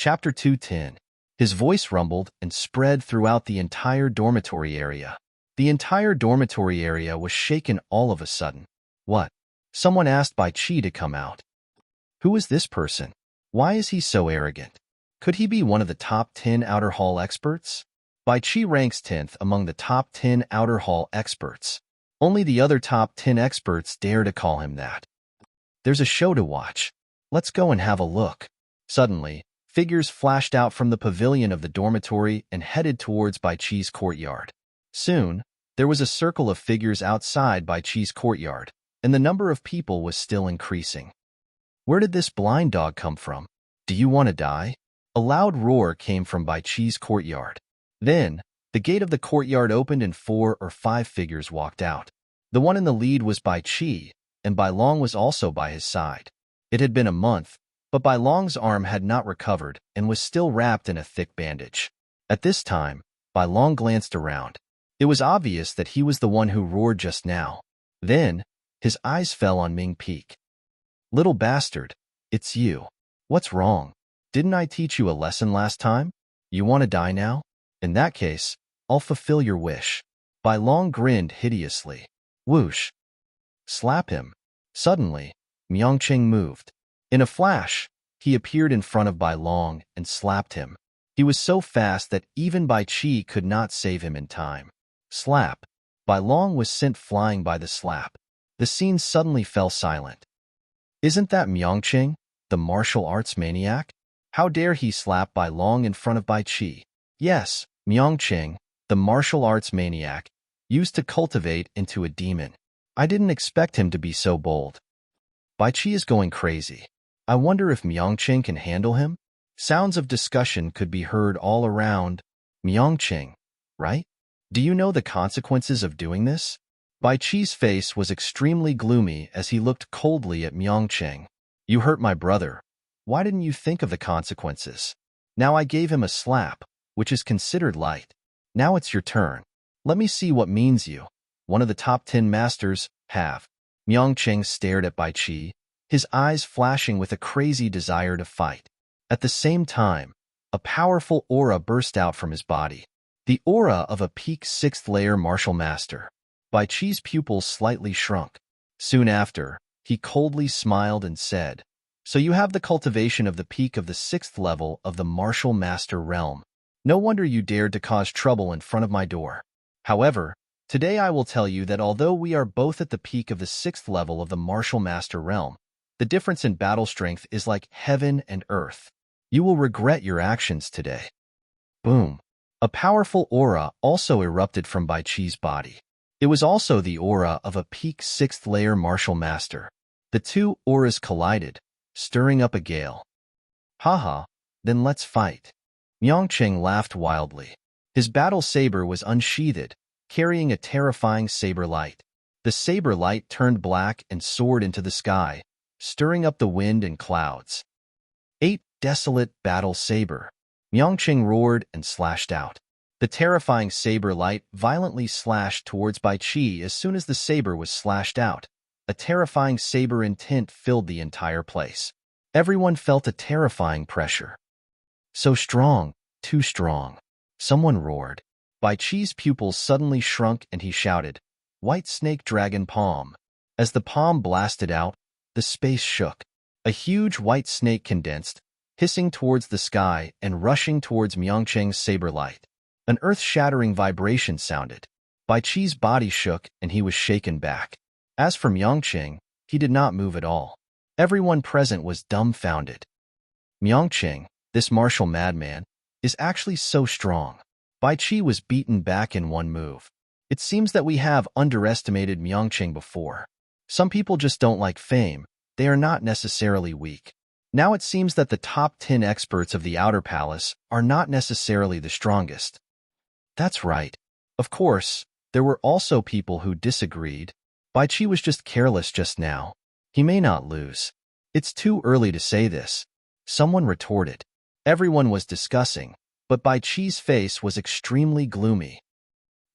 Chapter 210. His voice rumbled and spread throughout the entire dormitory area. The entire dormitory area was shaken all of a sudden. What? Someone asked Bai Qi to come out. Who is this person? Why is he so arrogant? Could he be one of the top 10 outer hall experts? Bai Qi ranks 10th among the top 10 outer hall experts. Only the other top 10 experts dare to call him that. There's a show to watch. Let's go and have a look. Suddenly, figures flashed out from the pavilion of the dormitory and headed towards Bai Qi's courtyard. Soon, there was a circle of figures outside Bai Qi's courtyard, and the number of people was still increasing. Where did this blind dog come from? Do you want to die? A loud roar came from Bai Qi's courtyard. Then, the gate of the courtyard opened and 4 or 5 figures walked out. The one in the lead was Bai Qi, and Bai Long was also by his side. It had been a month, but Bai Long's arm had not recovered and was still wrapped in a thick bandage. At this time, Bai Long glanced around. It was obvious that he was the one who roared just now. Then, his eyes fell on Ming Peak. Little bastard, it's you. What's wrong? Didn't I teach you a lesson last time? You want to die now? In that case, I'll fulfill your wish. Bai Long grinned hideously. Whoosh. Slap him. Suddenly, Miangqing moved. In a flash, he appeared in front of Bai Long and slapped him. He was so fast that even Bai Qi could not save him in time. Slap. Bai Long was sent flying by the slap. The scene suddenly fell silent. Isn't that Miangqing, the martial arts maniac? How dare he slap Bai Long in front of Bai Qi? Yes, Miangqing, the martial arts maniac, used to cultivate into a demon. I didn't expect him to be so bold. Bai Qi is going crazy. I wonder if Miangqing can handle him? Sounds of discussion could be heard all around. Miangqing, right? Do you know the consequences of doing this? Bai Qi's face was extremely gloomy as he looked coldly at Miangqing. You hurt my brother. Why didn't you think of the consequences? Now I gave him a slap, which is considered light. Now it's your turn. Let me see what means you. One of the top 10 masters have. Miangqing stared at Bai Qi, his eyes flashing with a crazy desire to fight. At the same time, a powerful aura burst out from his body. The aura of a peak 6th layer martial master. Bai Qi's pupils slightly shrunk. Soon after, he coldly smiled and said, So you have the cultivation of the peak of the 6th level of the martial master realm. No wonder you dared to cause trouble in front of my door. However, today I will tell you that although we are both at the peak of the 6th level of the martial master realm, the difference in battle strength is like heaven and earth. You will regret your actions today. Boom. A powerful aura also erupted from Bai Qi's body. It was also the aura of a peak 6th layer martial master. The two auras collided, stirring up a gale. Haha, then let's fight. Miangqing laughed wildly. His battle saber was unsheathed, carrying a terrifying saber light. The saber light turned black and soared into the sky, stirring up the wind and clouds. 8 desolate battle saber. Miangqing roared and slashed out. The terrifying saber light violently slashed towards Bai Qi as soon as the saber was slashed out. A terrifying saber intent filled the entire place. Everyone felt a terrifying pressure. So strong, too strong. Someone roared. Bai Qi's pupils suddenly shrunk and he shouted, White Snake Dragon Palm. As the palm blasted out, the space shook. A huge white snake condensed, hissing towards the sky and rushing towards Miangqing's saber light. An earth-shattering vibration sounded. Bai Qi's body shook and he was shaken back. As for Miangqing, he did not move at all. Everyone present was dumbfounded. Miangqing, this martial madman, is actually so strong. Bai Qi was beaten back in one move. It seems that we have underestimated Miangqing before. Some people just don't like fame. They are not necessarily weak. Now it seems that the top 10 experts of the Outer Palace are not necessarily the strongest. That's right. Of course, there were also people who disagreed. Bai Qi was just careless just now. He may not lose. It's too early to say this. Someone retorted. Everyone was discussing, but Bai Qi's face was extremely gloomy.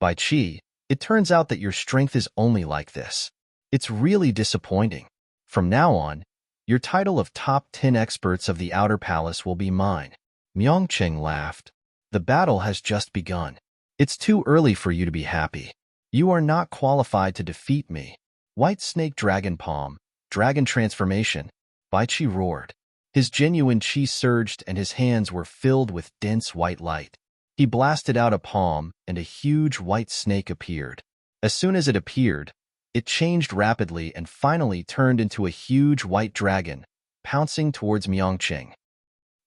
Bai Qi, it turns out that your strength is only like this. It's really disappointing. From now on, your title of top 10 experts of the Outer Palace will be mine. Myongcheng laughed. The battle has just begun. It's too early for you to be happy. You are not qualified to defeat me. White Snake Dragon Palm, Dragon Transformation. Bai Qi roared. His genuine chi surged and his hands were filled with dense white light. He blasted out a palm and a huge white snake appeared. As soon as it appeared, it changed rapidly and finally turned into a huge white dragon, pouncing towards Myongcheng.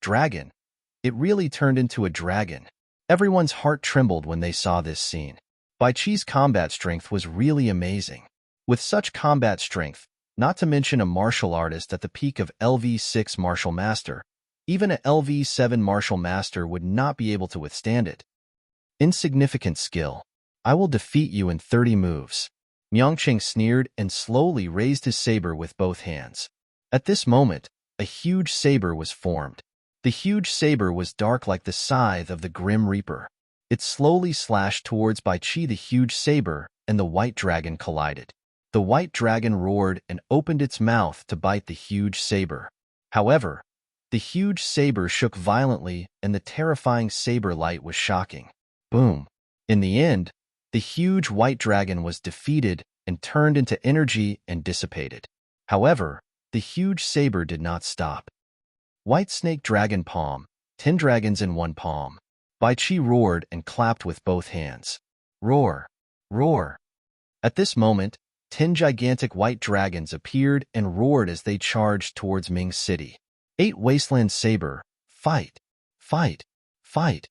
Dragon. It really turned into a dragon. Everyone's heart trembled when they saw this scene. Bai Qi's combat strength was really amazing. With such combat strength, not to mention a martial artist at the peak of LV6 martial master, even a LV7 martial master would not be able to withstand it. Insignificant skill. I will defeat you in 30 moves. Myongcheng sneered and slowly raised his saber with both hands. At this moment, a huge saber was formed. The huge saber was dark like the scythe of the Grim Reaper. It slowly slashed towards Bai Qi. The huge saber and the white dragon collided. The white dragon roared and opened its mouth to bite the huge saber. However, the huge saber shook violently and the terrifying saber light was shocking. Boom. In the end, the huge white dragon was defeated and turned into energy and dissipated. However, the huge saber did not stop. White Snake Dragon Palm, 10 dragons in one palm. Bai Qi roared and clapped with both hands. Roar! Roar! At this moment, 10 gigantic white dragons appeared and roared as they charged towards Ming's city. 8 Wasteland Saber, fight! Fight! Fight!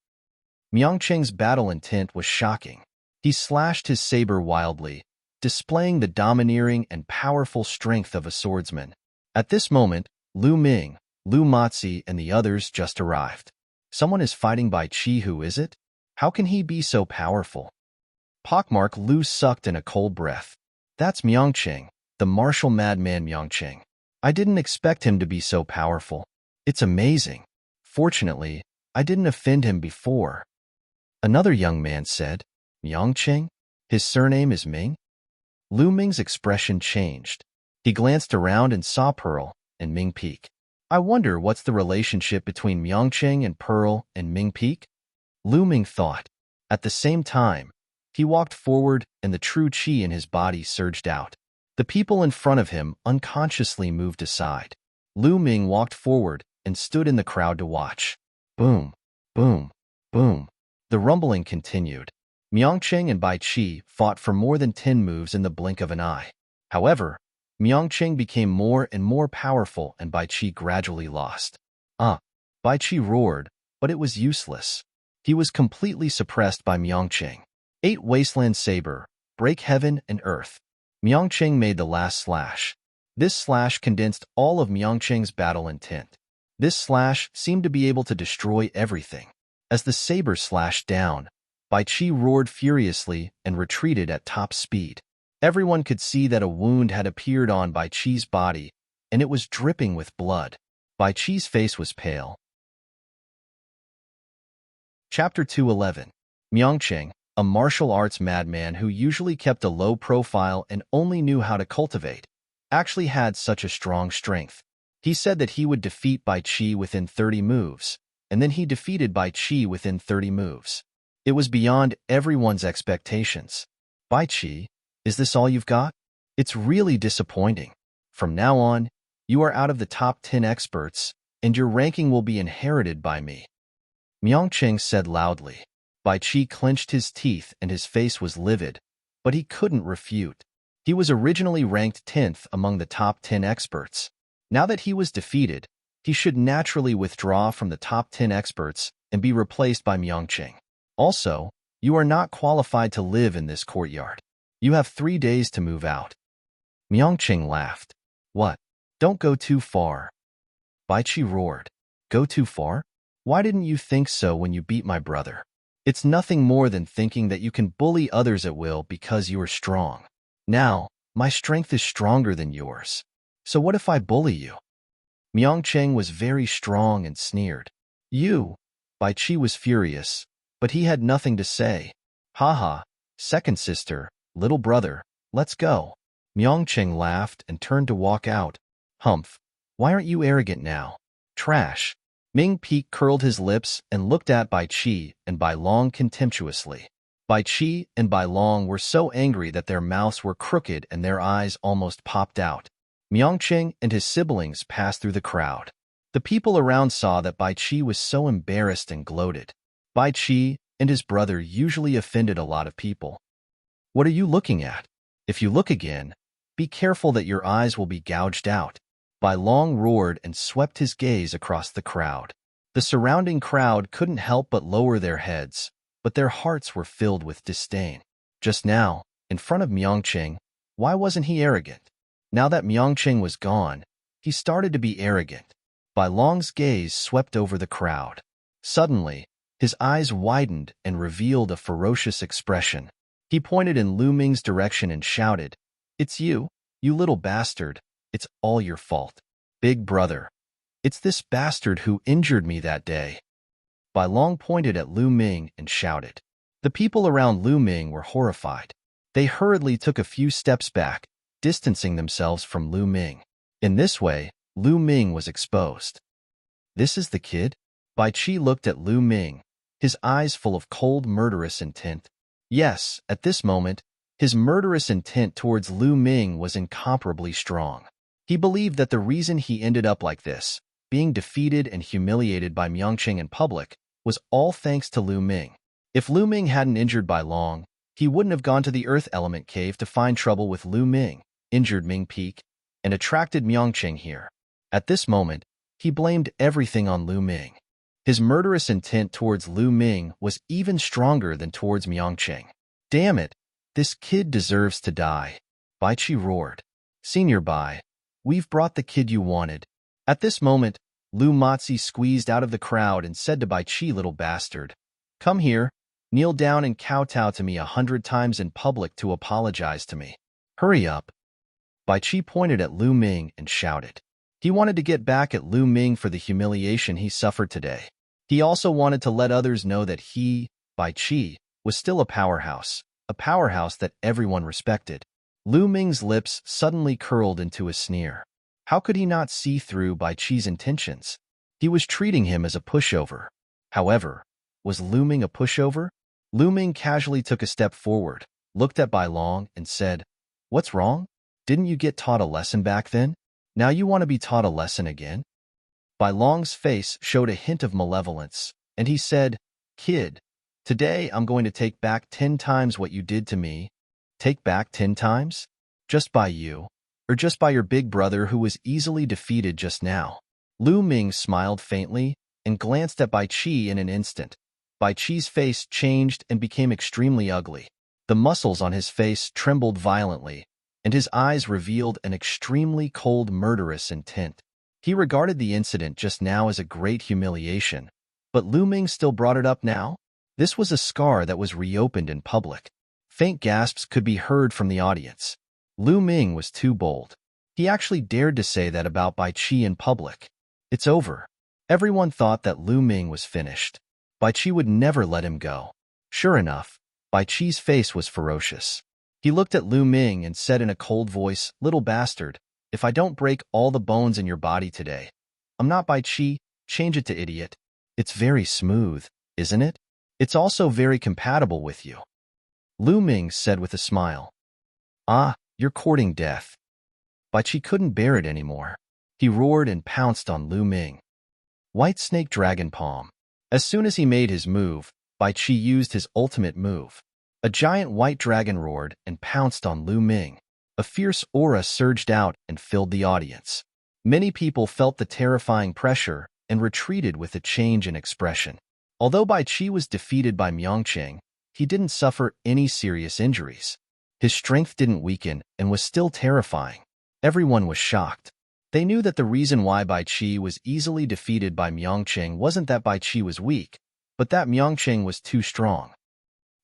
Myongcheng's battle intent was shocking. He slashed his saber wildly, displaying the domineering and powerful strength of a swordsman. At this moment, Lu Ming, Lu Matzi, and the others just arrived. Someone is fighting Bai Qi. Who is it? How can he be so powerful? Pockmark Lu sucked in a cold breath. That's Myongcheng, the martial madman Myongcheng. I didn't expect him to be so powerful. It's amazing. Fortunately, I didn't offend him before. Another young man said, Myongcheng? His surname is Ming? Lu Ming's expression changed. He glanced around and saw Pearl and Ming Peak. I wonder what's the relationship between Myongcheng and Pearl and Ming Peak? Lu Ming thought. At the same time, he walked forward and the true chi in his body surged out. The people in front of him unconsciously moved aside. Lu Ming walked forward and stood in the crowd to watch. Boom, boom, boom. The rumbling continued. Myongcheng and Bai Qi fought for more than 10 moves in the blink of an eye. However, Myongcheng became more and more powerful and Bai Qi gradually lost. Bai Qi roared, but it was useless. He was completely suppressed by Myongcheng. 8 Wasteland Saber, break heaven and earth. Myongcheng made the last slash. This slash condensed all of Myongcheng's battle intent. This slash seemed to be able to destroy everything. As the saber slashed down, Bai Qi roared furiously and retreated at top speed. Everyone could see that a wound had appeared on Bai Qi's body, and it was dripping with blood. Bai Qi's face was pale. Chapter 211. Myongcheng, a martial arts madman who usually kept a low profile and only knew how to cultivate, actually had such a strong strength. He said that he would defeat Bai Qi within 30 moves, and then he defeated Bai Qi within 30 moves. It was beyond everyone's expectations. Bai Qi, is this all you've got? It's really disappointing. From now on, you are out of the top 10 experts, and your ranking will be inherited by me. Myongcheng said loudly. Bai Qi clenched his teeth and his face was livid, but he couldn't refute. He was originally ranked 10th among the top 10 experts. Now that he was defeated, he should naturally withdraw from the top 10 experts and be replaced by Myongcheng. Also, you are not qualified to live in this courtyard. You have 3 days to move out. Myongcheng laughed. What? Don't go too far. Bai Qi roared. Go too far? Why didn't you think so when you beat my brother? It's nothing more than thinking that you can bully others at will because you are strong. Now, my strength is stronger than yours. So what if I bully you? Myongcheng was very strong and sneered. You? Bai Qi was furious, but he had nothing to say. Haha, second sister, little brother, let's go. Myongcheng laughed and turned to walk out. Humph, why aren't you arrogant now? Trash. Ming Peak curled his lips and looked at Bai Qi and Bai Long contemptuously. Bai Qi and Bai Long were so angry that their mouths were crooked and their eyes almost popped out. Miangqing and his siblings passed through the crowd. The people around saw that Bai Qi was so embarrassed and gloated. Bai Qi and his brother usually offended a lot of people. What are you looking at? If you look again, be careful that your eyes will be gouged out. Bai Long roared and swept his gaze across the crowd. The surrounding crowd couldn't help but lower their heads, but their hearts were filled with disdain. Just now, in front of Miangqing, why wasn't he arrogant? Now that Miangqing was gone, he started to be arrogant. Bai Long's gaze swept over the crowd. Suddenly, his eyes widened and revealed a ferocious expression. He pointed in Lu Ming's direction and shouted, "It's you, you little bastard. It's all your fault. Big brother. It's this bastard who injured me that day." Bai Long pointed at Lu Ming and shouted. The people around Lu Ming were horrified. They hurriedly took a few steps back, distancing themselves from Lu Ming. In this way, Lu Ming was exposed. This is the kid? Bai Qi looked at Lu Ming, his eyes full of cold, murderous intent. Yes, at this moment, his murderous intent towards Lu Ming was incomparably strong. He believed that the reason he ended up like this, being defeated and humiliated by Miangqing in public, was all thanks to Lu Ming. If Lu Ming hadn't injured Bai Long, he wouldn't have gone to the Earth Element Cave to find trouble with Lu Ming, injured Ming Peak, and attracted Miangqing here. At this moment, he blamed everything on Lu Ming. His murderous intent towards Lu Ming was even stronger than towards Miangqing. Damn it, this kid deserves to die. Bai Qi roared. Senior Bai, we've brought the kid you wanted. At this moment, Lu Matzi squeezed out of the crowd and said to Bai Qi, little bastard, come here, kneel down and kowtow to me 100 times in public to apologize to me. Hurry up. Bai Qi pointed at Lu Ming and shouted. He wanted to get back at Lu Ming for the humiliation he suffered today. He also wanted to let others know that he, Bai Qi, was still a powerhouse that everyone respected. Lu Ming's lips suddenly curled into a sneer. How could he not see through Bai Qi's intentions? He was treating him as a pushover. However, was Lu Ming a pushover? Lu Ming casually took a step forward, looked at Bai Long, and said, What's wrong? Didn't you get taught a lesson back then? Now you want to be taught a lesson again? Bai Long's face showed a hint of malevolence, and he said, Kid, today I'm going to take back 10 times what you did to me. Take back 10 times? Just by you? Or just by your big brother who was easily defeated just now? Lu Ming smiled faintly and glanced at Bai Qi in an instant. Bai Qi's face changed and became extremely ugly. The muscles on his face trembled violently, and his eyes revealed an extremely cold, murderous intent. He regarded the incident just now as a great humiliation, but Lu Ming still brought it up now? This was a scar that was reopened in public. Faint gasps could be heard from the audience. Lu Ming was too bold. He actually dared to say that about Bai Qi in public. It's over. Everyone thought that Lu Ming was finished. Bai Qi would never let him go. Sure enough, Bai Qi's face was ferocious. He looked at Lu Ming and said in a cold voice, Little bastard, if I don't break all the bones in your body today, I'm not Bai Qi, change it to idiot. It's very smooth, isn't it? It's also very compatible with you. Lu Ming said with a smile. Ah, you're courting death. Bai Qi couldn't bear it anymore. He roared and pounced on Lu Ming. White Snake Dragon Palm. As soon as he made his move, Bai Qi used his ultimate move. A giant white dragon roared and pounced on Lu Ming. A fierce aura surged out and filled the audience. Many people felt the terrifying pressure and retreated with a change in expression. Although Bai Qi was defeated by Miangqing, he didn't suffer any serious injuries. His strength didn't weaken and was still terrifying. Everyone was shocked. They knew that the reason why Bai Qi was easily defeated by Miangqing wasn't that Bai Qi was weak, but that Miangqing was too strong.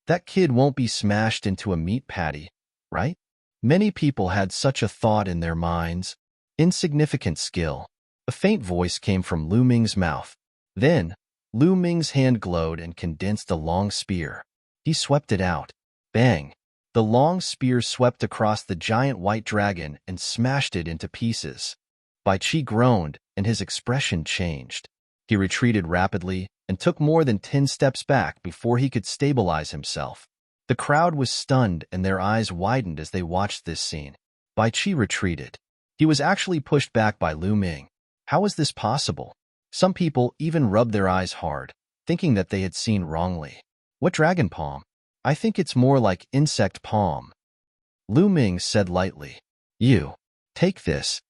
That kid won't be smashed into a meat patty, right? Many people had such a thought in their minds. Insignificant skill. A faint voice came from Lu Ming's mouth. Then, Lu Ming's hand glowed and condensed a long spear. He swept it out. Bang! The long spear swept across the giant white dragon and smashed it into pieces. Bai Qi groaned, and his expression changed. He retreated rapidly and took more than 10 steps back before he could stabilize himself. The crowd was stunned and their eyes widened as they watched this scene. Bai Qi retreated. He was actually pushed back by Lu Ming. How was this possible? Some people even rubbed their eyes hard, thinking that they had seen wrongly. What dragon palm? I think it's more like insect palm. Lu Ming said lightly. You. Take this.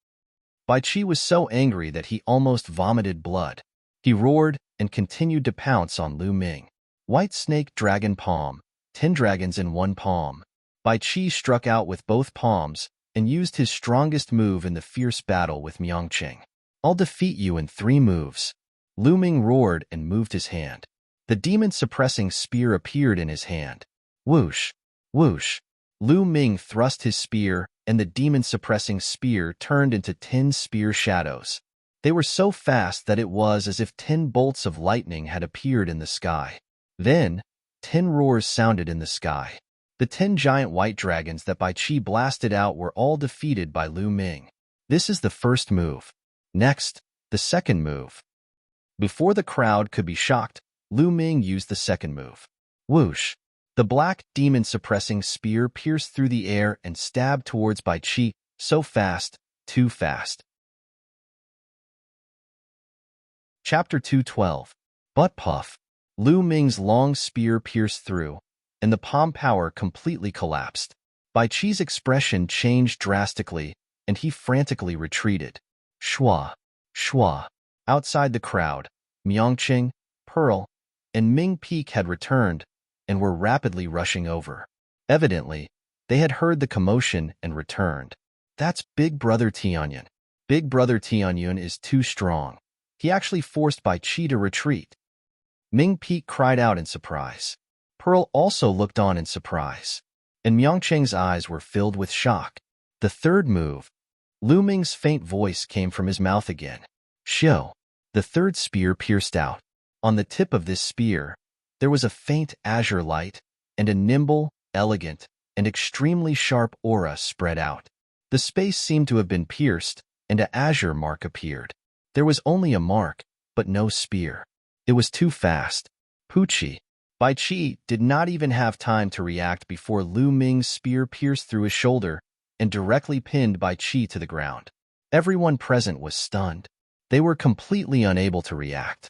Bai Qi was so angry that he almost vomited blood. He roared and continued to pounce on Lu Ming. White snake dragon palm. 10 dragons in one palm. Bai Qi struck out with both palms and used his strongest move in the fierce battle with Miangqing. I'll defeat you in 3 moves. Lu Ming roared and moved his hand. The demon-suppressing spear appeared in his hand. Whoosh! Whoosh! Lu Ming thrust his spear, and the demon-suppressing spear turned into 10 spear shadows. They were so fast that it was as if 10 bolts of lightning had appeared in the sky. Then, 10 roars sounded in the sky. The 10 giant white dragons that Bai Qi blasted out were all defeated by Lu Ming. This is the first move. Next, the second move. Before the crowd could be shocked, Lu Ming used the second move. Whoosh! The black demon-suppressing spear pierced through the air and stabbed towards Bai Qi, so fast, too fast. Chapter 212. Butt Puff. Lu Ming's long spear pierced through, and the palm power completely collapsed. Bai Qi's expression changed drastically, and he frantically retreated. Shua! Shua! Outside the crowd, Miangqing, Pearl, and Ming Peak had returned and were rapidly rushing over. Evidently, they had heard the commotion and returned. That's Big Brother Tianyun. Big Brother Tianyun is too strong. He actually forced Bai Qi to retreat. Ming Peak cried out in surprise. Pearl also looked on in surprise, and Miangqing's eyes were filled with shock. The third move. Lu Ming's faint voice came from his mouth again. Xiu. The third spear pierced out. On the tip of this spear, there was a faint azure light, and a nimble, elegant, and extremely sharp aura spread out. The space seemed to have been pierced, and an azure mark appeared. There was only a mark, but no spear. It was too fast. Pucci. Bai Qi did not even have time to react before Lu Ming's spear pierced through his shoulder and directly pinned Bai Qi to the ground. Everyone present was stunned. They were completely unable to react.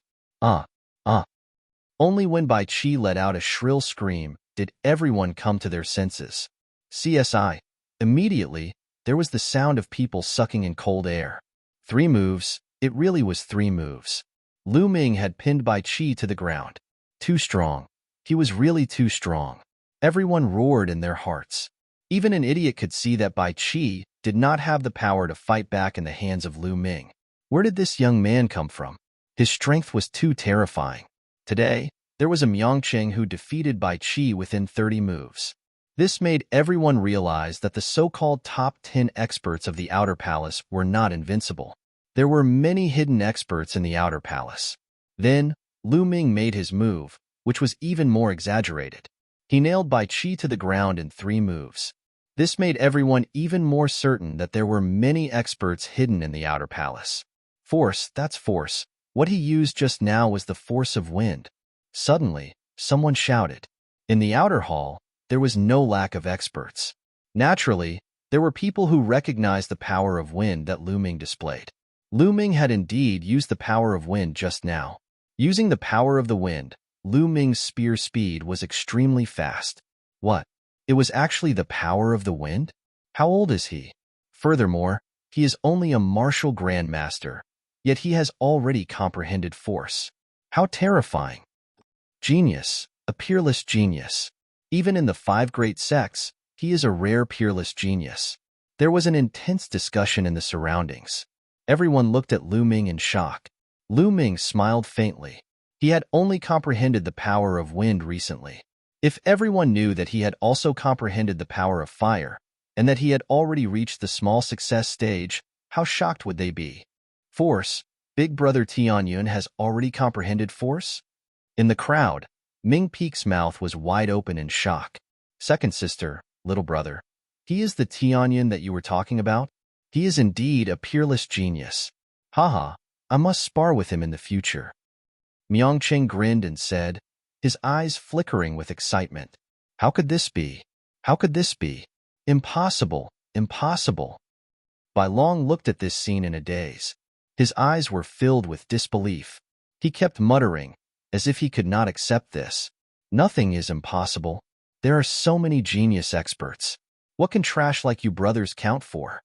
Only when Bai Qi let out a shrill scream did everyone come to their senses. CSI. Immediately, there was the sound of people sucking in cold air. 3 moves. It really was 3 moves. Lu Ming had pinned Bai Qi to the ground. Too strong. He was really too strong. Everyone roared in their hearts. Even an idiot could see that Bai Qi did not have the power to fight back in the hands of Lu Ming. Where did this young man come from? His strength was too terrifying. Today, there was a Miangqing who defeated Bai Qi within 30 moves. This made everyone realize that the so-called top 10 experts of the Outer Palace were not invincible. There were many hidden experts in the Outer Palace. Then, Lu Ming made his move, which was even more exaggerated. He nailed Bai Qi to the ground in 3 moves. This made everyone even more certain that there were many experts hidden in the Outer Palace. Force, that's force. What he used just now was the force of wind. Suddenly, someone shouted. In the outer hall, there was no lack of experts. Naturally, there were people who recognized the power of wind that Lu Ming displayed. Lu Ming had indeed used the power of wind just now. Using the power of the wind, Lu Ming's spear speed was extremely fast. What? It was actually the power of the wind? How old is he? Furthermore, he is only a martial grandmaster, yet he has already comprehended force. How terrifying! Genius, a peerless genius. Even in the 5 great sects, he is a rare peerless genius. There was an intense discussion in the surroundings. Everyone looked at Lu Ming in shock. Lu Ming smiled faintly. He had only comprehended the power of wind recently. If everyone knew that he had also comprehended the power of fire, and that he had already reached the small success stage, how shocked would they be? Force, Big Brother Tianyun has already comprehended force? In the crowd, Ming Peak's mouth was wide open in shock. Second sister, little brother, he is the Tianyun that you were talking about? He is indeed a peerless genius. Haha, I must spar with him in the future. Myongcheng grinned and said, his eyes flickering with excitement. How could this be? How could this be? Impossible, impossible. Bai Long looked at this scene in a daze. His eyes were filled with disbelief. He kept muttering, as if he could not accept this. Nothing is impossible. There are so many genius experts. What can trash like you brothers count for?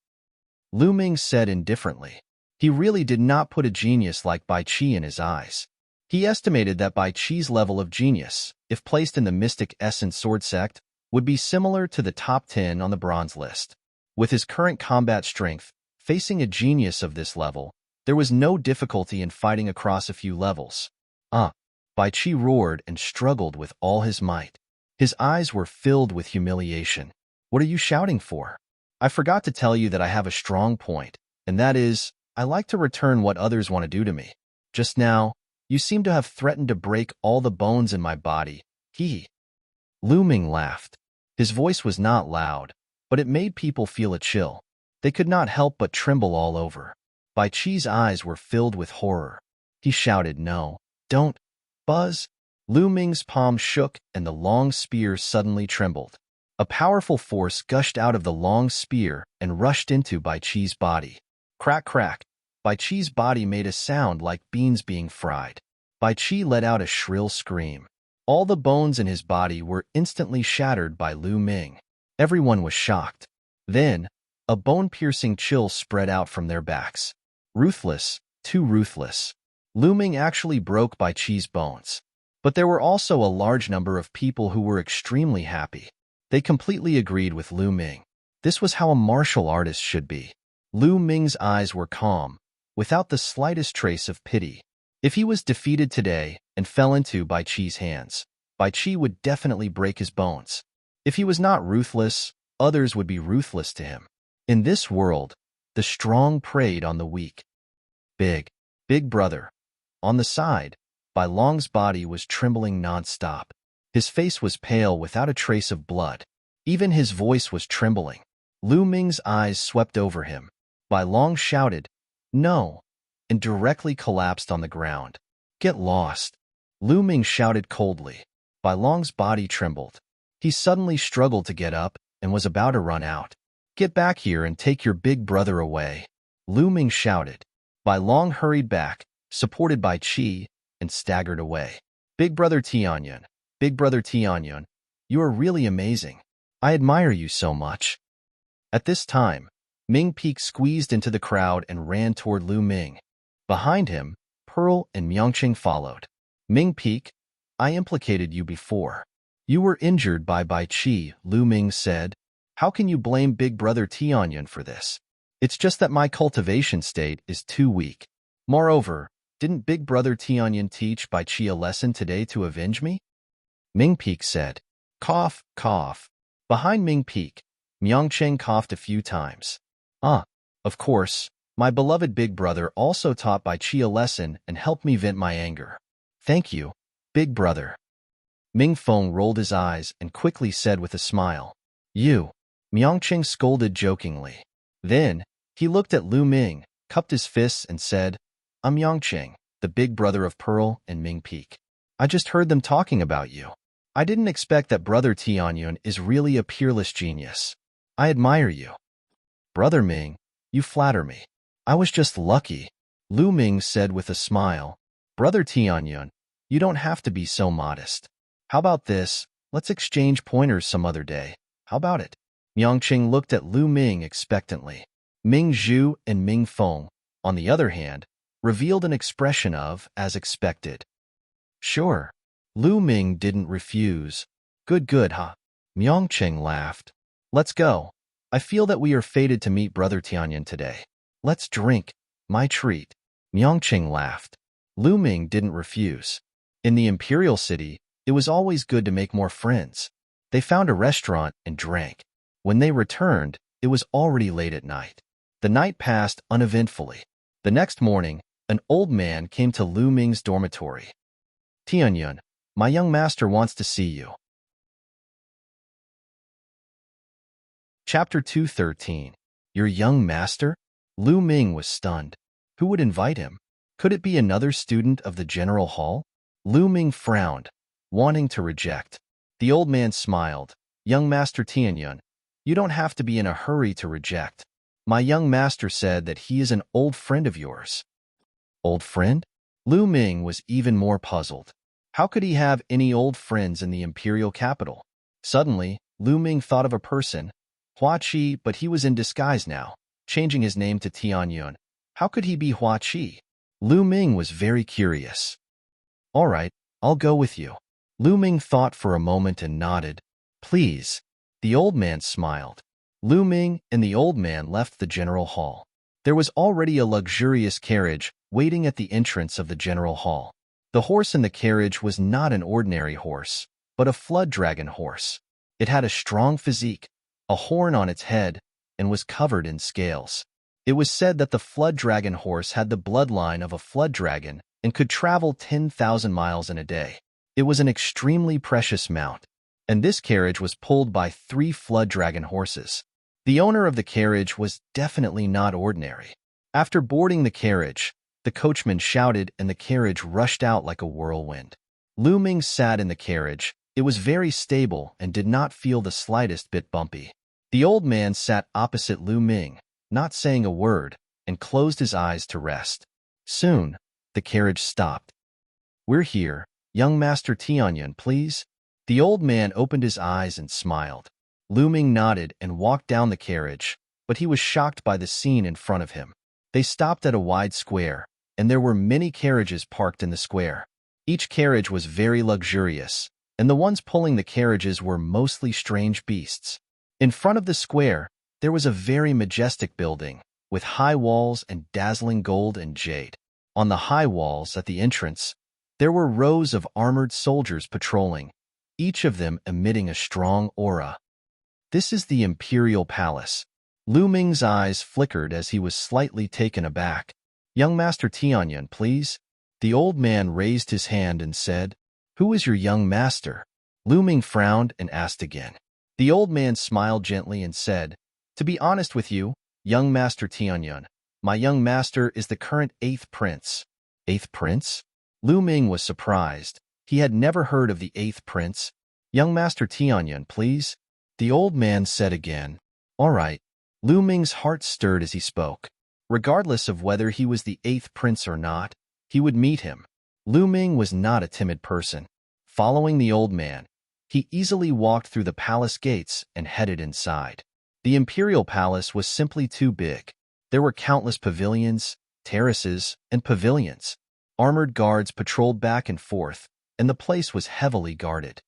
Lu Ming said indifferently. He really did not put a genius like Bai Qi in his eyes. He estimated that Bai Qi's level of genius, if placed in the Mystic Essence Sword Sect, would be similar to the top 10 on the bronze list. With his current combat strength, facing a genius of this level, there was no difficulty in fighting across a few levels. Bai Qi roared and struggled with all his might. His eyes were filled with humiliation. What are you shouting for? I forgot to tell you that I have a strong point, and that is, I like to return what others want to do to me. Just now, you seem to have threatened to break all the bones in my body. Lu Ming laughed. His voice was not loud, but it made people feel a chill. They could not help but tremble all over. Bai Qi's eyes were filled with horror. He shouted, no, don't, Buzz. Lu Ming's palm shook and the long spear suddenly trembled. A powerful force gushed out of the long spear and rushed into Bai Qi's body. Crack, crack. Bai Qi's body made a sound like beans being fried. Bai Qi let out a shrill scream. All the bones in his body were instantly shattered by Lu Ming. Everyone was shocked. Then, a bone-piercing chill spread out from their backs. Ruthless, too ruthless. Lu Ming actually broke Bai Qi's bones. But there were also a large number of people who were extremely happy. They completely agreed with Lu Ming. This was how a martial artist should be. Lu Ming's eyes were calm, without the slightest trace of pity. If he was defeated today and fell into Bai Qi's hands, Bai Qi would definitely break his bones. If he was not ruthless, others would be ruthless to him. In this world, the strong preyed on the weak. Big brother. On the side, Bai Long's body was trembling non-stop. His face was pale without a trace of blood. Even his voice was trembling. Lu Ming's eyes swept over him. Bai Long shouted, no, and directly collapsed on the ground. Get lost. Lu Ming shouted coldly. Bai Long's body trembled. He suddenly struggled to get up and was about to run out. Get back here and take your big brother away. Lu Ming shouted. Bai Long hurried back, supported by Qi, and staggered away. Big brother Tianyun, you are really amazing. I admire you so much. At this time, Ming Peak squeezed into the crowd and ran toward Lu Ming. Behind him, Pearl and Myongcheng followed. Ming Peak, I implicated you before. You were injured by Bai Qi, Lu Ming said. How can you blame big brother Tianyun for this? It's just that my cultivation state is too weak. Moreover, didn't big brother Tianyun teach Bai Qi a lesson today to avenge me? Ming Peak said. Cough, cough. Behind Ming Peak, Myongcheng coughed a few times. Of course, my beloved big brother also taught Bai Qi a lesson and helped me vent my anger. Thank you, big brother. Ming Feng rolled his eyes and quickly said with a smile. You. Myongcheng scolded jokingly. Then, he looked at Lu Ming, cupped his fists and said, I'm Myongcheng, the big brother of Pearl and Ming Peak. I just heard them talking about you. I didn't expect that brother Tianyun is really a peerless genius. I admire you. Brother Ming, you flatter me. I was just lucky. Lu Ming said with a smile. Brother Tianyun, you don't have to be so modest. How about this? Let's exchange pointers some other day. How about it? Myongcheng looked at Lu Ming expectantly. Ming Zhu and Ming Feng, on the other hand, revealed an expression of, as expected. Sure. Lu Ming didn't refuse. Good, huh? Myongcheng laughed. Let's go. I feel that we are fated to meet brother Tianyun today. Let's drink. My treat. Myongcheng laughed. Lu Ming didn't refuse. In the Imperial City, it was always good to make more friends. They found a restaurant and drank. When they returned, it was already late at night. The night passed uneventfully. The next morning, an old man came to Lu Ming's dormitory. Tianyun, my young master wants to see you. Chapter 213. Your young master? Lu Ming was stunned. Who would invite him? Could it be another student of the general hall? Lu Ming frowned, wanting to reject. The old man smiled. Young Master Tianyun, you don't have to be in a hurry to reject. My young master said that he is an old friend of yours. Old friend? Lu Ming was even more puzzled. How could he have any old friends in the imperial capital? Suddenly, Lu Ming thought of a person, Hua Qi, but he was in disguise now, changing his name to Tianyun. How could he be Hua Qi? Lu Ming was very curious. All right, I'll go with you. Lu Ming thought for a moment and nodded. Please. The old man smiled. Lu Ming and the old man left the general hall. There was already a luxurious carriage waiting at the entrance of the general hall. The horse in the carriage was not an ordinary horse, but a flood dragon horse. It had a strong physique, a horn on its head, and was covered in scales. It was said that the flood dragon horse had the bloodline of a flood dragon and could travel 10,000 miles in a day. It was an extremely precious mount, and this carriage was pulled by 3 flood dragon horses. The owner of the carriage was definitely not ordinary. After boarding the carriage, the coachman shouted and the carriage rushed out like a whirlwind. Lu Ming sat in the carriage. It was very stable and did not feel the slightest bit bumpy. The old man sat opposite Lu Ming, not saying a word, and closed his eyes to rest. Soon, the carriage stopped. We're here, young Master Tianyun, please. The old man opened his eyes and smiled. Lu Ming nodded and walked down the carriage, but he was shocked by the scene in front of him. They stopped at a wide square, and there were many carriages parked in the square. Each carriage was very luxurious, and the ones pulling the carriages were mostly strange beasts. In front of the square, there was a very majestic building, with high walls and dazzling gold and jade. On the high walls at the entrance, there were rows of armored soldiers patrolling, each of them emitting a strong aura. This is the Imperial Palace. Lu Ming's eyes flickered as he was slightly taken aback. Young Master Tianyun, please. The old man raised his hand and said, Who is your young master? Lu Ming frowned and asked again. The old man smiled gently and said, To be honest with you, young Master Tianyun, my young master is the current 8th prince. 8th prince? Lu Ming was surprised. He had never heard of the 8th prince. Young Master Tianyun, please. The old man said again, All right. Lu Ming's heart stirred as he spoke. Regardless of whether he was the 8th prince or not, he would meet him. Lu Ming was not a timid person. Following the old man, he easily walked through the palace gates and headed inside. The imperial palace was simply too big. There were countless pavilions, terraces, and pavilions. Armored guards patrolled back and forth, and the place was heavily guarded.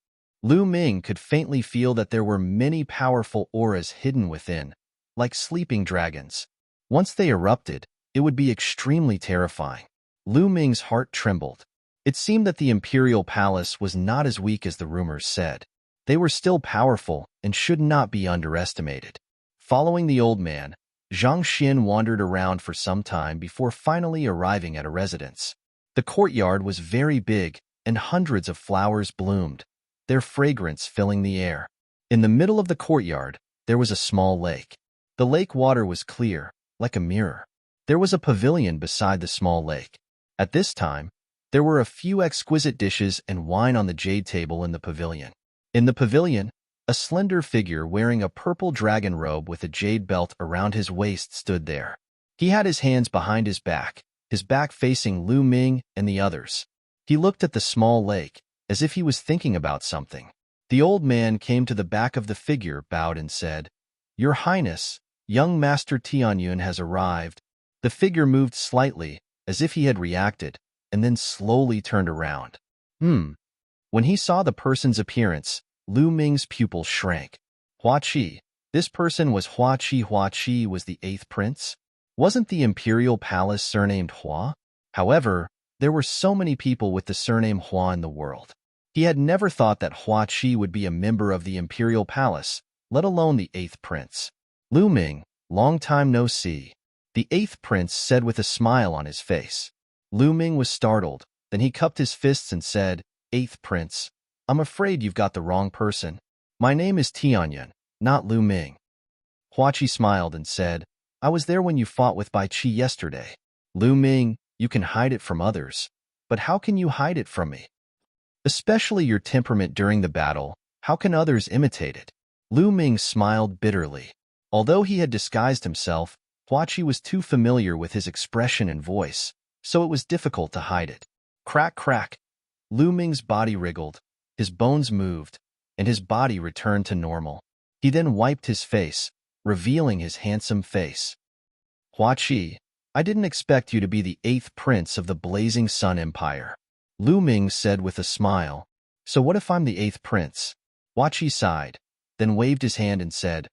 Lu Ming could faintly feel that there were many powerful auras hidden within, like sleeping dragons. Once they erupted, it would be extremely terrifying. Lu Ming's heart trembled. It seemed that the imperial palace was not as weak as the rumors said. They were still powerful and should not be underestimated. Following the old man, Zhang Xin wandered around for some time before finally arriving at a residence. The courtyard was very big, and hundreds of flowers bloomed, their fragrance filling the air. In the middle of the courtyard, there was a small lake. The lake water was clear, like a mirror. There was a pavilion beside the small lake. At this time, there were a few exquisite dishes and wine on the jade table in the pavilion. In the pavilion, a slender figure wearing a purple dragon robe with a jade belt around his waist stood there. He had his hands behind his back facing Lu Ming and the others. He looked at the small lake, as if he was thinking about something. The old man came to the back of the figure, bowed and said, Your Highness, young Master Tianyun has arrived. The figure moved slightly, as if he had reacted, and then slowly turned around. When he saw the person's appearance, Lu Ming's pupil shrank. Hua Qi. This person was Hua Qi. Hua Qi was the 8th prince? Wasn't the imperial palace surnamed Hua? However, there were so many people with the surname Hua in the world. He had never thought that Hua Qi would be a member of the imperial palace, let alone the 8th prince. Lu Ming, long time no see. The 8th prince said with a smile on his face. Lu Ming was startled. Then he cupped his fists and said, 8th prince, I'm afraid you've got the wrong person. My name is Tianyun, not Lu Ming. Hua Qi smiled and said, I was there when you fought with Bai Qi yesterday. Lu Ming, you can hide it from others, but how can you hide it from me? especially your temperament during the battle. How can others imitate it? Lu Ming smiled bitterly. Although he had disguised himself, Huaqi was too familiar with his expression and voice, so it was difficult to hide it. Crack, crack. Lu Ming's body wriggled, his bones moved, and his body returned to normal. He then wiped his face, revealing his handsome face. Huaqi, I didn't expect you to be the 8th prince of the Blazing Sun Empire. Lu Ming said with a smile. So what if I'm the 8th prince? Huaqi sighed, then waved his hand and said,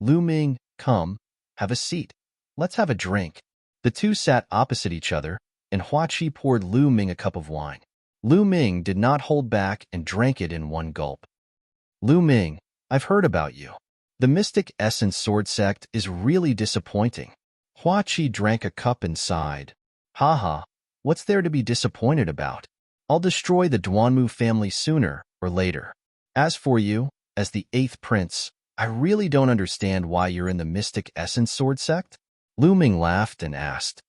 Lu Ming, come, have a seat. Let's have a drink. The two sat opposite each other, and Huaqi poured Lu Ming a cup of wine. Lu Ming did not hold back and drank it in one gulp. Lu Ming, I've heard about you. The Mystic Essence Sword Sect is really disappointing. Huaqi drank a cup and sighed. Haha, what's there to be disappointed about? I'll destroy the Duanmu family sooner or later. As for you, as the 8th prince, I really don't understand why you're in the Mystic Essence Sword Sect. Lu Ming laughed and asked.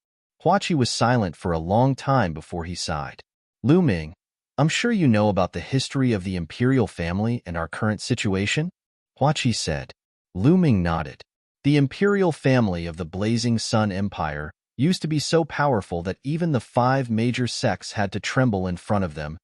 Huaqi was silent for a long time before he sighed. Lu Ming, I'm sure you know about the history of the imperial family and our current situation? Huaqi said. Lu Ming nodded. The imperial family of the Blazing Sun Empire used to be so powerful that even the 5 major sects had to tremble in front of them.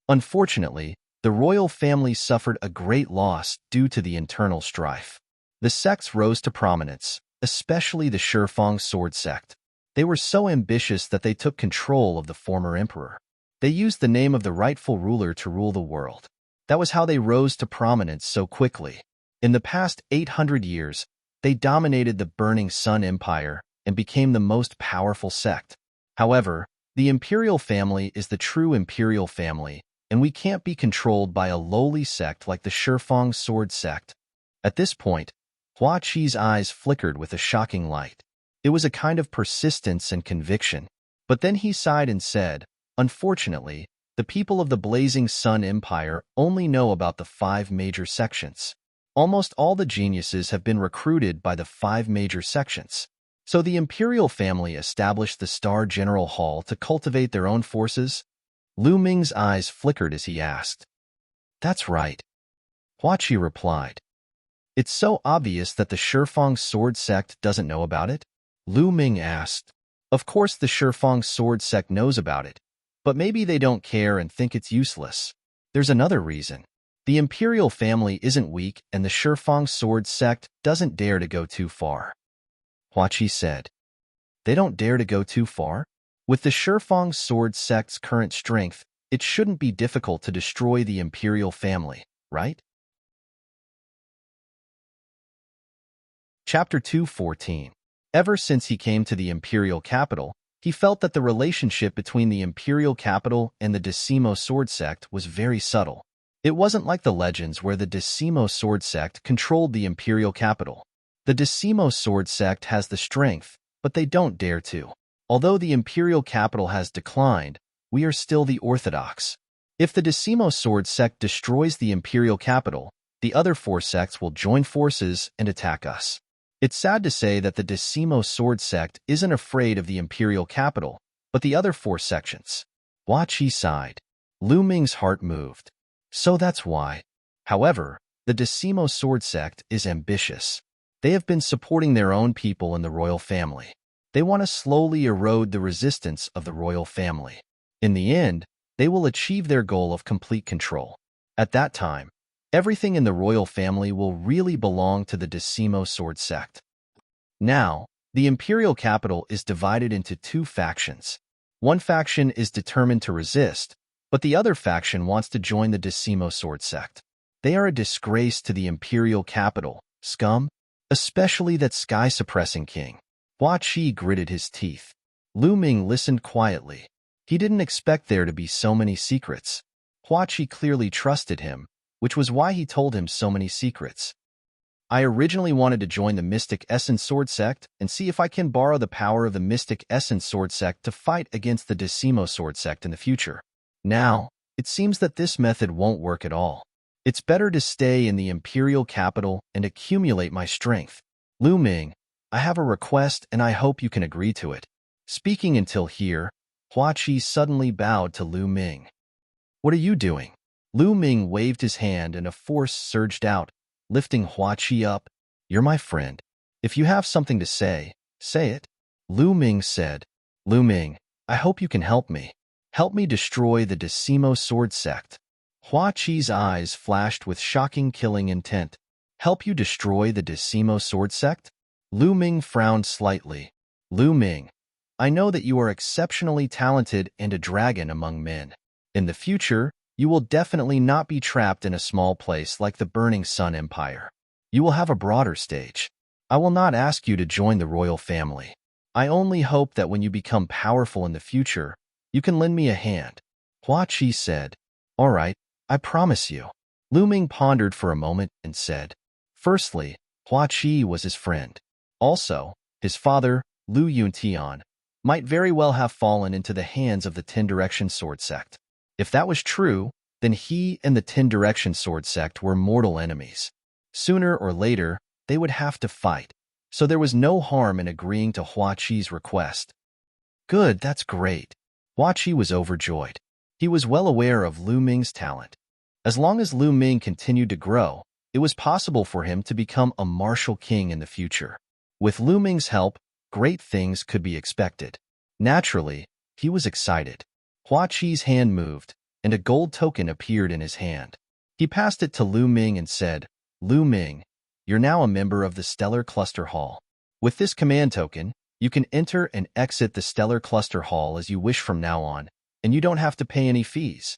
Unfortunately, the royal family suffered a great loss due to the internal strife. The sects rose to prominence, especially the Shifang Sword Sect. They were so ambitious that they took control of the former emperor. They used the name of the rightful ruler to rule the world. That was how they rose to prominence so quickly. In the past 800 years, they dominated the Burning Sun Empire and became the most powerful sect. However, the imperial family is the true imperial family, and we can't be controlled by a lowly sect like the Shifang Sword Sect. At this point, Huaqi's eyes flickered with a shocking light. It was a kind of persistence and conviction. But then he sighed and said, Unfortunately, the people of the Blazing Sun Empire only know about the 5 major sections. Almost all the geniuses have been recruited by the 5 major sections. So the imperial family established the Star General Hall to cultivate their own forces. Lu Ming's eyes flickered as he asked. That's right. Huaqi replied. It's so obvious that the Shifang Sword Sect doesn't know about it? Lu Ming asked. Of course the Shifang Sword Sect knows about it, but maybe they don't care and think it's useless. There's another reason. The imperial family isn't weak and the Shifang Sword Sect doesn't dare to go too far. Huaqi said. They don't dare to go too far? With the Shifang Sword Sect's current strength, it shouldn't be difficult to destroy the imperial family, right? Chapter 2:14. Ever since he came to the imperial capital, he felt that the relationship between the imperial capital and the Decimo Sword Sect was very subtle. It wasn't like the legends where the Decimo Sword Sect controlled the imperial capital. The Decimo Sword Sect has the strength, but they don't dare to. Although the imperial capital has declined, we are still the orthodox. If the Decimo Sword Sect destroys the imperial capital, the other 4 sects will join forces and attack us. It's sad to say that the Decimo Sword Sect isn't afraid of the imperial capital, but the other 4 sections. Huaqi sighed. Lu Ming's heart moved. So that's why. However, the Decimo Sword Sect is ambitious. They have been supporting their own people in the royal family. They want to slowly erode the resistance of the royal family. In the end, they will achieve their goal of complete control. At that time, everything in the royal family will really belong to the Decimo Sword Sect. Now, the imperial capital is divided into 2 factions. One faction is determined to resist, but the other faction wants to join the Decimo Sword Sect. They are a disgrace to the imperial capital, scum, especially that sky-suppressing king. Huaqi gritted his teeth. Lu Ming listened quietly. He didn't expect there to be so many secrets. Huaqi clearly trusted him, which was why he told him so many secrets. I originally wanted to join the Mystic Essence Sword Sect and see if I can borrow the power of the Mystic Essence Sword Sect to fight against the Decimo Sword Sect in the future. Now, it seems that this method won't work at all. It's better to stay in the imperial capital and accumulate my strength. Lu Ming, I have a request and I hope you can agree to it. Speaking until here, Huaqi suddenly bowed to Lu Ming. What are you doing? Lu Ming waved his hand and a force surged out, lifting Hua Qi up. "You're my friend. If you have something to say, say it." Lu Ming said. "Lu Ming, I hope you can help me. Help me destroy the Decimo Sword Sect." Hua Qi's eyes flashed with shocking killing intent. "Help you destroy the Decimo Sword Sect?" Lu Ming frowned slightly. "Lu Ming, I know that you are exceptionally talented and a dragon among men. In the future, you will definitely not be trapped in a small place like the Burning Sun Empire. You will have a broader stage. I will not ask you to join the royal family. I only hope that when you become powerful in the future, you can lend me a hand." Hua Qi said. "All right, I promise you." Lu Ming pondered for a moment and said, "Firstly, Hua Qi was his friend. Also, his father, Lu Yuntian, might very well have fallen into the hands of the Ten Direction Sword Sect. If that was true, then he and the Ten Direction Sword Sect were mortal enemies. Sooner or later, they would have to fight, so there was no harm in agreeing to Hua Qi's request." "Good, that's great." Hua Qi was overjoyed. He was well aware of Lu Ming's talent. As long as Lu Ming continued to grow, it was possible for him to become a martial king in the future. With Lu Ming's help, great things could be expected. Naturally, he was excited. Hua Qi's hand moved, and a gold token appeared in his hand. He passed it to Lu Ming and said, "Lu Ming, you're now a member of the Stellar Cluster Hall. With this command token, you can enter and exit the Stellar Cluster Hall as you wish from now on, and you don't have to pay any fees.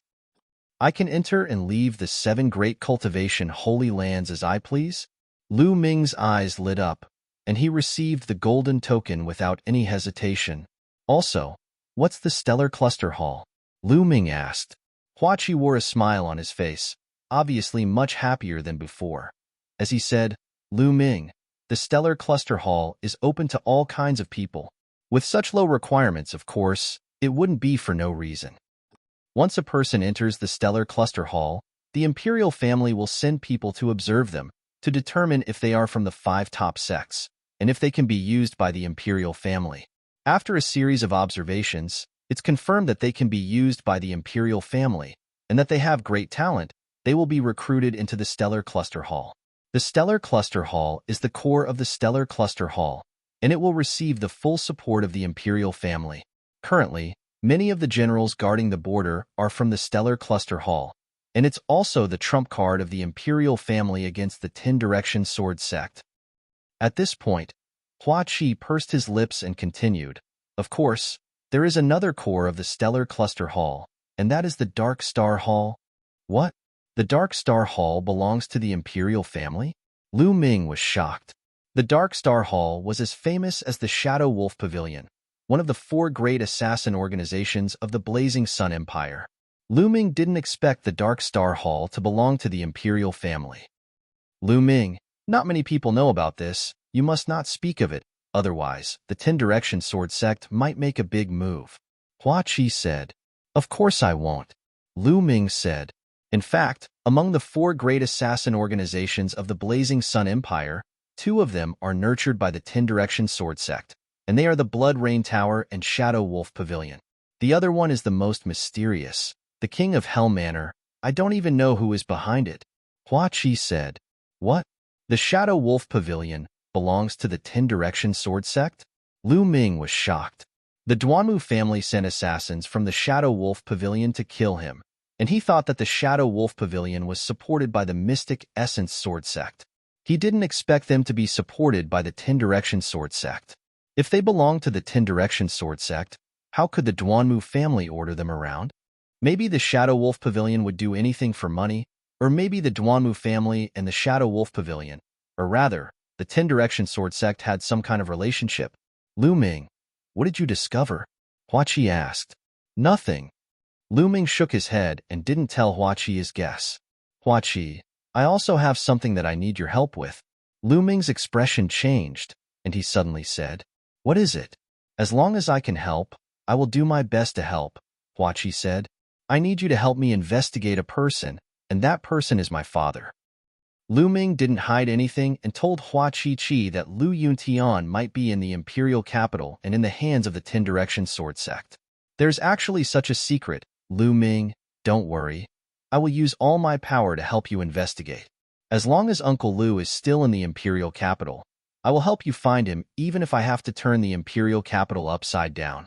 I can enter and leave the 7 Great Cultivation Holy Lands as I please." Lu Ming's eyes lit up, and he received the golden token without any hesitation. "Also, what's the Stellar Cluster Hall?" Lu Ming asked. Hua Qi wore a smile on his face, obviously much happier than before. As he said, "Lu Ming, the Stellar Cluster Hall is open to all kinds of people. With such low requirements, of course, it wouldn't be for no reason. Once a person enters the Stellar Cluster Hall, the Imperial family will send people to observe them, to determine if they are from the 5 top sects, and if they can be used by the Imperial family. After a series of observations, it's confirmed that they can be used by the Imperial family, and that they have great talent. They will be recruited into the Stellar Cluster Hall. The Stellar Cluster Hall is the core of the Stellar Cluster Hall, and it will receive the full support of the Imperial family. Currently, many of the generals guarding the border are from the Stellar Cluster Hall, and it's also the trump card of the Imperial family against the Ten Direction Sword Sect." At this point, Hua Qi pursed his lips and continued, "Of course, there is another core of the Stellar Cluster Hall, and that is the Dark Star Hall." "What? The Dark Star Hall belongs to the Imperial family?" Lu Ming was shocked. The Dark Star Hall was as famous as the Shadow Wolf Pavilion, one of the 4 great assassin organizations of the Blazing Sun Empire. Lu Ming didn't expect the Dark Star Hall to belong to the Imperial family. "Lu Ming, not many people know about this. You must not speak of it, otherwise, the Ten Direction Sword Sect might make a big move." Hua Qi said. "Of course I won't." Lu Ming said. "In fact, among the 4 great assassin organizations of the Blazing Sun Empire, 2 of them are nurtured by the Ten Direction Sword Sect, and they are the Blood Rain Tower and Shadow Wolf Pavilion. The other one is the most mysterious, the King of Hell Manor. I don't even know who is behind it." Hua Qi said. "What? The Shadow Wolf Pavilion belongs to the Ten Direction Sword Sect?" Lu Ming was shocked. The Duanmu family sent assassins from the Shadow Wolf Pavilion to kill him, and he thought that the Shadow Wolf Pavilion was supported by the Mystic Essence Sword Sect. He didn't expect them to be supported by the Ten Direction Sword Sect. If they belonged to the Ten Direction Sword Sect, how could the Duanmu family order them around? Maybe the Shadow Wolf Pavilion would do anything for money, or maybe the Duanmu family and the Shadow Wolf Pavilion, or rather, the Ten Direction Sword Sect had some kind of relationship. "Lu Ming, what did you discover?" Hua Qi asked. "Nothing." Lu Ming shook his head and didn't tell Hua Qi his guess. "Hua Qi, I also have something that I need your help with." Lu Ming's expression changed, and he suddenly said, "What is it?" "As long as I can help, I will do my best to help," Hua Qi said. "I need you to help me investigate a person, and that person is my father." Lu Ming didn't hide anything and told Hua Qi that Lu Yuntian might be in the imperial capital and in the hands of the Ten Direction Sword Sect. "There's actually such a secret, Lu Ming, don't worry. I will use all my power to help you investigate. As long as Uncle Lu is still in the imperial capital, I will help you find him even if I have to turn the imperial capital upside down.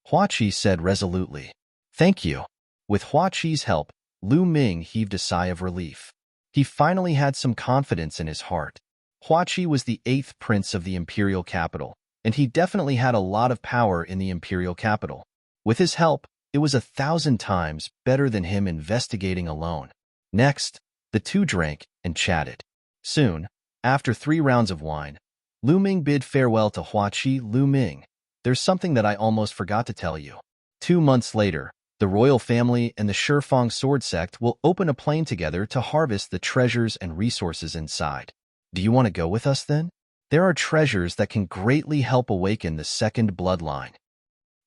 Hua Qi said resolutely. Thank you. With Hua Qi's help, Lu Ming heaved a sigh of relief. He finally had some confidence in his heart. Hua Qi was the 8th prince of the imperial capital, and he definitely had a lot of power in the imperial capital. With his help, it was 1,000 times better than him investigating alone. Next, the two drank and chatted. Soon, after 3 rounds of wine, Lu Ming bid farewell to Hua Qi. Lu Ming, there's something that I almost forgot to tell you. 2 months later, the royal family and the Shifeng sword sect will open a plane together to harvest the treasures and resources inside. Do you want to go with us then? There are treasures that can greatly help awaken the second bloodline.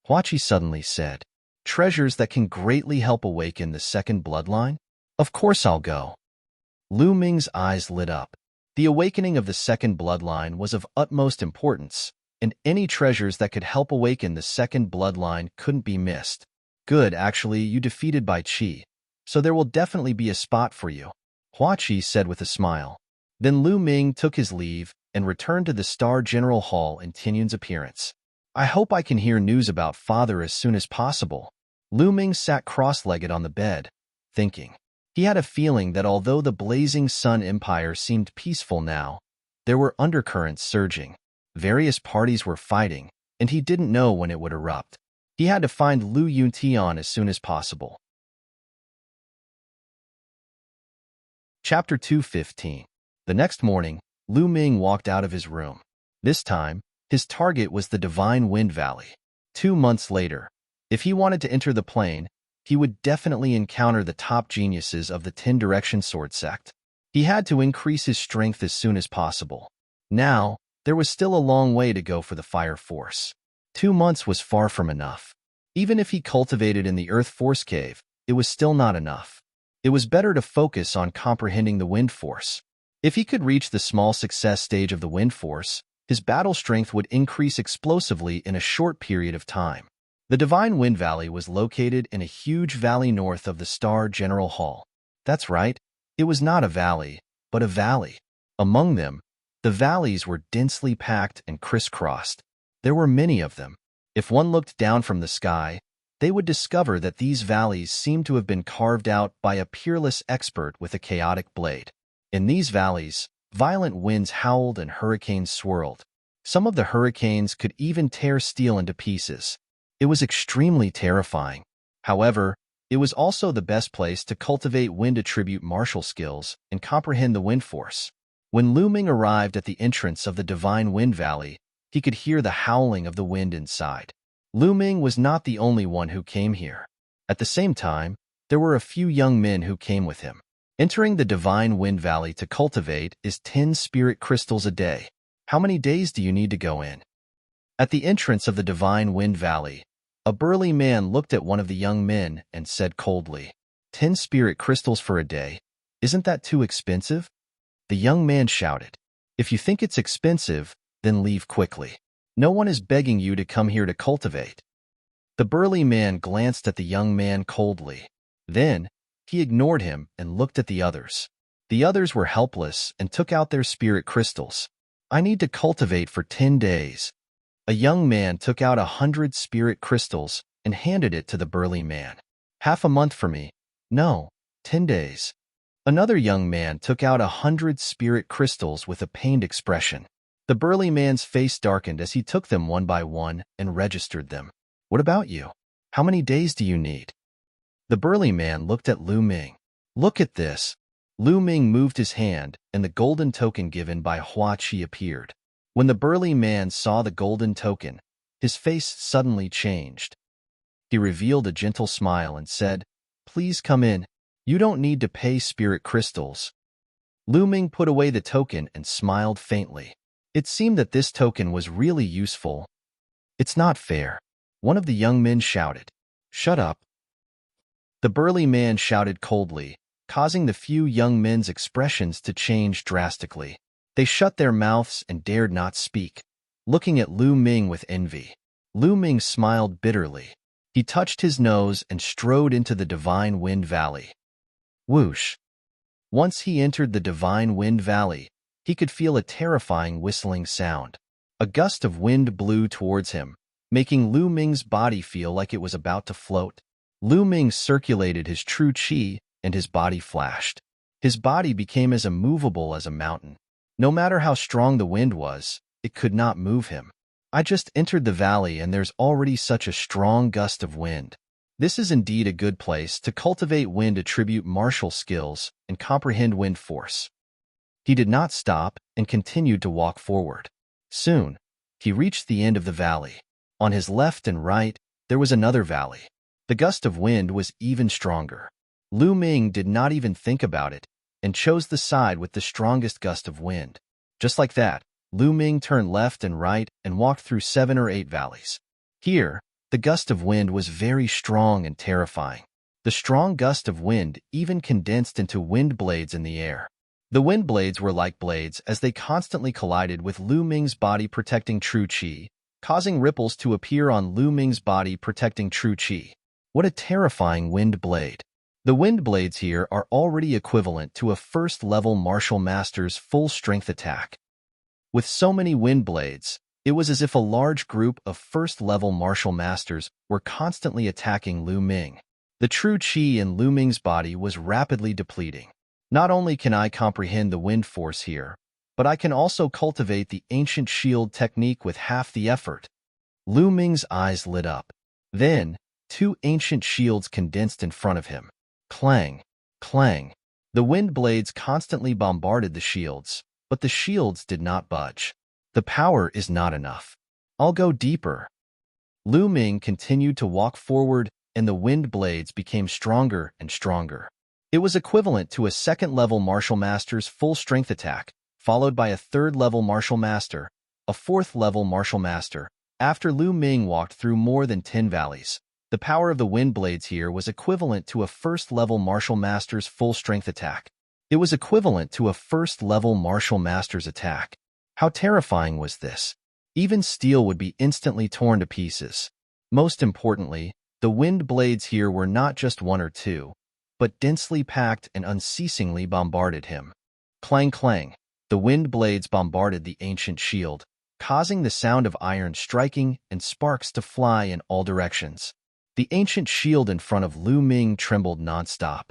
Hua Qi suddenly said, treasures that can greatly help awaken the second bloodline? Of course I'll go. Lu Ming's eyes lit up. The awakening of the second bloodline was of utmost importance, and any treasures that could help awaken the second bloodline couldn't be missed. Good, actually, you defeated Bai Qi, so there will definitely be a spot for you, Hua Qi said with a smile. Then Lu Ming took his leave and returned to the Star General Hall in Tianyun's appearance. I hope I can hear news about father as soon as possible. Lu Ming sat cross-legged on the bed, thinking. He had a feeling that although the Blazing Sun Empire seemed peaceful now, there were undercurrents surging. Various parties were fighting, and he didn't know when it would erupt. He had to find Lu Yuntian as soon as possible. Chapter 215. The next morning, Lu Ming walked out of his room. This time, his target was the Divine Wind Valley. 2 months later, if he wanted to enter the plane, he would definitely encounter the top geniuses of the 10 Direction Sword Sect. He had to increase his strength as soon as possible. Now, there was still a long way to go for the Fire Force. 2 months was far from enough. Even if he cultivated in the Earth Force Cave, it was still not enough. It was better to focus on comprehending the Wind Force. If he could reach the small success stage of the Wind Force, his battle strength would increase explosively in a short period of time. The Divine Wind Valley was located in a huge valley north of the Star General Hall. That's right, it was not a valley, but a valley. Among them, the valleys were densely packed and crisscrossed. There were many of them. If one looked down from the sky, they would discover that these valleys seemed to have been carved out by a peerless expert with a chaotic blade. In these valleys, violent winds howled and hurricanes swirled. Some of the hurricanes could even tear steel into pieces. It was extremely terrifying. However, it was also the best place to cultivate wind attribute martial skills and comprehend the wind force. When Lu Ming arrived at the entrance of the Divine Wind Valley, he could hear the howling of the wind inside. Lu Ming was not the only one who came here. At the same time, there were a few young men who came with him. Entering the Divine Wind Valley to cultivate is 10 spirit crystals a day. How many days do you need to go in? At the entrance of the Divine Wind Valley, a burly man looked at one of the young men and said coldly, 10 spirit crystals for a day? Isn't that too expensive? The young man shouted, if you think it's expensive, then leave quickly. No one is begging you to come here to cultivate. The burly man glanced at the young man coldly. Then, he ignored him and looked at the others. The others were helpless and took out their spirit crystals. I need to cultivate for 10 days. A young man took out 100 spirit crystals and handed it to the burly man. Half a month for me. No, 10 days. Another young man took out 100 spirit crystals with a pained expression. The burly man's face darkened as he took them one by one and registered them. What about you? How many days do you need? The burly man looked at Lu Ming. Look at this. Lu Ming moved his hand, and the golden token given by Hua Qi appeared. When the burly man saw the golden token, his face suddenly changed. He revealed a gentle smile and said, Please come in. You don't need to pay spirit crystals. Lu Ming put away the token and smiled faintly. It seemed that this token was really useful. It's not fair. One of the young men shouted. Shut up. The burly man shouted coldly, causing the few young men's expressions to change drastically. They shut their mouths and dared not speak, looking at Lu Ming with envy. Lu Ming smiled bitterly. He touched his nose and strode into the Divine Wind Valley. Whoosh! Once he entered the divine wind valley, he could feel a terrifying whistling sound. A gust of wind blew towards him, making Lu Ming's body feel like it was about to float. Lu Ming circulated his true qi, and his body flashed. His body became as immovable as a mountain. No matter how strong the wind was, it could not move him. I just entered the valley and there's already such a strong gust of wind. This is indeed a good place to cultivate wind attribute martial skills and comprehend wind force. He did not stop and continued to walk forward. Soon, he reached the end of the valley. On his left and right, there was another valley. The gust of wind was even stronger. Lu Ming did not even think about it and chose the side with the strongest gust of wind. Just like that, Lu Ming turned left and right and walked through 7 or 8 valleys. Here, the gust of wind was very strong and terrifying. The strong gust of wind even condensed into wind blades in the air. The wind blades were like blades as they constantly collided with Lu Ming's body protecting true qi, causing ripples to appear on Lu Ming's body protecting true qi. What a terrifying wind blade. The wind blades here are already equivalent to a first-level martial master's full-strength attack. With so many wind blades, it was as if a large group of first-level martial masters were constantly attacking Lu Ming. The true qi in Lu Ming's body was rapidly depleting. Not only can I comprehend the wind force here, but I can also cultivate the ancient shield technique with half the effort. Lu Ming's eyes lit up. Then, 2 ancient shields condensed in front of him. Clang, clang. The wind blades constantly bombarded the shields, but the shields did not budge. The power is not enough. I'll go deeper. Lu Ming continued to walk forward, and the wind blades became stronger and stronger. It was equivalent to a second-level martial master's full-strength attack, followed by a third-level martial master, a fourth-level martial master. After Lu Ming walked through more than 10 valleys, the power of the wind blades here was equivalent to a first-level martial master's full-strength attack. It was equivalent to a first-level martial master's attack. How terrifying was this? Even steel would be instantly torn to pieces. Most importantly, the wind blades here were not just 1 or 2, but densely packed and unceasingly bombarded him. Clang clang, the wind blades bombarded the ancient shield, causing the sound of iron striking and sparks to fly in all directions. The ancient shield in front of Lu Ming trembled nonstop.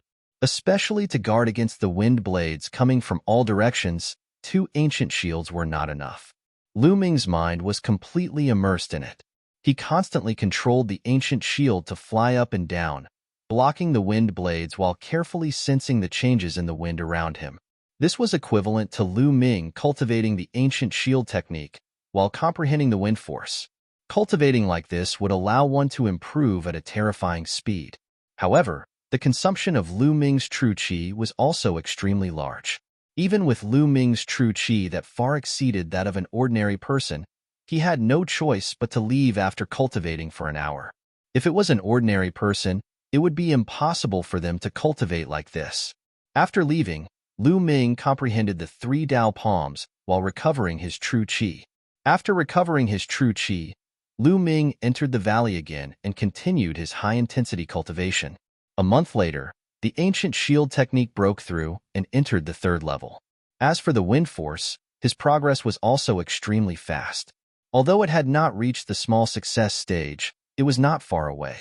Especially to guard against the wind blades coming from all directions, 2 ancient shields were not enough. Lu Ming's mind was completely immersed in it. He constantly controlled the ancient shield to fly up and down, blocking the wind blades while carefully sensing the changes in the wind around him. This was equivalent to Lu Ming cultivating the ancient shield technique while comprehending the wind force. Cultivating like this would allow one to improve at a terrifying speed. However, the consumption of Lu Ming's true qi was also extremely large. Even with Lu Ming's true qi that far exceeded that of an ordinary person, he had no choice but to leave after cultivating for an hour. If it was an ordinary person, it would be impossible for them to cultivate like this. After leaving, Lu Ming comprehended the 3 Dao palms while recovering his true qi. After recovering his true qi, Lu Ming entered the valley again and continued his high-intensity cultivation. A month later, the ancient shield technique broke through and entered the 3rd level. As for the wind force, his progress was also extremely fast. Although it had not reached the small success stage, it was not far away.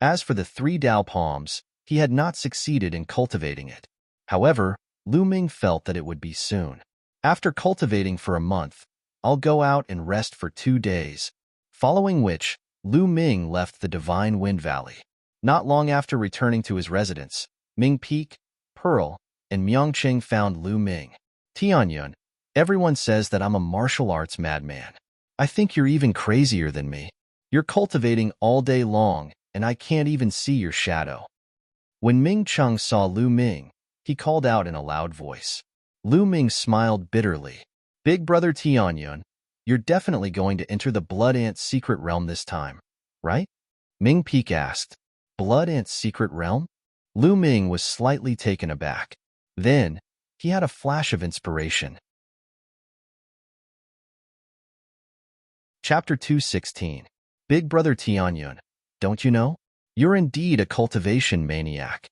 As for the 3 Dao palms, he had not succeeded in cultivating it. However, Lu Ming felt that it would be soon. After cultivating for a month, I'll go out and rest for 2 days. Following which, Lu Ming left the Divine Wind Valley. Not long after returning to his residence, Ming Peak, Pearl, and Myongcheng found Lu Ming. Tianyun, everyone says that I'm a martial arts madman. I think you're even crazier than me. You're cultivating all day long, and I can't even see your shadow. When Ming Chung saw Lu Ming, he called out in a loud voice. Lu Ming smiled bitterly. Big brother Tianyun, you're definitely going to enter the Blood Ant's secret realm this time, right? Ming Peak asked. Blood Ant's secret realm? Lu Ming was slightly taken aback. Then, he had a flash of inspiration. Chapter 216. Big brother Tianyun, don't you know? You're indeed a cultivation maniac.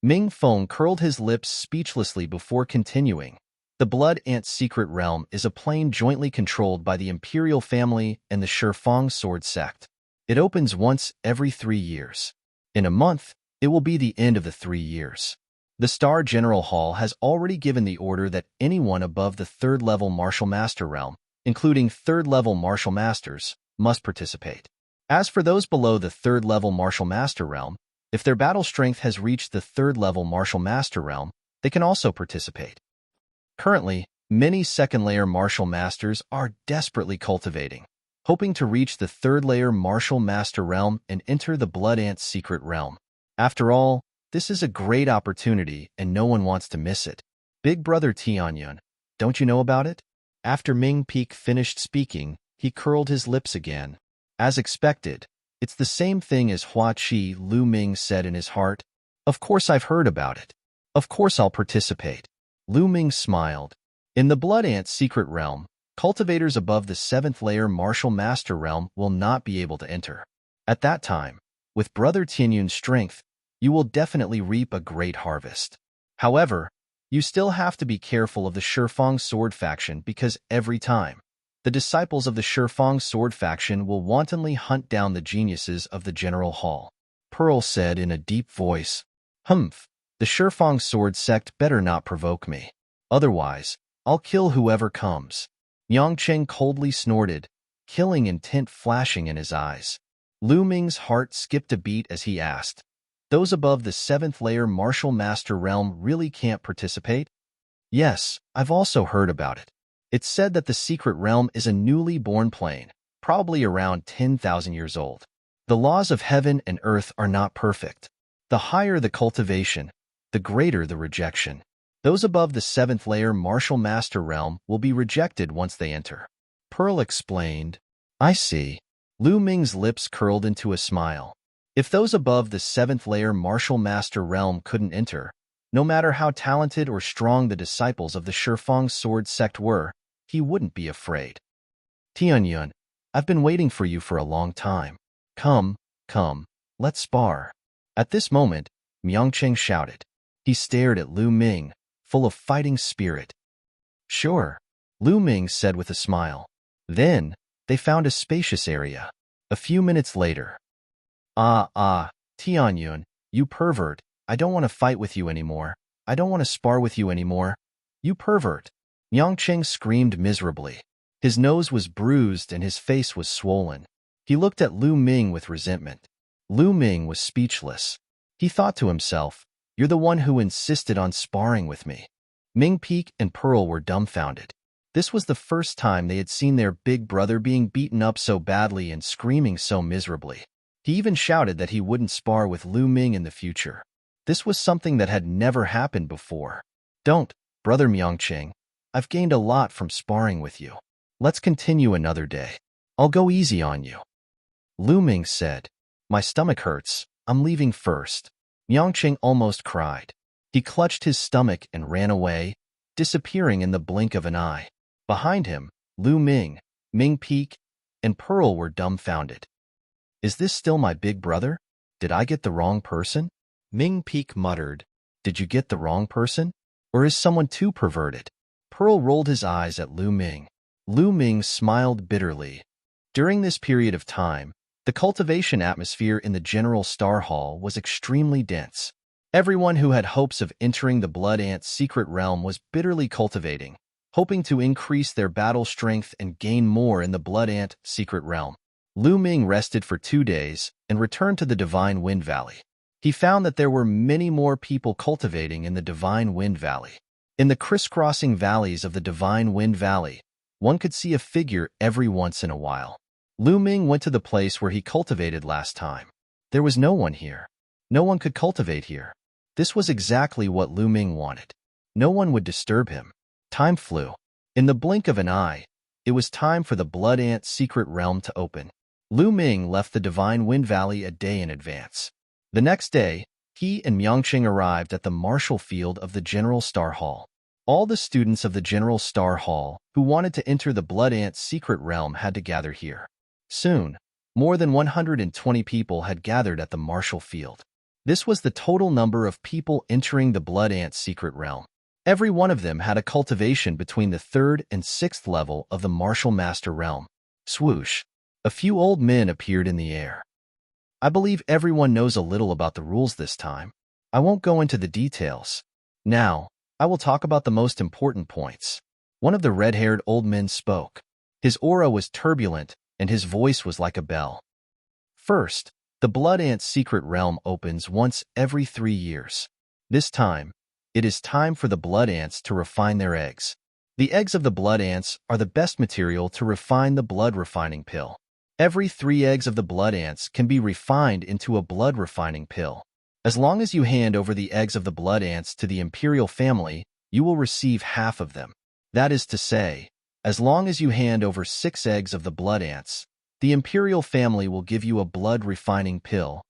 Ming Feng curled his lips speechlessly before continuing. The Blood Ant's secret realm is a plane jointly controlled by the Imperial family and the Shifang sword sect. It opens once every 3 years. In a month, it will be the end of the 3 years. The Star General Hall has already given the order that anyone above the 3rd level Martial Master realm, including 3rd level Martial Masters, must participate. As for those below the 3rd level Martial Master realm, if their battle strength has reached the 3rd level Martial Master realm, they can also participate. Currently, many 2nd layer Martial Masters are desperately cultivating, hoping to reach the 3rd layer Martial Master realm and enter the Blood Ant's secret realm. After all, this is a great opportunity and no one wants to miss it. Big brother Tianyun, don't you know about it? After Ming Peak finished speaking, he curled his lips again. As expected, it's the same thing as Hua Qi Lu Ming said in his heart. Of course I've heard about it. Of course I'll participate. Lu Ming smiled. In the Blood Ant's secret realm, cultivators above the 7th layer Martial Master realm will not be able to enter. At that time, with Brother Tianyun's strength, you will definitely reap a great harvest. However, you still have to be careful of the Shifang sword faction because every time, the disciples of the Shifang sword faction will wantonly hunt down the geniuses of the General Hall. Pearl said in a deep voice, "Humph, the Shifang sword sect better not provoke me. Otherwise, I'll kill whoever comes." Yangcheng coldly snorted, killing intent flashing in his eyes. Lu Ming's heart skipped a beat as he asked, "Those above the 7th layer Martial Master realm really can't participate?" "Yes, I've also heard about it. It's said that the secret realm is a newly born plane, probably around 10,000 years old. The laws of heaven and earth are not perfect. The higher the cultivation, the greater the rejection. Those above the 7th layer Martial Master realm will be rejected once they enter." Pearl explained. "I see." Lu Ming's lips curled into a smile. If those above the 7th layer Martial Master realm couldn't enter, no matter how talented or strong the disciples of the Shifang sword sect were, he wouldn't be afraid. "Tianyun, I've been waiting for you for a long time. Come, let's spar." At this moment, Myongcheng shouted. He stared at Lu Ming, full of fighting spirit. "Sure," Lu Ming said with a smile. Then, they found a spacious area. A few minutes later. Tianyun, you pervert, I don't want to fight with you anymore. I don't want to spar with you anymore. You pervert. Myongcheng screamed miserably. His nose was bruised and his face was swollen. He looked at Lu Ming with resentment. Lu Ming was speechless. He thought to himself, "You're the one who insisted on sparring with me." Ming Peak and Pearl were dumbfounded. This was the first time they had seen their big brother being beaten up so badly and screaming so miserably. He even shouted that he wouldn't spar with Lu Ming in the future. This was something that had never happened before. "Don't, brother Myongcheng. I've gained a lot from sparring with you. Let's continue another day. I'll go easy on you." Lu Ming said, "My stomach hurts. I'm leaving first." Myongcheng almost cried. He clutched his stomach and ran away, disappearing in the blink of an eye. Behind him, Lu Ming, Ming Peak, and Pearl were dumbfounded. "Is this still my big brother? Did I get the wrong person?" Ming Peak muttered, "Did you get the wrong person? Or is someone too perverted?" Pearl rolled his eyes at Lu Ming. Lu Ming smiled bitterly. During this period of time, the cultivation atmosphere in the General Star Hall was extremely dense. Everyone who had hopes of entering the Blood Ant's secret realm was bitterly cultivating, hoping to increase their battle strength and gain more in the Blood Ant secret realm. Lu Ming rested for 2 days and returned to the Divine Wind Valley. He found that there were many more people cultivating in the Divine Wind Valley. In the crisscrossing valleys of the Divine Wind Valley, one could see a figure every once in a while. Lu Ming went to the place where he cultivated last time. There was no one here. No one could cultivate here. This was exactly what Lu Ming wanted. No one would disturb him. Time flew. In the blink of an eye, it was time for the Blood Ant secret realm to open. Lu Ming left the Divine Wind Valley a day in advance. The next day, he and Myongcheng arrived at the martial field of the General Star Hall. All the students of the General Star Hall who wanted to enter the Blood Ant secret realm had to gather here. Soon, more than 120 people had gathered at the martial field. This was the total number of people entering the blood ant's secret realm. Every one of them had a cultivation between the 3rd and 6th level of the martial master realm. Swoosh. A few old men appeared in the air. I believe everyone knows a little about the rules this time. I won't go into the details. Now, I will talk about the most important points. One of the red-haired old men spoke. His aura was turbulent, and his voice was like a bell. First, the blood ant's secret realm opens once every 3 years. This time, it is time for the blood ants to refine their eggs. The eggs of the blood ants are the best material to refine the blood refining pill. Every 3 eggs of the blood ants can be refined into a blood refining pill. As long as you hand over the eggs of the blood ants to the imperial family, you will receive half of them. That is to say, as long as you hand over 6 eggs of the blood ants, the imperial family will give you a blood refining pill.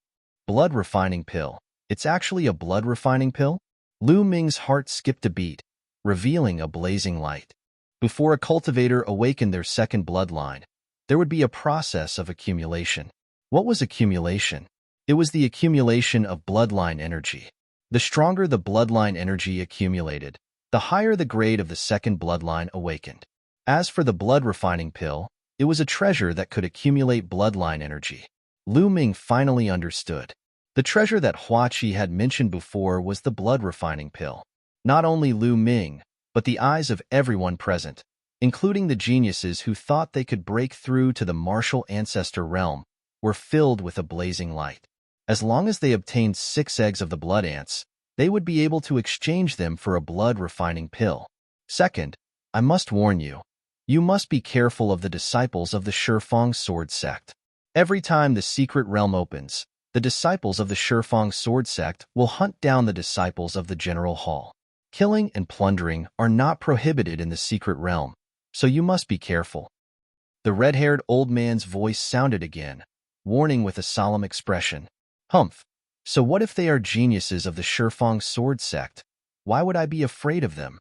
Blood refining pill. It's actually a blood refining pill? Lu Ming's heart skipped a beat, revealing a blazing light. Before a cultivator awakened their second bloodline, there would be a process of accumulation. What was accumulation? It was the accumulation of bloodline energy. The stronger the bloodline energy accumulated, the higher the grade of the second bloodline awakened. As for the blood refining pill, it was a treasure that could accumulate bloodline energy. Lu Ming finally understood. The treasure that Hua Qi had mentioned before was the blood refining pill. Not only Lu Ming, but the eyes of everyone present, including the geniuses who thought they could break through to the martial ancestor realm, were filled with a blazing light. As long as they obtained 6 eggs of the blood ants, they would be able to exchange them for a blood refining pill. Second, I must warn you, you must be careful of the disciples of the Shifang sword sect. Every time the secret realm opens, the disciples of the Shifang sword sect will hunt down the disciples of the general hall. Killing and plundering are not prohibited in the secret realm, so you must be careful. The red-haired old man's voice sounded again, warning with a solemn expression. Humph. So what if they are geniuses of the Shifang sword sect? Why would I be afraid of them?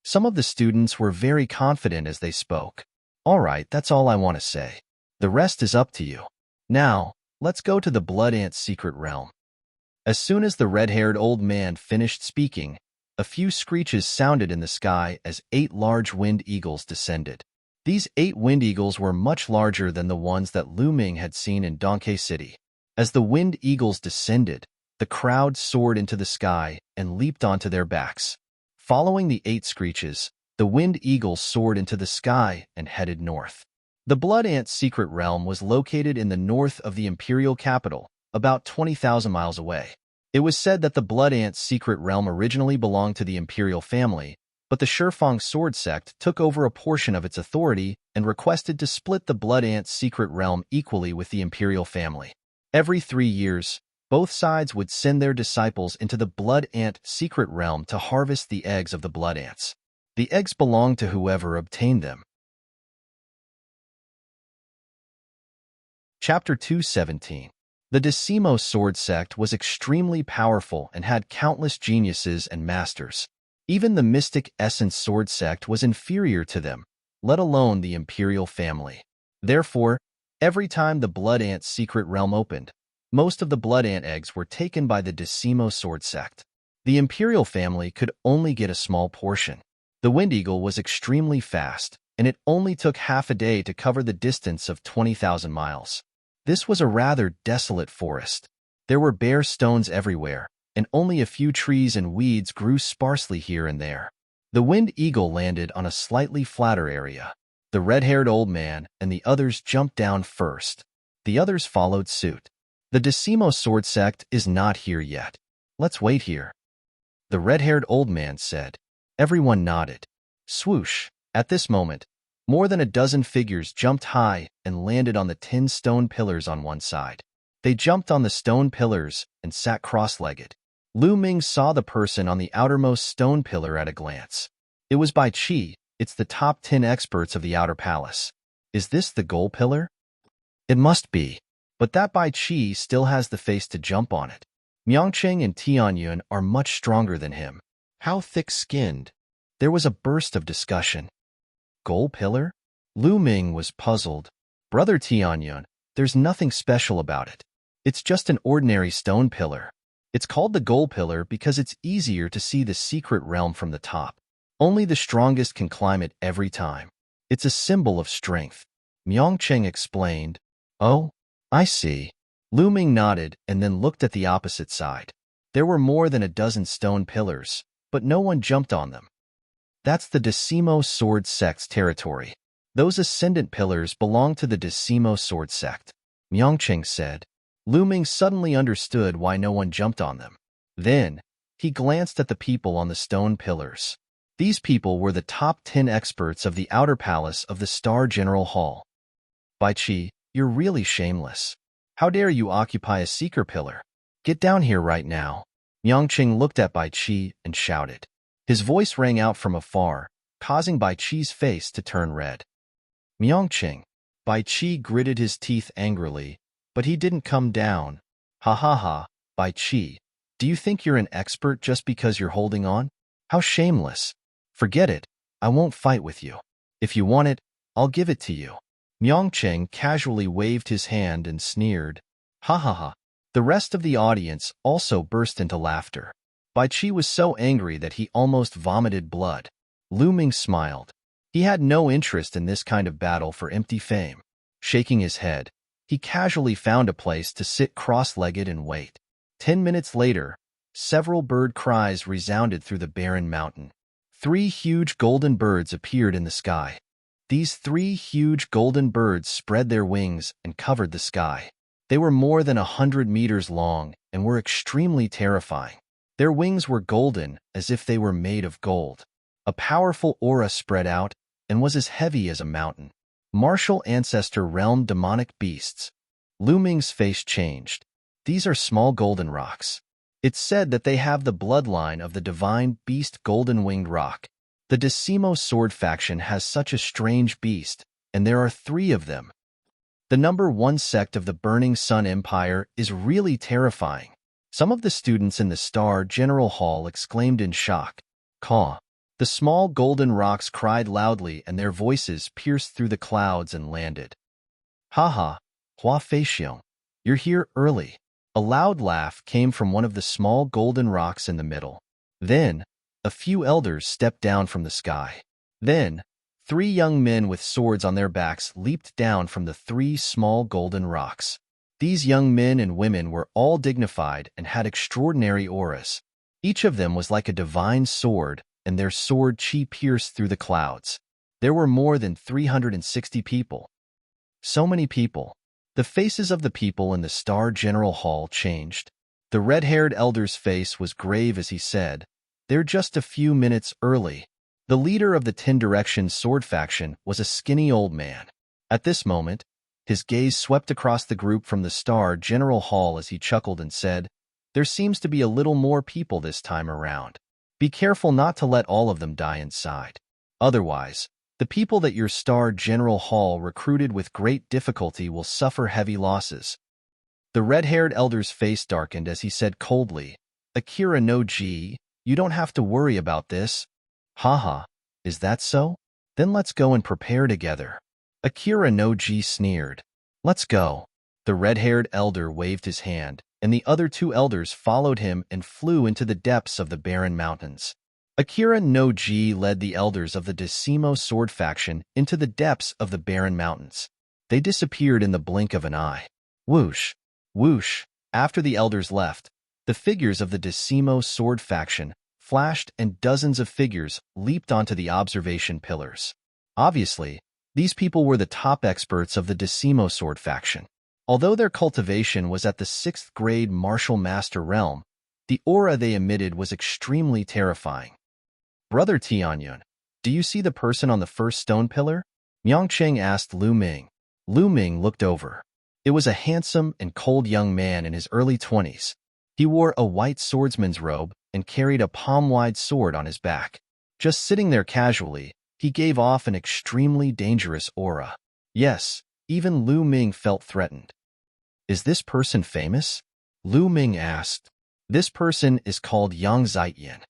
Some of the students were very confident as they spoke. All right, that's all I want to say. The rest is up to you. Now, let's go to the blood ant's secret realm. As soon as the red-haired old man finished speaking, a few screeches sounded in the sky as 8 large wind eagles descended. These 8 wind eagles were much larger than the ones that Lu Ming had seen in Donkey City. As the wind eagles descended, the crowd soared into the sky and leaped onto their backs. Following the 8 screeches, the wind eagles soared into the sky and headed north. The blood ant's secret realm was located in the north of the imperial capital, about 20,000 miles away. It was said that the blood ant's secret realm originally belonged to the imperial family, but the Shifang sword sect took over a portion of its authority and requested to split the blood ant's secret realm equally with the imperial family. Every 3 years, both sides would send their disciples into the blood ant secret realm to harvest the eggs of the blood ants. The eggs belonged to whoever obtained them. Chapter 217. The Decimo sword sect was extremely powerful and had countless geniuses and masters. Even the mystic essence sword sect was inferior to them, let alone the imperial family. Therefore, every time the blood ant's secret realm opened, most of the blood ant eggs were taken by the Decimo sword sect. The imperial family could only get a small portion. The wind eagle was extremely fast, and it only took half a day to cover the distance of 20,000 miles. This was a rather desolate forest. There were bare stones everywhere, and only a few trees and weeds grew sparsely here and there. The wind eagle landed on a slightly flatter area. The red-haired old man and the others jumped down first. The others followed suit. The Decimo sword sect is not here yet. Let's wait here. The red-haired old man said. Everyone nodded. Swoosh. At this moment, more than a dozen figures jumped high and landed on the 10 stone pillars on one side. They jumped on the stone pillars and sat cross-legged. Lu Ming saw the person on the outermost stone pillar at a glance. It was Bai Qi. It's the top 10 experts of the outer palace. Is this the goal pillar? It must be. But that Bai Qi still has the face to jump on it. Miangcheng and Tianyun are much stronger than him. How thick-skinned. There was a burst of discussion. Goal pillar? Lu Ming was puzzled. Brother Tianyun, there's nothing special about it. It's just an ordinary stone pillar. It's called the goal pillar because it's easier to see the secret realm from the top. Only the strongest can climb it every time. It's a symbol of strength. Myongcheng explained. Oh, I see. Lu Ming nodded and then looked at the opposite side. There were more than a dozen stone pillars, but no one jumped on them. That's the Decimo Sword Sect's territory. Those ascendant pillars belong to the Decimo Sword Sect, Myongcheng said. Lu Ming suddenly understood why no one jumped on them. Then, he glanced at the people on the stone pillars. These people were the top 10 experts of the outer palace of the Star General Hall. Bai Qi, you're really shameless. How dare you occupy a seeker pillar? Get down here right now. Myongcheng looked at Bai Qi and shouted. His voice rang out from afar, causing Bai Qi's face to turn red. Myongcheng. Bai Qi gritted his teeth angrily, but he didn't come down. Ha ha ha, Bai Qi. Do you think you're an expert just because you're holding on? How shameless. Forget it. I won't fight with you. If you want it, I'll give it to you. Myongcheng casually waved his hand and sneered. Ha ha ha. The rest of the audience also burst into laughter. Bai Qi was so angry that he almost vomited blood. Lu Ming smiled. He had no interest in this kind of battle for empty fame. Shaking his head, he casually found a place to sit cross-legged and wait. 10 minutes later, several bird cries resounded through the barren mountain. 3 huge golden birds appeared in the sky. These 3 huge golden birds spread their wings and covered the sky. They were more than 100 meters long and were extremely terrifying. Their wings were golden, as if they were made of gold. A powerful aura spread out and was as heavy as a mountain. Martial Ancestor Realm Demonic Beasts. Lu Ming's face changed. These are small golden rocks. It's said that they have the bloodline of the divine beast Golden-Winged Rock. The Decimo Sword faction has such a strange beast, and there are 3 of them. The number 1 sect of the Burning Sun Empire is really terrifying. Some of the students in the Star General Hall exclaimed in shock. Caw. The small golden rocks cried loudly and their voices pierced through the clouds and landed. Ha ha, Hua Feixiong. You're here early. A loud laugh came from one of the small golden rocks in the middle. Then, a few elders stepped down from the sky. Then, 3 young men with swords on their backs leaped down from the 3 small golden rocks. These young men and women were all dignified and had extraordinary auras. Each of them was like a divine sword, and their sword chi pierced through the clouds. There were more than 360 people. So many people. The faces of the people in the Star General Hall changed. The red-haired elder's face was grave as he said, "They're just a few minutes early." The leader of the 10 Directions sword faction was a skinny old man. At this moment, his gaze swept across the group from the Star General Hall as he chuckled and said, "There seems to be a little more people this time around. Be careful not to let all of them die inside. Otherwise, the people that your Star General Hall recruited with great difficulty will suffer heavy losses." The red-haired elder's face darkened as he said coldly, "Akira no Ji, you don't have to worry about this." "Haha, is that so? Then let's go and prepare together." Akira no Ji sneered. "Let's go." The red-haired elder waved his hand, and the other 2 elders followed him and flew into the depths of the barren mountains. Akira no Ji led the elders of the Decimo Sword faction into the depths of the barren mountains. They disappeared in the blink of an eye. Whoosh, whoosh. After the elders left, the figures of the Decimo Sword faction flashed and dozens of figures leaped onto the observation pillars. Obviously, these people were the top experts of the Decimo Sword faction. Although their cultivation was at the 6th grade martial master realm, the aura they emitted was extremely terrifying. "Brother Tianyun, do you see the person on the first stone pillar?" Myongcheng asked Lu Ming. Lu Ming looked over. It was a handsome and cold young man in his early 20s. He wore a white swordsman's robe and carried a palm-wide sword on his back. Just sitting there casually, he gave off an extremely dangerous aura. Yes, even Lu Ming felt threatened. "Is this person famous?" Lu Ming asked. "This person is called Yang Zaiyan.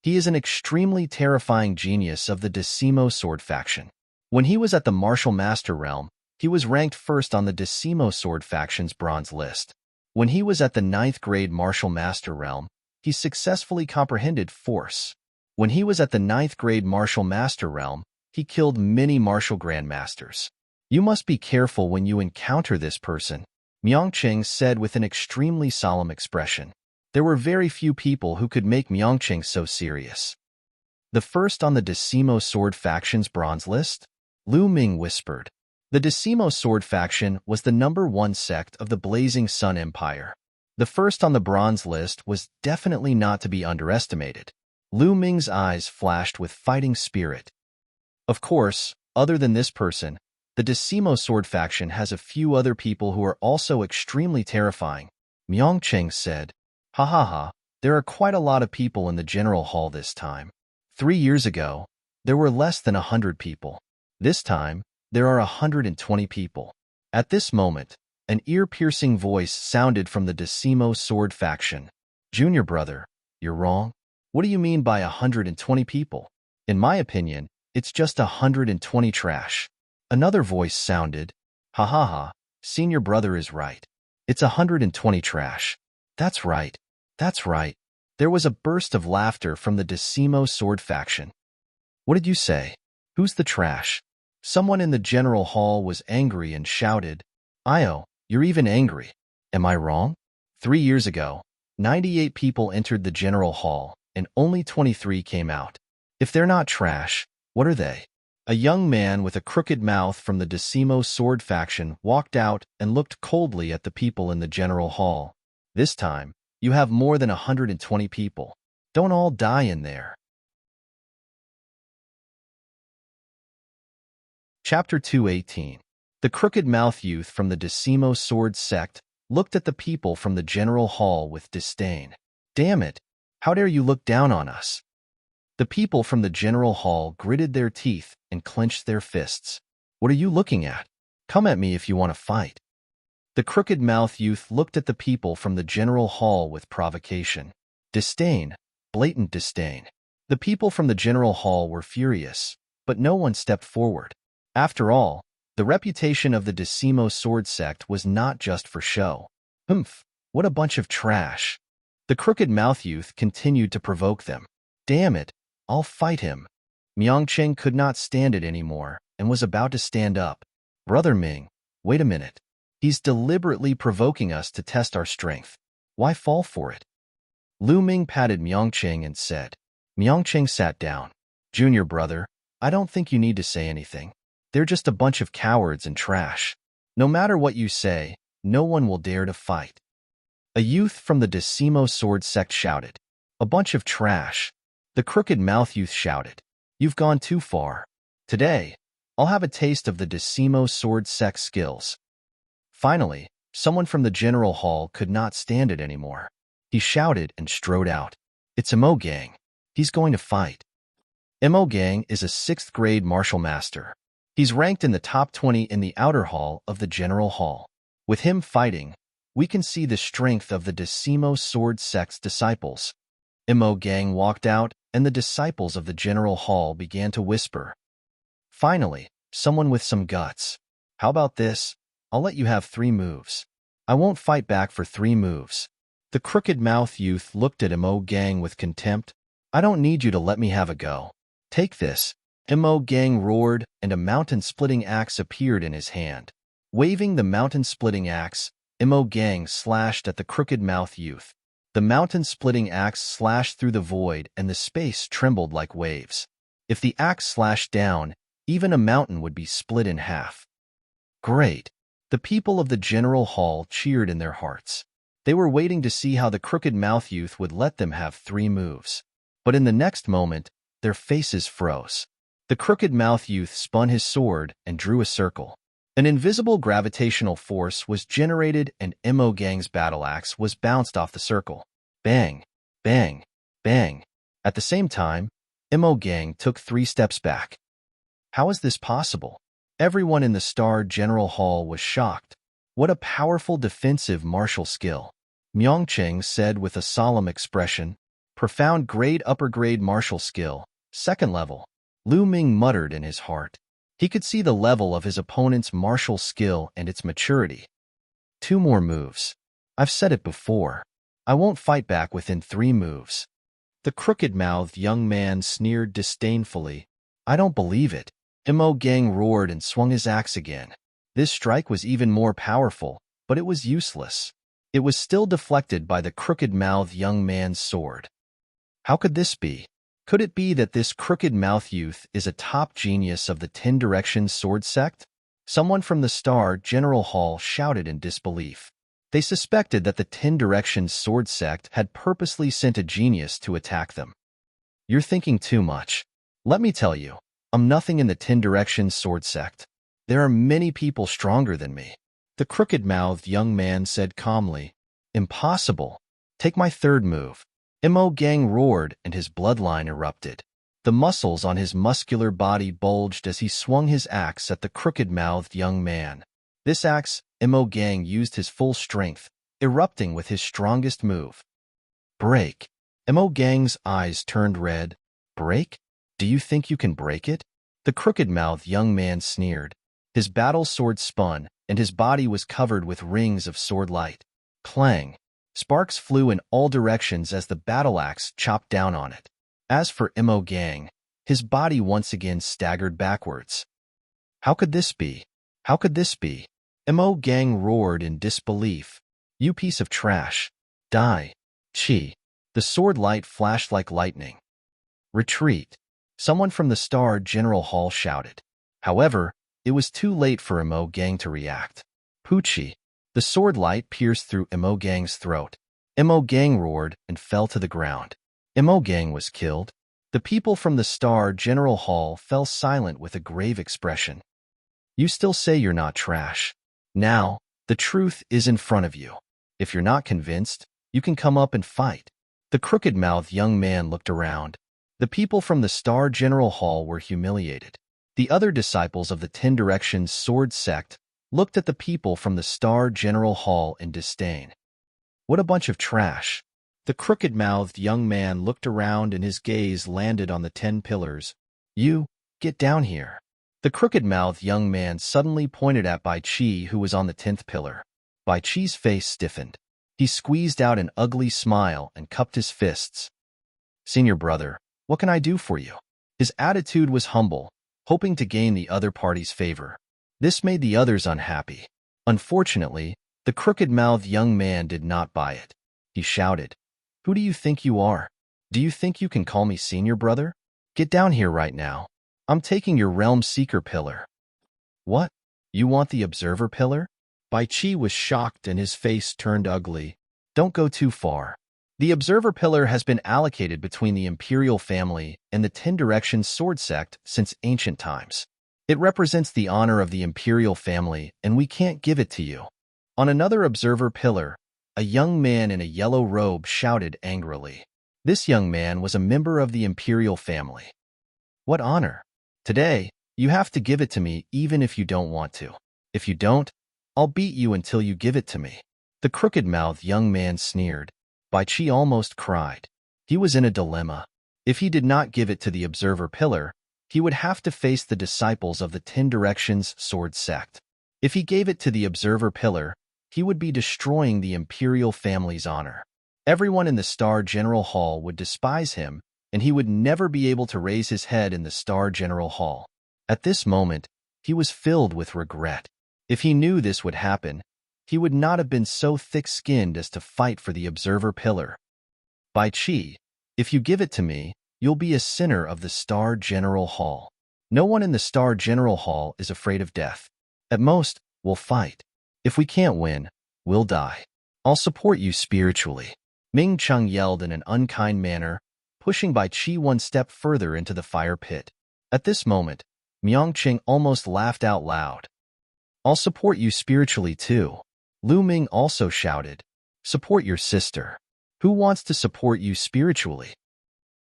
He is an extremely terrifying genius of the Decimo Sword faction. When he was at the Martial Master realm, he was ranked first on the Decimo Sword faction's bronze list. When he was at the ninth grade martial master realm, he successfully comprehended force. When he was at the ninth grade martial master realm, he killed many martial grandmasters. You must be careful when you encounter this person, Myongcheng said with an extremely solemn expression. There were very few people who could make Myongcheng so serious. The first on the Decimo Sword faction's bronze list? Lu Ming whispered. The Decimo Sword faction was the #1 sect of the Blazing Sun Empire. The first on the bronze list was definitely not to be underestimated. Lu Ming's eyes flashed with fighting spirit. Of course, other than this person, the Decimo Sword faction has a few other people who are also extremely terrifying, Myongcheng said. Ha ha ha, there are quite a lot of people in the general hall this time. 3 years ago, there were less than 100 people. This time, there are 120 people. At this moment, an ear-piercing voice sounded from the Decimo Sword faction. Junior brother, you're wrong. What do you mean by 120 people? In my opinion, it's just 120 trash. Another voice sounded. Ha ha ha, senior brother is right. It's 120 trash. That's right. That's right. There was a burst of laughter from the Decimo Sword faction. What did you say? Who's the trash? Someone in the general hall was angry and shouted, Io, you're even angry. Am I wrong? 3 years ago, 98 people entered the general hall, and only 23 came out. If they're not trash, what are they? A young man with a crooked mouth from the Decimo Sword faction walked out and looked coldly at the people in the general hall. This time, you have more than 120 people. Don't all die in there. Chapter 218. The crooked mouth youth from the Decimo Sword sect looked at the people from the general hall with disdain. Damn it! How dare you look down on us? The people from the general hall gritted their teeth and clenched their fists. What are you looking at? Come at me if you want to fight. The crooked mouth youth looked at the people from the general hall with provocation. Disdain, blatant disdain. The people from the general hall were furious, but no one stepped forward. After all, the reputation of the Decimo Sword sect was not just for show. Humph, what a bunch of trash. The crooked mouth youth continued to provoke them. Damn it, I'll fight him. Myongcheng could not stand it anymore and was about to stand up. Brother Ming, wait a minute. He's deliberately provoking us to test our strength. Why fall for it? Lu Ming patted Myongcheng and said. Myongcheng sat down. Junior brother, I don't think you need to say anything. They're just a bunch of cowards and trash. No matter what you say, no one will dare to fight. A youth from the Decimo Sword sect shouted. A bunch of trash. The crooked mouth youth shouted. You've gone too far. Today, I'll have a taste of the Decimo Sword sect skills. Finally, someone from the general hall could not stand it anymore. He shouted and strode out. It's Mo Gang. He's going to fight. Mo Gang is a 6th grade martial master. He's ranked in the top 20 in the outer hall of the general hall. With him fighting, we can see the strength of the Decimo Sword sect's disciples. Mo Gang walked out, and the disciples of the general hall began to whisper. Finally, someone with some guts. How about this? I'll let you have 3 moves. I won't fight back for 3 moves. The crooked mouth youth looked at Mo Gang with contempt. I don't need you to let me have a go. Take this. Mo Gang roared, and a mountain-splitting axe appeared in his hand. Waving the mountain-splitting axe, Mo Gang slashed at the crooked mouth youth. The mountain-splitting axe slashed through the void, and the space trembled like waves. If the axe slashed down, even a mountain would be split in half. Great! The people of the general hall cheered in their hearts. They were waiting to see how the crooked mouth youth would let them have 3 moves. But in the next moment, their faces froze. The crooked mouth youth spun his sword and drew a circle. An invisible gravitational force was generated, and Mo Gang's battle axe was bounced off the circle. Bang! Bang! Bang! At the same time, Mo Gang took 3 steps back. How is this possible? Everyone in the Star General Hall was shocked. What a powerful defensive martial skill. Myongcheng said with a solemn expression. Profound grade upper grade martial skill, 2nd level. Lu Ming muttered in his heart. He could see the level of his opponent's martial skill and its maturity. 2 more moves. I've said it before. I won't fight back within 3 moves. The crooked-mouthed young man sneered disdainfully. I don't believe it. Imo Gang roared and swung his axe again. This strike was even more powerful, but it was useless. It was still deflected by the crooked-mouthed young man's sword. How could this be? Could it be that this crooked-mouthed youth is a top genius of the 10 Directions sword sect? Someone from the Star General Hall shouted in disbelief. They suspected that the 10 Directions sword sect had purposely sent a genius to attack them. You're thinking too much. Let me tell you, I'm nothing in the 10 Directions sword sect. There are many people stronger than me. The crooked-mouthed young man said calmly. Impossible. Take my third move. Imo Gang roared and his bloodline erupted. The muscles on his muscular body bulged as he swung his axe at the crooked-mouthed young man. This axe, Imo Gang used his full strength, erupting with his strongest move. Break. Imo Gang's eyes turned red. Break? Do you think you can break it? The crooked-mouthed young man sneered. His battle sword spun, and his body was covered with rings of sword light. Clang! Sparks flew in all directions as the battle axe chopped down on it. As for Imo Gang, his body once again staggered backwards. How could this be? How could this be? Imo Gang roared in disbelief. You piece of trash. Die. Chi. The sword light flashed like lightning. Retreat. Someone from the Star General Hall shouted. However, it was too late for Imo Gang to react. Poochie. The sword light pierced through Imo Gang's throat. Imo Gang roared and fell to the ground. Imo Gang was killed. The people from the Star General Hall fell silent with a grave expression. You still say you're not trash. Now, the truth is in front of you. If you're not convinced, you can come up and fight. The crooked-mouthed young man looked around. The people from the Star General Hall were humiliated. The other disciples of the 10 Directions sword sect looked at the people from the Star General Hall in disdain. What a bunch of trash. The crooked-mouthed young man looked around and his gaze landed on the 10 pillars. You, get down here. The crooked-mouthed young man suddenly pointed at Bai Chi, who was on the 10th pillar. Bai Chi's face stiffened. He squeezed out an ugly smile and cupped his fists. Senior brother, what can I do for you? His attitude was humble, hoping to gain the other party's favor. This made the others unhappy. Unfortunately, the crooked-mouthed young man did not buy it. He shouted, Who do you think you are? Do you think you can call me senior brother? Get down here right now. I'm taking your Realm Seeker pillar. What? You want the Observer pillar? Bai Chi was shocked and his face turned ugly. Don't go too far. The Observer pillar has been allocated between the Imperial family and the 10 Directions sword sect since ancient times. It represents the honor of the Imperial family, and we can't give it to you. On another Observer pillar, a young man in a yellow robe shouted angrily. This young man was a member of the Imperial family. What honor? Today, you have to give it to me even if you don't want to. If you don't, I'll beat you until you give it to me. The crooked-mouthed young man sneered. Bai Chi almost cried. He was in a dilemma. If he did not give it to the Observer pillar, he would have to face the disciples of the 10 Directions sword sect. If he gave it to the Observer pillar, he would be destroying the Imperial family's honor. Everyone in the Star General Hall would despise him, and he would never be able to raise his head in the Star General Hall. At this moment, he was filled with regret. If he knew this would happen, he would not have been so thick-skinned as to fight for the Observer pillar. Bai Chi, if you give it to me, you'll be a sinner of the Star General Hall. No one in the Star General Hall is afraid of death. At most, we'll fight. If we can't win, we'll die. I'll support you spiritually. Ming Chung yelled in an unkind manner, pushing Bai Chi one step further into the fire pit. At this moment, Myong Ching almost laughed out loud. I'll support you spiritually too. Lu Ming also shouted, Support your sister. Who wants to support you spiritually?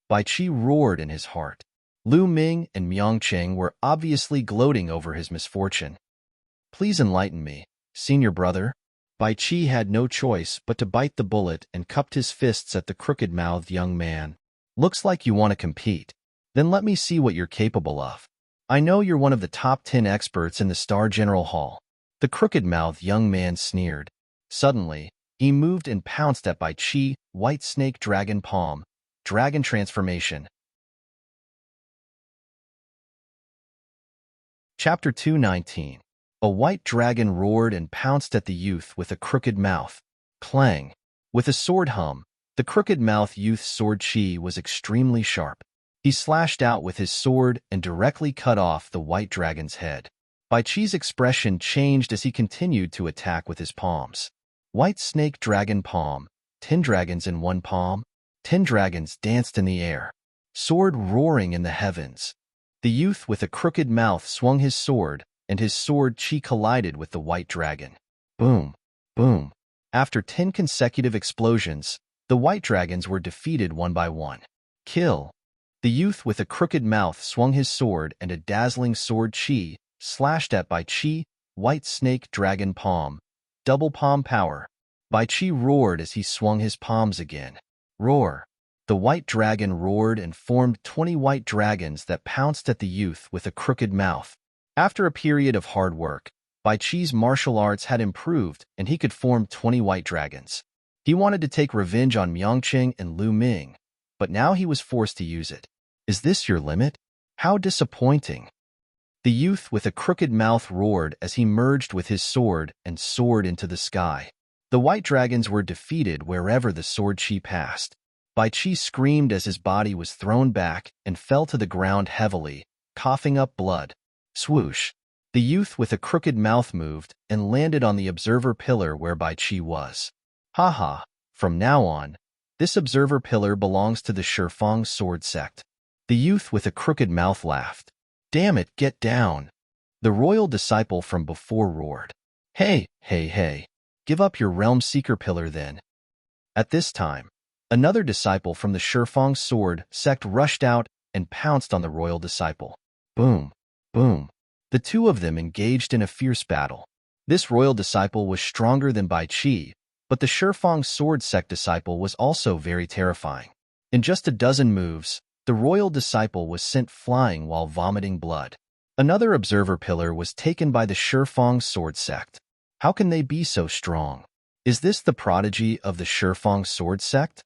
Bai Chi roared in his heart. Lu Ming and Myong Ching were obviously gloating over his misfortune. Please enlighten me, senior brother. Bai Chi had no choice but to bite the bullet and cupped his fists at the crooked-mouthed young man. Looks like you want to compete. Then let me see what you're capable of. I know you're one of the top 10 experts in the Star General Hall. The crooked-mouthed young man sneered. Suddenly, he He moved and pounced at Bai Qi, white snake dragon palm, dragon transformation. Chapter 219. A white dragon roared and pounced at the youth with a crooked mouth. Clang. With a sword hum, the crooked mouth youth's sword chi was extremely sharp. He slashed out with his sword and directly cut off the white dragon's head. Bai Qi's expression changed as he continued to attack with his palms. White snake dragon palm, 10 dragons in one palm. 10 dragons danced in the air, sword roaring in the heavens. The youth with a crooked mouth swung his sword, and his sword chi collided with the white dragon. Boom, boom. After 10 consecutive explosions, the white dragons were defeated one by one. Kill. The youth with a crooked mouth swung his sword, and a dazzling sword chi slashed at Bai Qi, white snake dragon palm, double palm power. Bai Qi roared as he swung his palms again. Roar. The white dragon roared and formed 20 white dragons that pounced at the youth with a crooked mouth. After a period of hard work, Bai Qi's martial arts had improved and he could form 20 white dragons. He wanted to take revenge on Miangqing and Lu Ming, but now he was forced to use it. Is this your limit? How disappointing. The youth with a crooked mouth roared as he merged with his sword and soared into the sky. The white dragons were defeated wherever the sword chi passed. Bai Qi screamed as his body was thrown back and fell to the ground heavily, coughing up blood. Swoosh. The youth with a crooked mouth moved and landed on the observer pillar where Bai Qi was. Haha, from now on, this observer pillar belongs to the Shifang sword sect. The youth with a crooked mouth laughed. Damn it, get down. The royal disciple from before roared. Hey, hey, hey. Give up your realm seeker pillar then. At this time, another disciple from the Shifang sword sect rushed out and pounced on the royal disciple. Boom, boom. The two of them engaged in a fierce battle. This royal disciple was stronger than Bai Qi, but the Shifang sword sect disciple was also very terrifying. In just a dozen moves, the royal disciple was sent flying while vomiting blood. Another observer pillar was taken by the Shifang sword sect. How can they be so strong? Is this the prodigy of the Shifang sword sect?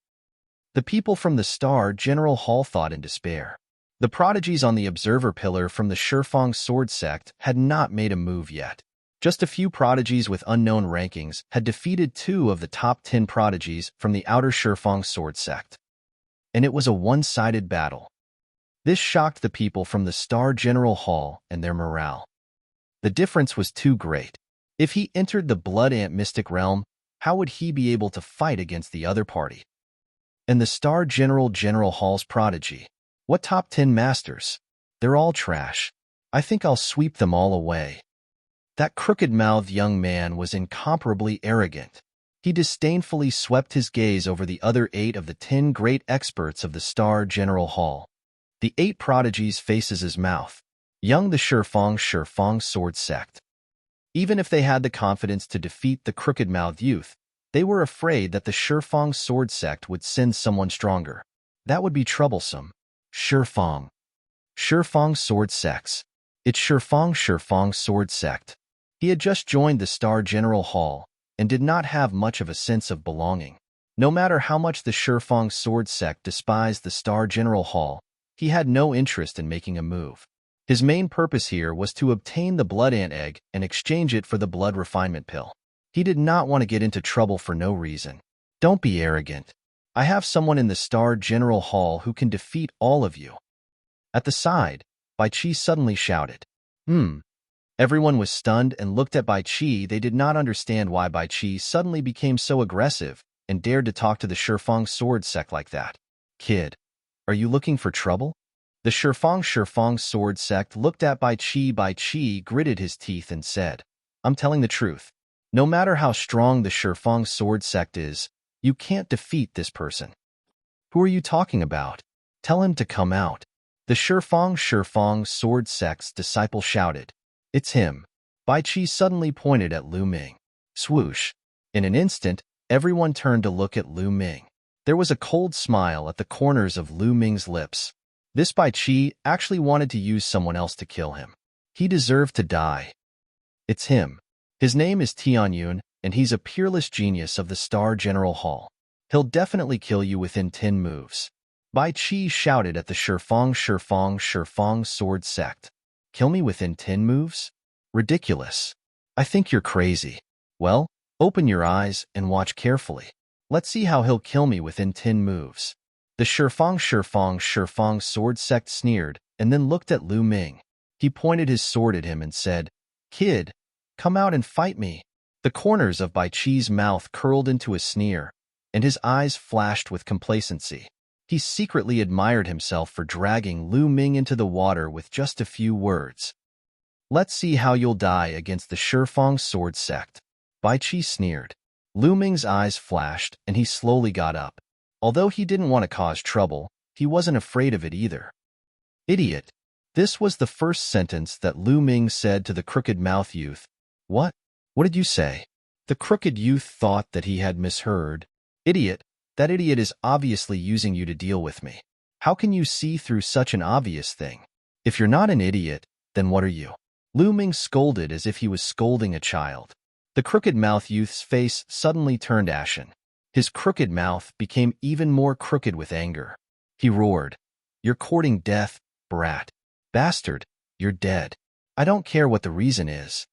The people from the Star General Hall thought in despair. The prodigies on the observer pillar from the Shifang sword sect had not made a move yet. Just a few prodigies with unknown rankings had defeated 2 of the top 10 prodigies from the outer Shifang sword sect. And it was a one-sided battle. This shocked the people from the Star General Hall and their morale. The difference was too great. If he entered the Blood Ant Mystic Realm, how would he be able to fight against the other party? And the Star General Hall's prodigy. What top 10 masters? They're all trash. I think I'll sweep them all away. That crooked-mouthed young man was incomparably arrogant. He disdainfully swept his gaze over the other 8 of the 10 great experts of the Star General Hall. The 8 prodigies faces his mouth. Young the Shifang sword sect. Even if they had the confidence to defeat the crooked-mouthed youth, they were afraid that the Shifang sword sect would send someone stronger. That would be troublesome. Shifang sword sects. It's Shifang sword sect. He had just joined the Star General Hall and did not have much of a sense of belonging. No matter how much the Shifang sword sect despised the Star General Hall, he had no interest in making a move. His main purpose here was to obtain the blood ant egg and exchange it for the blood refinement pill. He did not want to get into trouble for no reason. Don't be arrogant. I have someone in the Star General Hall who can defeat all of you. At the side, Bai Qi suddenly shouted. Everyone was stunned and looked at Bai Qi. They did not understand why Bai Qi suddenly became so aggressive and dared to talk to the Shifang sword sect like that. Kid, are you looking for trouble? The Shifang sword sect looked at Bai Qi. Bai Qi gritted his teeth and said, I'm telling the truth. No matter how strong the Shifang sword sect is, you can't defeat this person. Who are you talking about? Tell him to come out. The Shifang sword sect's disciple shouted. It's him. Bai Qi suddenly pointed at Lu Ming. Swoosh. In an instant, everyone turned to look at Lu Ming. There was a cold smile at the corners of Lu Ming's lips. This Bai Qi actually wanted to use someone else to kill him. He deserved to die. It's him. His name is Tianyun, and he's a peerless genius of the Star General Hall. He'll definitely kill you within 10 moves. Bai Qi shouted at the Shifang sword sect. Kill me within 10 moves? Ridiculous. I think you're crazy. Well, open your eyes and watch carefully. Let's see how he'll kill me within 10 moves. The Shifang sword sect sneered and then looked at Lu Ming. He pointed his sword at him and said, "Kid, come out and fight me." The corners of Bai Qi's mouth curled into a sneer, and his eyes flashed with complacency. He secretly admired himself for dragging Lu Ming into the water with just a few words. "Let's see how you'll die against the Shifang sword sect." Bai Qi sneered. Lu Ming's eyes flashed, and he slowly got up. Although he didn't want to cause trouble, he wasn't afraid of it either. "Idiot." This was the first sentence that Lu Ming said to the crooked-mouthed youth. What? What did you say? The crooked youth thought that he had misheard. "Idiot, that idiot is obviously using you to deal with me. How can you see through such an obvious thing? If you're not an idiot, then what are you?" Lu Ming scolded as if he was scolding a child. The crooked-mouthed youth's face suddenly turned ashen. His crooked mouth became even more crooked with anger. He roared, "You're courting death, brat. Bastard, you're dead. I don't care what the reason is.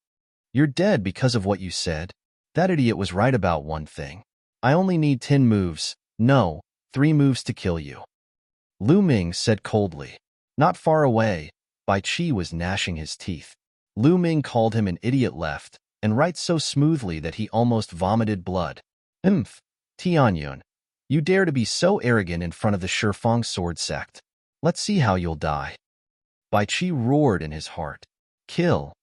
You're dead because of what you said. That idiot was right about one thing. I only need 10 moves, no, 3 moves to kill you." Lu Ming said coldly. Not far away, Bai Qi was gnashing his teeth. Lu Ming called him an idiot left and right so smoothly that he almost vomited blood. "Imph, Tianyun, you dare to be so arrogant in front of the Shifang sword sect. Let's see how you'll die." Bai Qi roared in his heart. "Kill."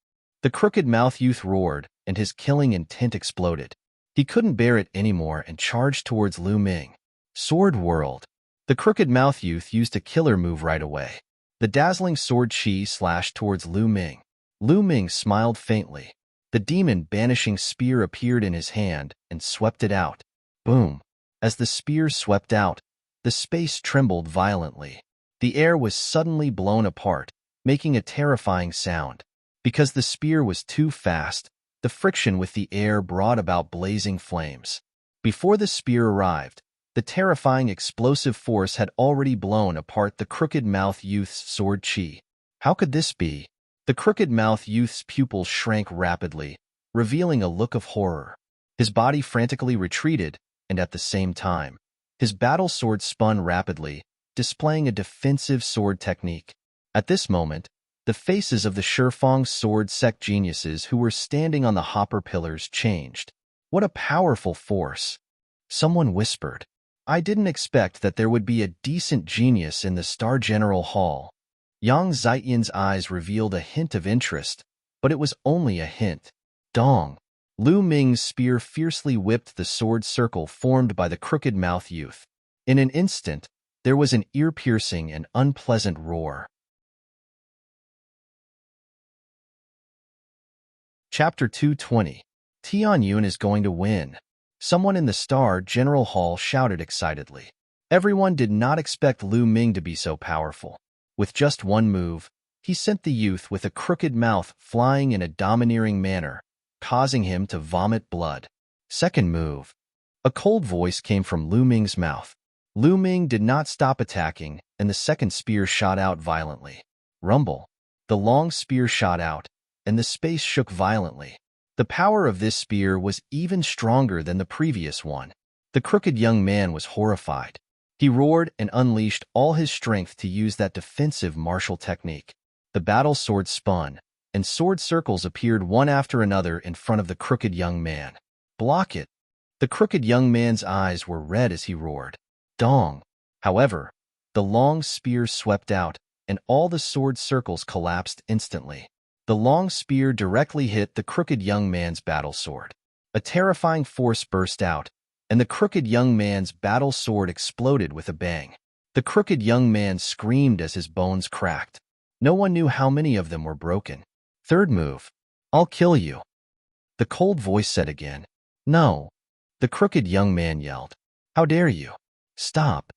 The crooked-mouthed youth roared, and his killing intent exploded. He couldn't bear it anymore and charged towards Lu Ming. Sword whirled. The crooked-mouthed youth used a killer move right away. The dazzling sword chi slashed towards Lu Ming. Lu Ming smiled faintly. The demon-banishing spear appeared in his hand and swept it out. Boom! As the spear swept out, the space trembled violently. The air was suddenly blown apart, making a terrifying sound. Because the spear was too fast, the friction with the air brought about blazing flames. Before the spear arrived, the terrifying explosive force had already blown apart the crooked-mouthed youth's sword chi. How could this be? The crooked-mouthed youth's pupils shrank rapidly, revealing a look of horror. His body frantically retreated, and at the same time, his battle sword spun rapidly, displaying a defensive sword technique. At this moment, the faces of the Shifang sword sect geniuses who were standing on the hopper pillars changed. What a powerful force! Someone whispered. I didn't expect that there would be a decent genius in the Star General Hall. Yang Zaiyan's eyes revealed a hint of interest, but it was only a hint. Dong! Lu Ming's spear fiercely whipped the sword circle formed by the crooked-mouthed youth. In an instant, there was an ear-piercing and unpleasant roar. Chapter 220. Tianyun is going to win. Someone in the Star General Hall shouted excitedly. Everyone did not expect Lu Ming to be so powerful. With just one move, he sent the youth with a crooked mouth flying in a domineering manner, causing him to vomit blood. Second move. A cold voice came from Lu Ming's mouth. Lu Ming did not stop attacking, and the second spear shot out violently. Rumble. The long spear shot out, and the space shook violently. The power of this spear was even stronger than the previous one. The crooked young man was horrified. He roared and unleashed all his strength to use that defensive martial technique. The battle sword spun, and sword circles appeared one after another in front of the crooked young man. Block it! The crooked young man's eyes were red as he roared. Dong! However, the long spear swept out, and all the sword circles collapsed instantly. The long spear directly hit the crooked young man's battle sword. A terrifying force burst out, and the crooked young man's battle sword exploded with a bang. The crooked young man screamed as his bones cracked. No one knew how many of them were broken. Third move. I'll kill you. The cold voice said again. No. The crooked young man yelled. How dare you? Stop.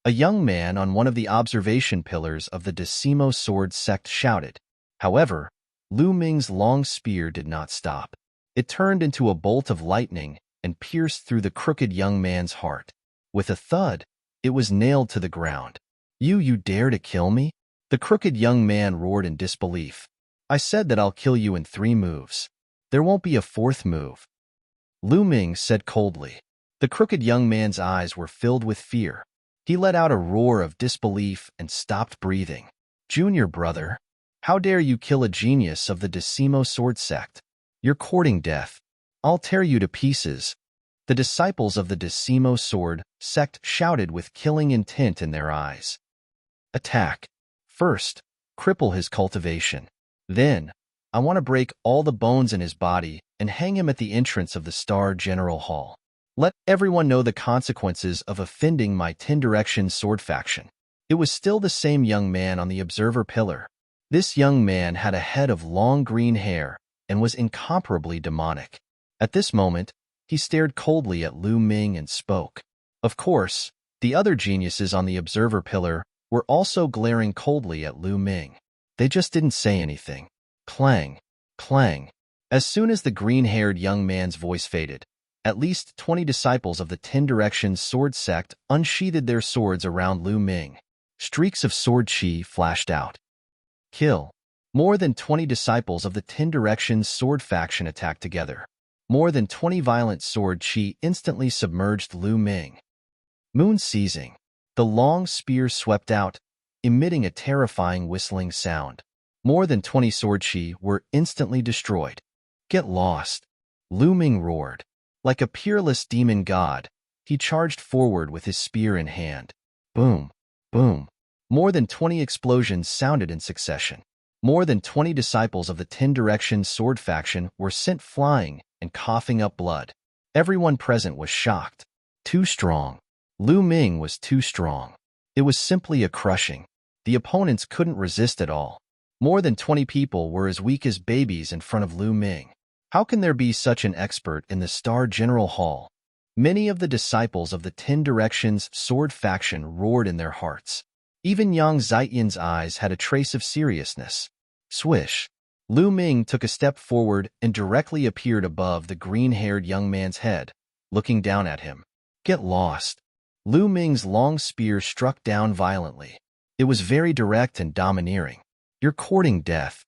A young man on one of the observation pillars of the Decimo sword sect shouted. However, Lu Ming's long spear did not stop. It turned into a bolt of lightning and pierced through the crooked young man's heart. With a thud, it was nailed to the ground. You dare to kill me?" The crooked young man roared in disbelief. "I said that I'll kill you in 3 moves. There won't be a 4th move," Lu Ming said coldly. The crooked young man's eyes were filled with fear. He let out a roar of disbelief and stopped breathing. "Junior brother, how dare you kill a genius of the Decimo Sword Sect? You're courting death. I'll tear you to pieces." The disciples of the Decimo Sword Sect shouted with killing intent in their eyes. "Attack. First, cripple his cultivation. Then, I want to break all the bones in his body and hang him at the entrance of the Star General Hall. Let everyone know the consequences of offending my 10 Direction Sword faction." It was still the same young man on the observer pillar. This young man had a head of long green hair and was incomparably demonic. At this moment, he stared coldly at Lu Ming and spoke. Of course, the other geniuses on the observer pillar were also glaring coldly at Lu Ming. They just didn't say anything. Clang, clang. As soon as the green-haired young man's voice faded, at least 20 disciples of the 10 Directions Sword Sect unsheathed their swords around Lu Ming. Streaks of sword chi flashed out. Kill. More than 20 disciples of the 10 Directions Sword faction attacked together. More than 20 violent sword chi instantly submerged Lu Ming. Moon seizing. The long spear swept out, emitting a terrifying whistling sound. More than 20 sword chi were instantly destroyed. "Get lost," Lu Ming roared. Like a peerless demon god, he charged forward with his spear in hand. Boom, boom. More than 20 explosions sounded in succession. More than 20 disciples of the 10 Directions Sword faction were sent flying and coughing up blood. Everyone present was shocked. Too strong. Lu Ming was too strong. It was simply a crushing. The opponents couldn't resist at all. More than 20 people were as weak as babies in front of Lu Ming. How can there be such an expert in the Star General Hall? Many of the disciples of the 10 Directions Sword faction roared in their hearts. Even Yang Zietian's eyes had a trace of seriousness. Swish. Lu Ming took a step forward and directly appeared above the green-haired young man's head, looking down at him. Get lost. Lu Ming's long spear struck down violently. It was very direct and domineering. You're courting death.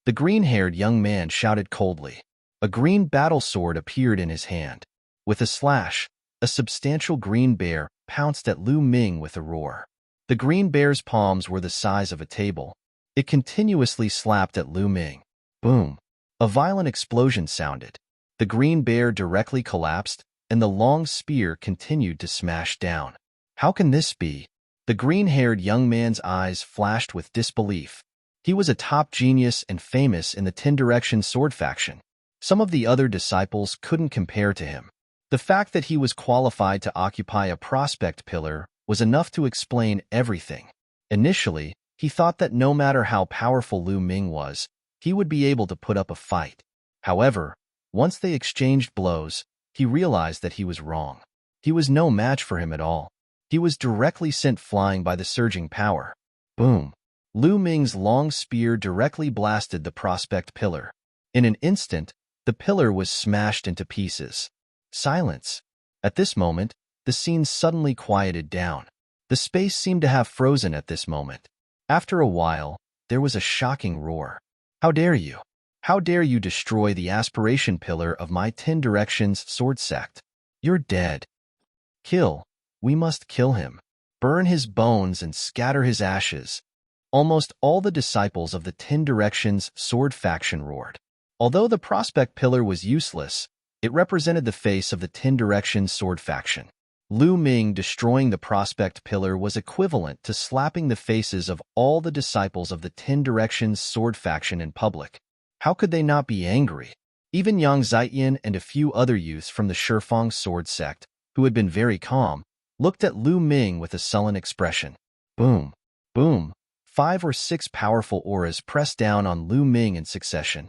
The green-haired young man shouted coldly. A green battle sword appeared in his hand. With a slash, a substantial green bear pounced at Lu Ming with a roar. The green bear's palms were the size of a table. It continuously slapped at Lu Ming. Boom. A violent explosion sounded. The green bear directly collapsed, and the long spear continued to smash down. How can this be? The green-haired young man's eyes flashed with disbelief. He was a top genius and famous in the 10 Directions Sword faction. Some of the other disciples couldn't compare to him. The fact that he was qualified to occupy a prospect pillar was enough to explain everything. Initially, he thought that no matter how powerful Lu Ming was, he would be able to put up a fight. However, once they exchanged blows, he realized that he was wrong. He was no match for him at all. He was directly sent flying by the surging power. Boom. Lu Ming's long spear directly blasted the prospect pillar. In an instant, the pillar was smashed into pieces. Silence. At this moment, the scene suddenly quieted down. The space seemed to have frozen at this moment. After a while, there was a shocking roar. How dare you? How dare you destroy the aspiration pillar of my 10 Directions Sword Sect? You're dead. Kill. We must kill him. Burn his bones and scatter his ashes. Almost all the disciples of the 10 Directions Sword faction roared. Although the prospect pillar was useless, it represented the face of the 10 Directions Sword faction. Lu Ming destroying the prospect pillar was equivalent to slapping the faces of all the disciples of the 10 Directions Sword faction in public. How could they not be angry? Even Yang Zietian and a few other youths from the Shifeng Sword sect, who had been very calm, looked at Lu Ming with a sullen expression. Boom, boom. 5 or 6 powerful auras pressed down on Lu Ming in succession.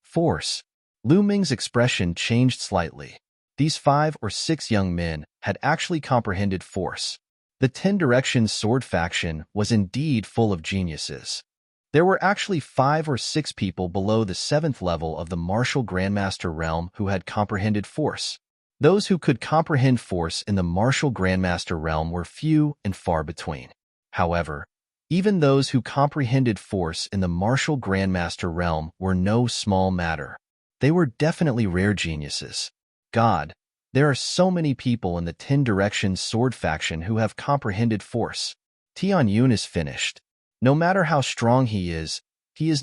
Force. Lu Ming's expression changed slightly. These 5 or 6 young men had actually comprehended force. The 10 Directions Sword faction was indeed full of geniuses. There were actually 5 or 6 people below the 7th level of the martial Grandmaster realm who had comprehended force. Those who could comprehend force in the martial Grandmaster realm were few and far between. However, even those who comprehended force in the martial Grandmaster realm were no small matter. They were definitely rare geniuses. God, there are so many people in the 10 Directions Sword faction who have comprehended force. Tianyun is finished. No matter how strong he is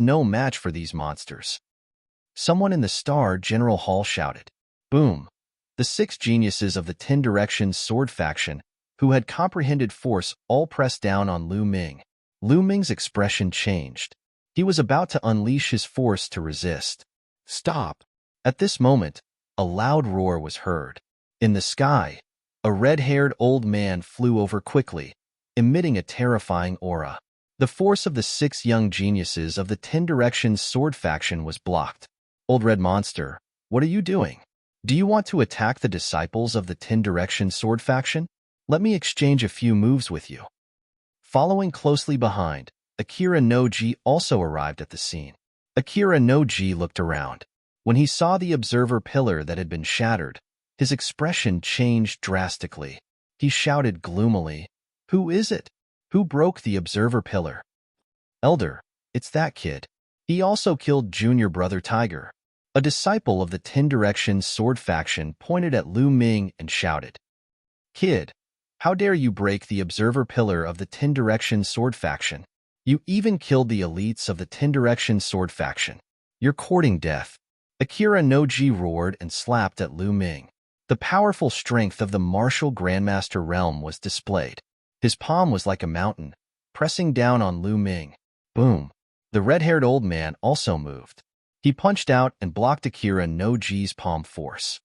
no match for these monsters. Someone in the Star General Hall shouted. Boom! The 6 geniuses of the 10 Directions Sword faction, who had comprehended force, all pressed down on Lu Ming. Lu Ming's expression changed. He was about to unleash his force to resist. Stop! At this moment, a loud roar was heard. In the sky, a red-haired old man flew over quickly, emitting a terrifying aura. The force of the 6 young geniuses of the 10 Directions Sword faction was blocked. Old Red Monster, what are you doing? Do you want to attack the disciples of the 10 Directions Sword faction? Let me exchange a few moves with you. Following closely behind, Akira no-ji also arrived at the scene. Akira no-ji looked around. When he saw the observer pillar that had been shattered, his expression changed drastically. He shouted gloomily, Who is it? Who broke the observer pillar? Elder, it's that kid. He also killed junior brother Tiger. A disciple of the 10 Directions Sword faction pointed at Lu Ming and shouted, Kid, how dare you break the observer pillar of the 10 Directions Sword faction? You even killed the elites of the 10 Directions Sword faction. You're courting death. Akira no-ji roared and slapped at Lu Ming. The powerful strength of the martial Grandmaster realm was displayed. His palm was like a mountain, pressing down on Lu Ming. Boom! The red-haired old man also moved. He punched out and blocked Akira no-ji's palm force.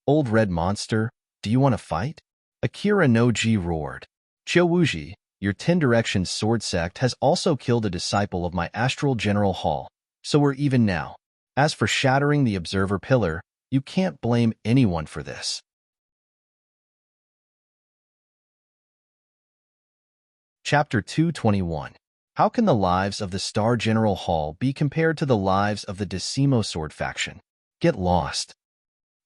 Old Red Monster, do you want to fight? Akira no-ji roared. Chouwuji, your 10 Directions Sword sect has also killed a disciple of my Astral General Hall, so we're even now. As for shattering the observer pillar, you can't blame anyone for this. Chapter 221. How can the lives of the Star General Hall be compared to the lives of the Decimo Sword faction? Get lost.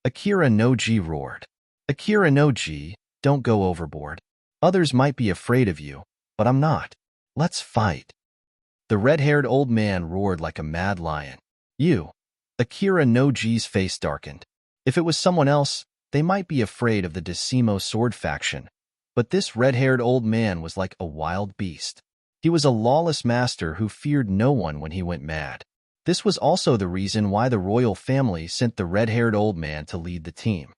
Akira no-ji roared. Akira no-ji, don't go overboard. Others might be afraid of you, but I'm not. Let's fight. The red-haired old man roared like a mad lion. You. Akira no-ji's face darkened. If it was someone else, they might be afraid of the Decimo Sword faction. But this red-haired old man was like a wild beast. He was a lawless master who feared no one when he went mad. This was also the reason why the royal family sent the red-haired old man to lead the team.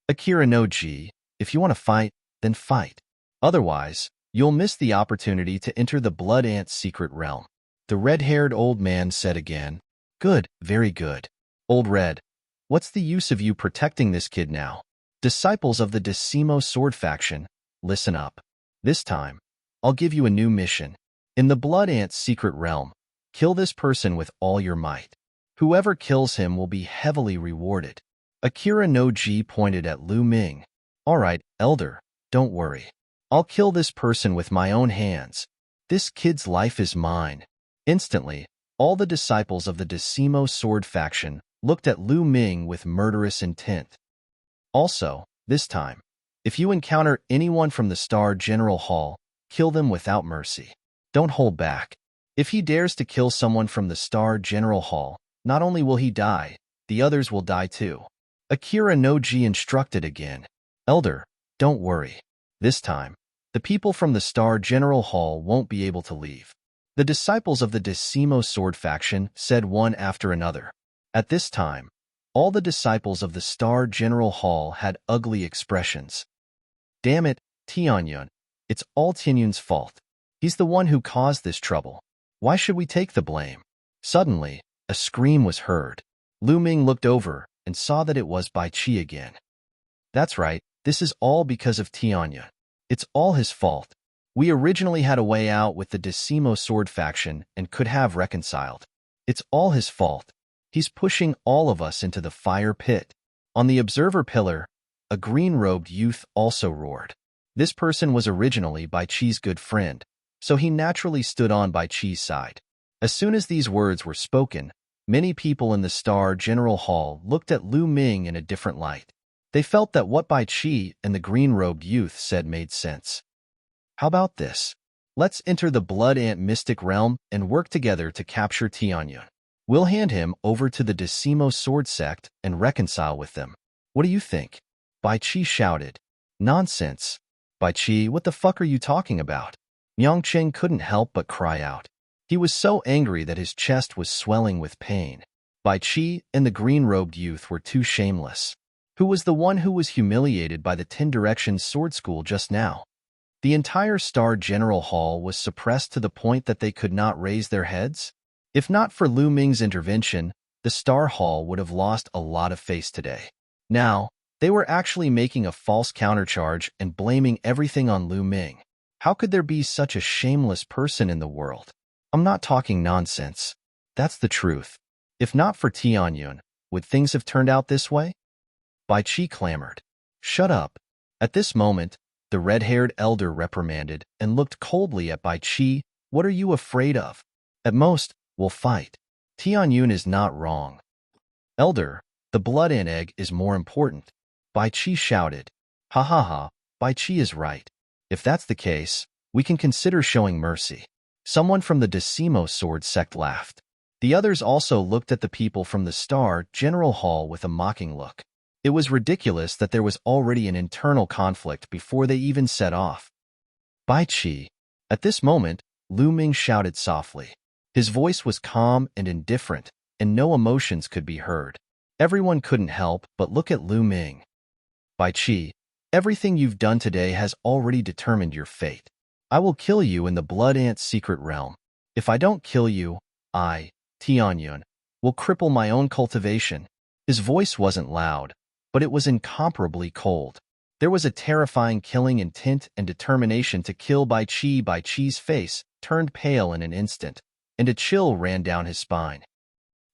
Akira no-ji, if you want to fight, then fight. Otherwise, you'll miss the opportunity to enter the Blood Ant's secret realm. The red-haired old man said again. Good, very good. Old Red, what's the use of you protecting this kid now? Disciples of the Decimo Sword faction, listen up. This time, I'll give you a new mission. In the Blood Ant's secret realm, kill this person with all your might. Whoever kills him will be heavily rewarded. Akira no-ji pointed at Lu Ming. All right, Elder, don't worry. I'll kill this person with my own hands. This kid's life is mine. Instantly, all the disciples of the Decimo Sword faction looked at Lu Ming with murderous intent. Also, this time, if you encounter anyone from the Star General Hall, kill them without mercy. Don't hold back. If he dares to kill someone from the Star General Hall, not only will he die, the others will die too. Akira no-ji instructed again. Elder, don't worry. This time, the people from the Star General Hall won't be able to leave. The disciples of the Decimo Sword faction said one after another. At this time, all the disciples of the Star General Hall had ugly expressions. Damn it, Tianyun. It's all Tianyun's fault. He's the one who caused this trouble. Why should we take the blame? Suddenly, a scream was heard. Lu Ming looked over and saw that it was Bai Qi again. That's right, this is all because of Tianyun. It's all his fault. We originally had a way out with the Decimo Sword faction and could have reconciled. It's all his fault. He's pushing all of us into the fire pit. On the observer pillar, a green-robed youth also roared. This person was originally Bai Qi's good friend, so he naturally stood on Bai Qi's side. As soon as these words were spoken, many people in the Star General Hall looked at Lu Ming in a different light. They felt that what Bai Qi and the green-robed youth said made sense. How about this? Let's enter the Blood Ant mystic realm and work together to capture Tianyun. We'll hand him over to the Decimo Sword Sect and reconcile with them. What do you think? Bai Qi shouted. Nonsense. Bai Qi, what the fuck are you talking about? Yangcheng couldn't help but cry out. He was so angry that his chest was swelling with pain. Bai Qi and the green-robed youth were too shameless. Who was the one who was humiliated by the 10 Directions Sword School just now? The entire Star General Hall was suppressed to the point that they could not raise their heads? If not for Lu Ming's intervention, the Star Hall would have lost a lot of face today. Now, they were actually making a false countercharge and blaming everything on Lu Ming. How could there be such a shameless person in the world? I'm not talking nonsense. That's the truth. If not for Tianyun, would things have turned out this way? Bai Qi clamored. Shut up. At this moment, the red-haired elder reprimanded and looked coldly at Bai Qi. What are you afraid of? At most, we'll fight. Tianyun is not wrong. Elder, the blood ant egg is more important. Bai Qi shouted. Ha ha ha, Bai Qi is right. If that's the case, we can consider showing mercy. Someone from the Decimo Sword Sect laughed. The others also looked at the people from the Star General Hall with a mocking look. It was ridiculous that there was already an internal conflict before they even set off. Bai Qi. At this moment, Lu Ming shouted softly. His voice was calm and indifferent, and no emotions could be heard. Everyone couldn't help but look at Lu Ming. Bai Qi, everything you've done today has already determined your fate. I will kill you in the Blood Ant's secret realm. If I don't kill you, I, Tianyun, will cripple my own cultivation. His voice wasn't loud, but it was incomparably cold. There was a terrifying killing intent and determination to kill Bai Qi. Bai Qi's face turned pale in an instant, and a chill ran down his spine.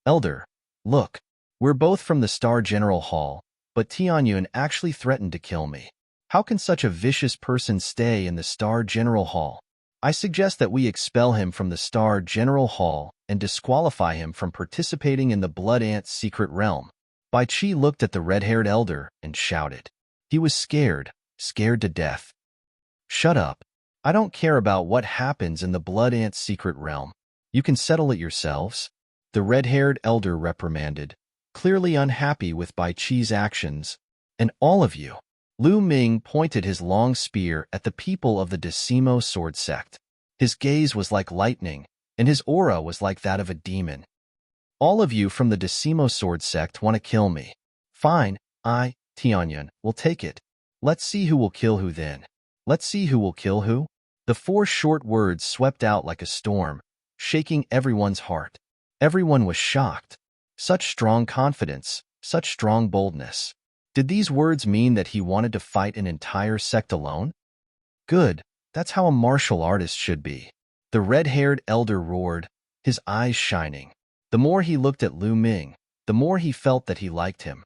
Elder, look, we're both from the Star General Hall, but Tianyun actually threatened to kill me. How can such a vicious person stay in the Star General Hall? I suggest that we expel him from the Star General Hall and disqualify him from participating in the Blood Ant's secret realm. Bai Qi looked at the red-haired elder and shouted. He was scared to death. Shut up. I don't care about what happens in the Blood Ant's secret realm. You can settle it yourselves. The red-haired elder reprimanded, clearly unhappy with Bai Qi's actions. And all of you. Lu Ming pointed his long spear at the people of the Decimo Sword Sect. His gaze was like lightning, and his aura was like that of a demon. All of you from the Decimo Sword Sect want to kill me. Fine, I, Tianyun, will take it. Let's see who will kill who then. Let's see who will kill who. The 4 short words swept out like a storm, shaking everyone's heart. Everyone was shocked. Such strong confidence, such strong boldness. Did these words mean that he wanted to fight an entire sect alone? Good, that's how a martial artist should be. The red-haired elder roared, his eyes shining. The more he looked at Lu Ming, the more he felt that he liked him.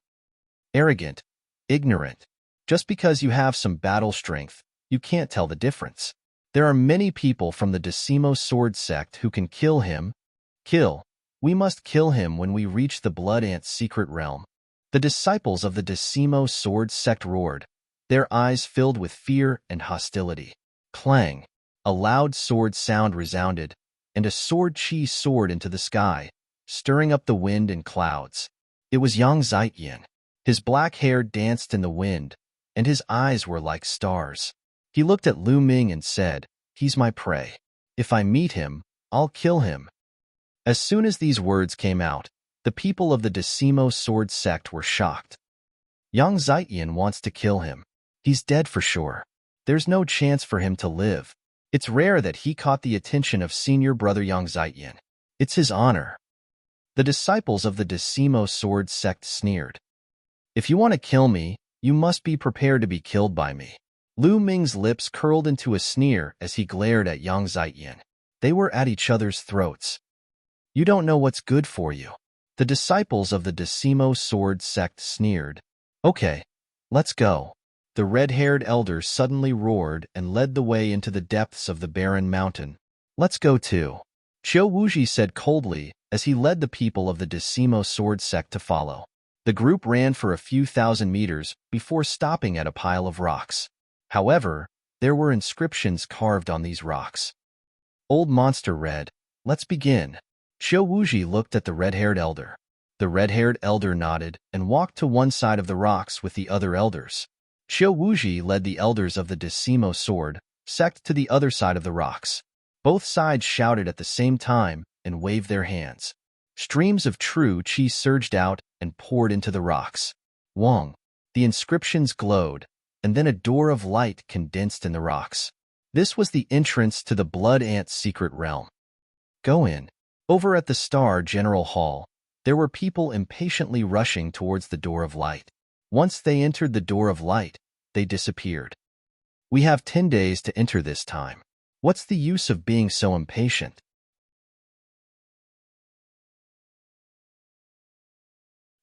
Arrogant, ignorant. Just because you have some battle strength, you can't tell the difference. There are many people from the Decimo Sword Sect who can kill him. Kill. We must kill him when we reach the Blood Ant's secret realm. The disciples of the Decimo Sword Sect roared, their eyes filled with fear and hostility. Clang! A loud sword sound resounded, and a sword chi soared into the sky, stirring up the wind and clouds. It was Yang Zietian. His black hair danced in the wind, and his eyes were like stars. He looked at Lu Ming and said, "He's my prey. If I meet him, I'll kill him." As soon as these words came out, the people of the Decimo Sword Sect were shocked. Yang Zietian wants to kill him. He's dead for sure. There's no chance for him to live. It's rare that he caught the attention of senior brother Yang Zietian. It's his honor. The disciples of the Decimo Sword Sect sneered. If you want to kill me, you must be prepared to be killed by me. Lu Ming's lips curled into a sneer as he glared at Yang Zietian. They were at each other's throats. You don't know what's good for you. The disciples of the Decimo Sword Sect sneered. Okay, let's go. The red-haired elder suddenly roared and led the way into the depths of the barren mountain. Let's go too. Qiu Wuji said coldly as he led the people of the Decimo sword sect to follow. The group ran for a few thousand meters before stopping at a pile of rocks. However, there were inscriptions carved on these rocks. Old Monster read, "Let's begin." Qiu Wuji looked at the red-haired elder. The red-haired elder nodded and walked to one side of the rocks with the other elders. Qiu Wuji led the elders of the Decimo sword sect to the other side of the rocks. Both sides shouted at the same time and waved their hands. Streams of true qi surged out and poured into the rocks. Wong. The inscriptions glowed, and then a door of light condensed in the rocks. This was the entrance to the Blood Ant's secret realm. Go in. Over at the Star General Hall, there were people impatiently rushing towards the door of light. Once they entered the door of light, they disappeared. We have 10 days to enter this time. What's the use of being so impatient?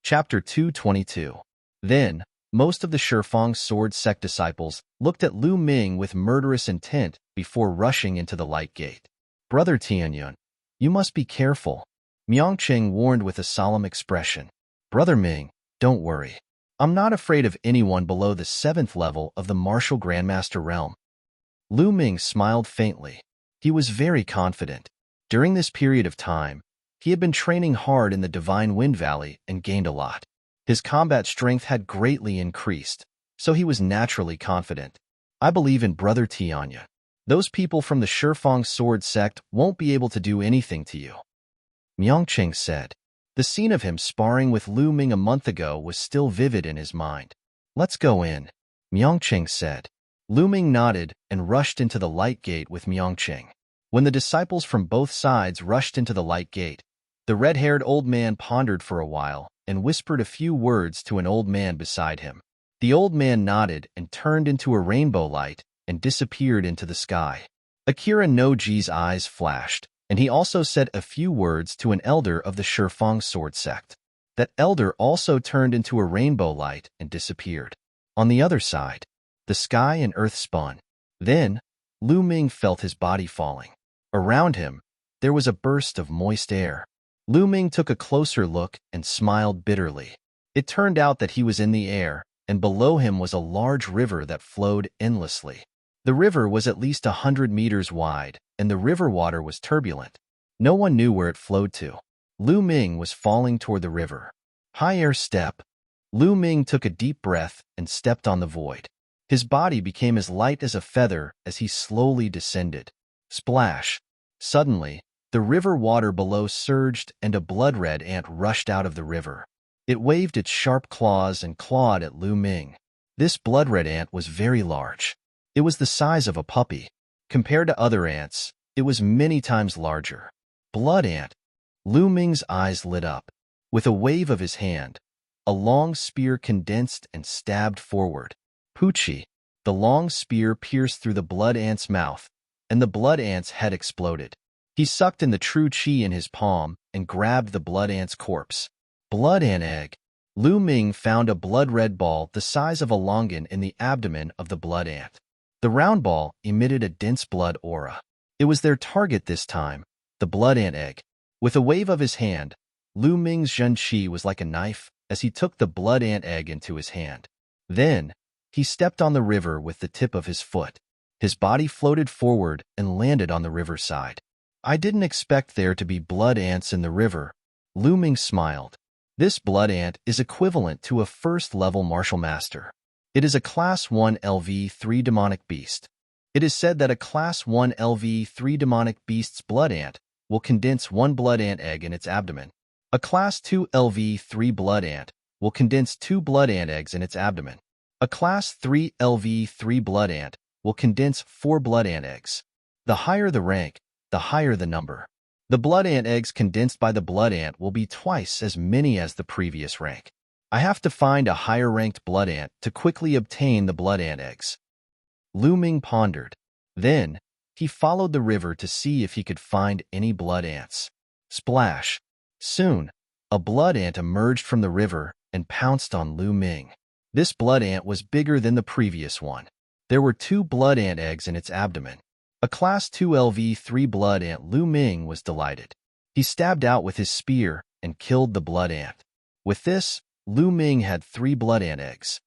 Chapter 222. Then, most of the Shifang sword sect disciples looked at Lu Ming with murderous intent before rushing into the light gate. Brother Tianyun, you must be careful, Miangqing warned with a solemn expression. Brother Ming, don't worry. I'm not afraid of anyone below the 7th level of the martial grandmaster realm. Lu Ming smiled faintly. He was very confident. During this period of time, he had been training hard in the Divine Wind Valley and gained a lot. His combat strength had greatly increased, so he was naturally confident. I believe in Brother Tianya. Those people from the Shifang sword sect won't be able to do anything to you. Miangqing said. The scene of him sparring with Lu Ming a month ago was still vivid in his mind. Let's go in, Miangqing said. Lu Ming nodded and rushed into the light gate with Miangqing. When the disciples from both sides rushed into the light gate, the red-haired old man pondered for a while and whispered a few words to an old man beside him. The old man nodded and turned into a rainbow light and disappeared into the sky. Akira Noji's eyes flashed, and he also said a few words to an elder of the Shifang sword sect. That elder also turned into a rainbow light and disappeared. On the other side, the sky and earth spun. Then, Lu Ming felt his body falling. Around him, there was a burst of moist air. Lu Ming took a closer look and smiled bitterly. It turned out that he was in the air, and below him was a large river that flowed endlessly. The river was at least 100 meters wide, and the river water was turbulent. No one knew where it flowed to. Lu Ming was falling toward the river. High air step. Lu Ming took a deep breath and stepped on the void. His body became as light as a feather as he slowly descended. Splash. Suddenly, the river water below surged and a blood-red ant rushed out of the river. It waved its sharp claws and clawed at Lu Ming. This blood-red ant was very large. It was the size of a puppy. Compared to other ants, it was many times larger. Blood ant. Lu Ming's eyes lit up. With a wave of his hand, a long spear condensed and stabbed forward. Poochie. The long spear pierced through the blood ant's mouth, and the blood ant's head exploded. He sucked in the true qi in his palm and grabbed the blood ant's corpse. Blood ant egg. Lu Ming found a blood-red ball the size of a longan in the abdomen of the blood ant. The round ball emitted a dense blood aura. It was their target this time, the blood ant egg. With a wave of his hand, Lu Ming's Zhen Qi was like a knife as he took the blood ant egg into his hand. Then, he stepped on the river with the tip of his foot. His body floated forward and landed on the riverside. I didn't expect there to be blood ants in the river. Lu Ming smiled. This blood ant is equivalent to a first-level martial master. It is a Class 1 LV3 demonic beast. It is said that a Class 1 LV3 demonic beast's blood ant will condense 1 blood ant egg in its abdomen. A Class 2 LV3 blood ant will condense 2 blood ant eggs in its abdomen. A Class 3 LV3 blood ant will condense 4 blood ant eggs. The higher the rank, the higher the number. The blood ant eggs condensed by the blood ant will be twice as many as the previous rank. I have to find a higher-ranked blood ant to quickly obtain the blood ant eggs. Lu Ming pondered. Then, he followed the river to see if he could find any blood ants. Splash. Soon, a blood ant emerged from the river and pounced on Lu Ming. This blood ant was bigger than the previous one. There were 2 blood ant eggs in its abdomen. A Class 2 LV-3 blood ant. Lu Ming was delighted. He stabbed out with his spear and killed the blood ant. With this, Lu Ming had 3 blood ant eggs.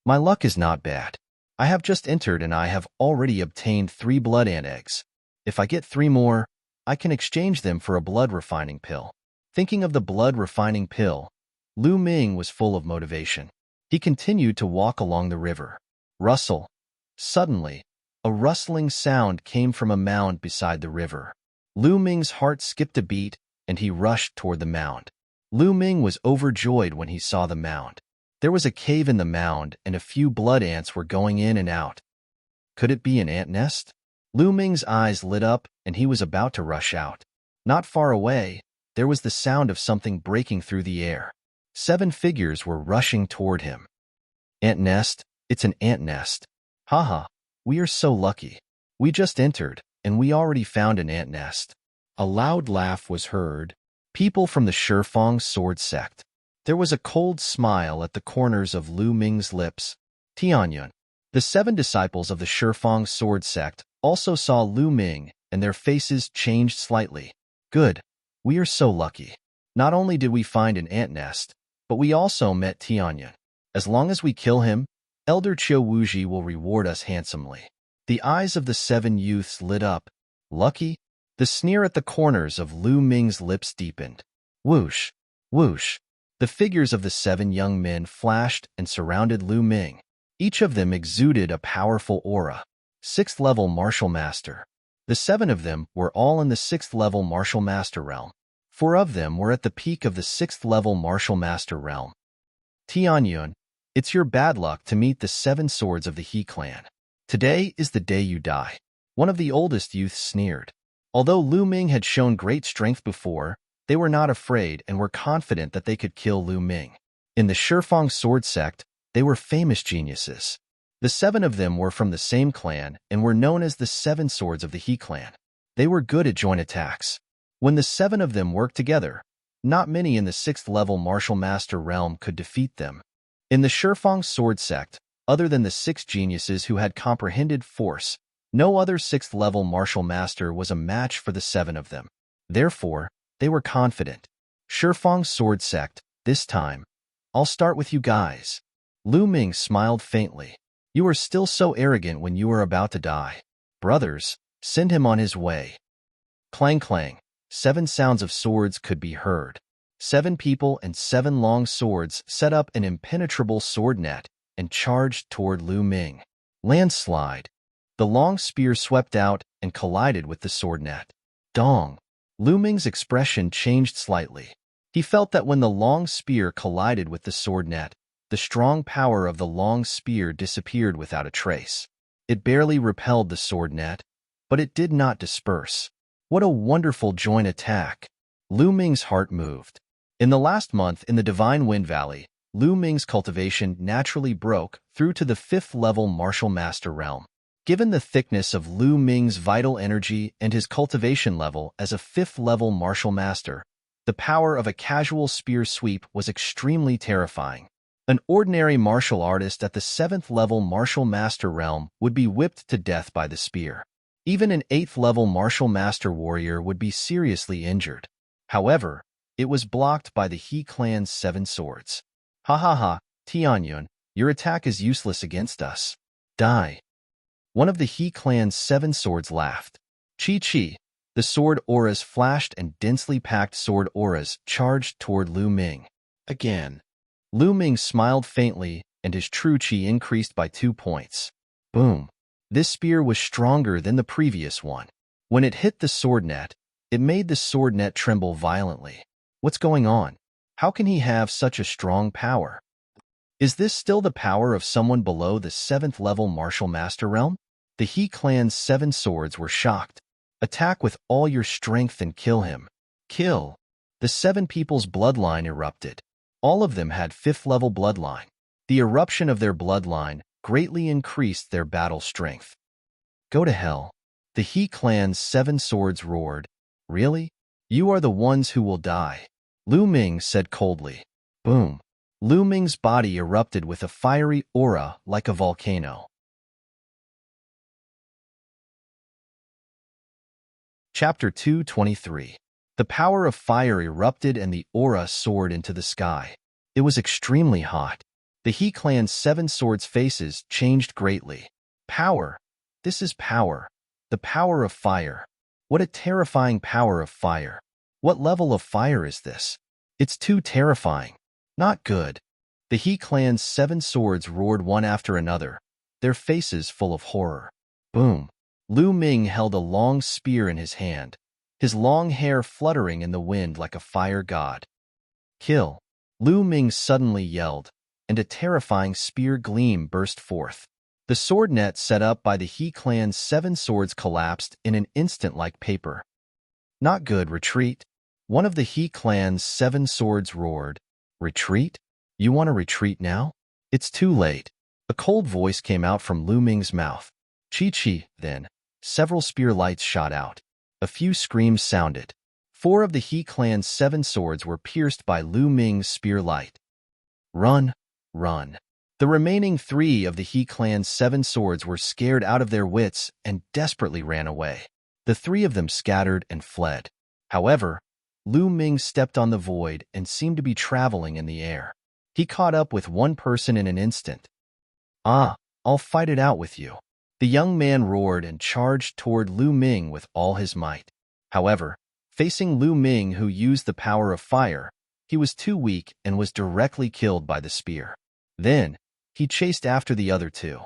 My luck is not bad. I have just entered and I have already obtained 3 blood ant eggs. If I get 3 more, I can exchange them for a blood refining pill. Thinking of the blood refining pill, Lu Ming was full of motivation. He continued to walk along the river. Rustle. Suddenly, a rustling sound came from a mound beside the river. Lu Ming's heart skipped a beat, and he rushed toward the mound. Lu Ming was overjoyed when he saw the mound. There was a cave in the mound, and a few blood ants were going in and out. Could it be an ant nest? Lu Ming's eyes lit up, and he was about to rush out. Not far away, there was the sound of something breaking through the air. 7 figures were rushing toward him. Ant nest? It's an ant nest. Haha, we are so lucky. We just entered, and we already found an ant nest. A loud laugh was heard. People from the Shifang sword sect. There was a cold smile at the corners of Lu Ming's lips. Tianyun. The 7 disciples of the Shifang sword sect also saw Lu Ming, and their faces changed slightly. Good. We are so lucky. Not only did we find an ant nest, but we also met Tianyun. As long as we kill him, Elder Qiu Wuji will reward us handsomely. The eyes of the 7 youths lit up. Lucky? The sneer at the corners of Lu Ming's lips deepened. Whoosh! Whoosh! The figures of the 7 young men flashed and surrounded Lu Ming. Each of them exuded a powerful aura. 6th level martial master. The 7 of them were all in the 6th level martial master realm. 4 of them were at the peak of the 6th level martial master realm. Tianyun, it's your bad luck to meet the 7 swords of the He clan. Today is the day you die. One of the oldest youths sneered. Although Lu Ming had shown great strength before, they were not afraid and were confident that they could kill Lu Ming. In the Shifang sword sect, they were famous geniuses. The 7 of them were from the same clan and were known as the 7 swords of the He clan. They were good at joint attacks. When the 7 of them worked together, not many in the 6th level martial master realm could defeat them. In the Shifang sword sect, other than the 6 geniuses who had comprehended force, no other 6th level martial master was a match for the 7 of them. Therefore, they were confident. Shifang sword sect, this time, I'll start with you guys. Lu Ming smiled faintly. You are still so arrogant when you are about to die. Brothers, send him on his way. Clang clang. 7 sounds of swords could be heard. 7 people and 7 long swords set up an impenetrable sword net and charged toward Lu Ming. Landslide. The long spear swept out and collided with the sword net. Dong. Lu Ming's expression changed slightly. He felt that when the long spear collided with the sword net, the strong power of the long spear disappeared without a trace. It barely repelled the sword net, but it did not disperse. What a wonderful joint attack! Lu Ming's heart moved. In the last month in the Divine Wind Valley, Lu Ming's cultivation naturally broke through to the 5th level martial master realm. Given the thickness of Lu Ming's vital energy and his cultivation level as a 5th level martial master, the power of a casual spear sweep was extremely terrifying. An ordinary martial artist at the 7th level martial master realm would be whipped to death by the spear. Even an 8th level martial master warrior would be seriously injured. However, it was blocked by the He clan's 7 swords. Ha ha ha, Tianyun, your attack is useless against us. Die. One of the He clan's 7 swords laughed. Chi chi. The sword auras flashed and densely packed sword auras charged toward Lu Ming. Again. Lu Ming smiled faintly, and his true chi increased by 2 points. Boom. This spear was stronger than the previous one. When it hit the sword net, it made the sword net tremble violently. What's going on? How can he have such a strong power? Is this still the power of someone below the 7th level martial master realm? The He clan's 7 swords were shocked. Attack with all your strength and kill him. Kill. The 7 people's bloodline erupted. All of them had 5th level bloodline. The eruption of their bloodline greatly increased their battle strength. Go to hell. The He clan's 7 swords roared. Really? You are the ones who will die. Lu Ming said coldly. Boom. Lu Ming's body erupted with a fiery aura like a volcano. Chapter 223. The power of fire erupted and the aura soared into the sky. It was extremely hot. The He clan's 7 swords' faces changed greatly. Power. This is power. The power of fire. What a terrifying power of fire. What level of fire is this? It's too terrifying. Not good. The He clan's 7 swords roared one after another, their faces full of horror. Boom. Lu Ming held a long spear in his hand, his long hair fluttering in the wind like a fire god. Kill. Lu Ming suddenly yelled, and a terrifying spear gleam burst forth. The sword net set up by the He clan's 7 swords collapsed in an instant like paper. Not good, retreat. One of the He clan's 7 swords roared. Retreat? You want to retreat now? It's too late. A cold voice came out from Lu Ming's mouth. Chi-chi, then. Several spear lights shot out. A few screams sounded. 4 of the He clan's 7 swords were pierced by Lu Ming's spear light. Run, run. The remaining 3 of the He clan's 7 swords were scared out of their wits and desperately ran away. The 3 of them scattered and fled. However, Lu Ming stepped on the void and seemed to be traveling in the air. He caught up with one person in an instant. Ah, I'll fight it out with you. The young man roared and charged toward Lu Ming with all his might. However, facing Lu Ming, who used the power of fire, he was too weak and was directly killed by the spear. Then, he chased after the other 2.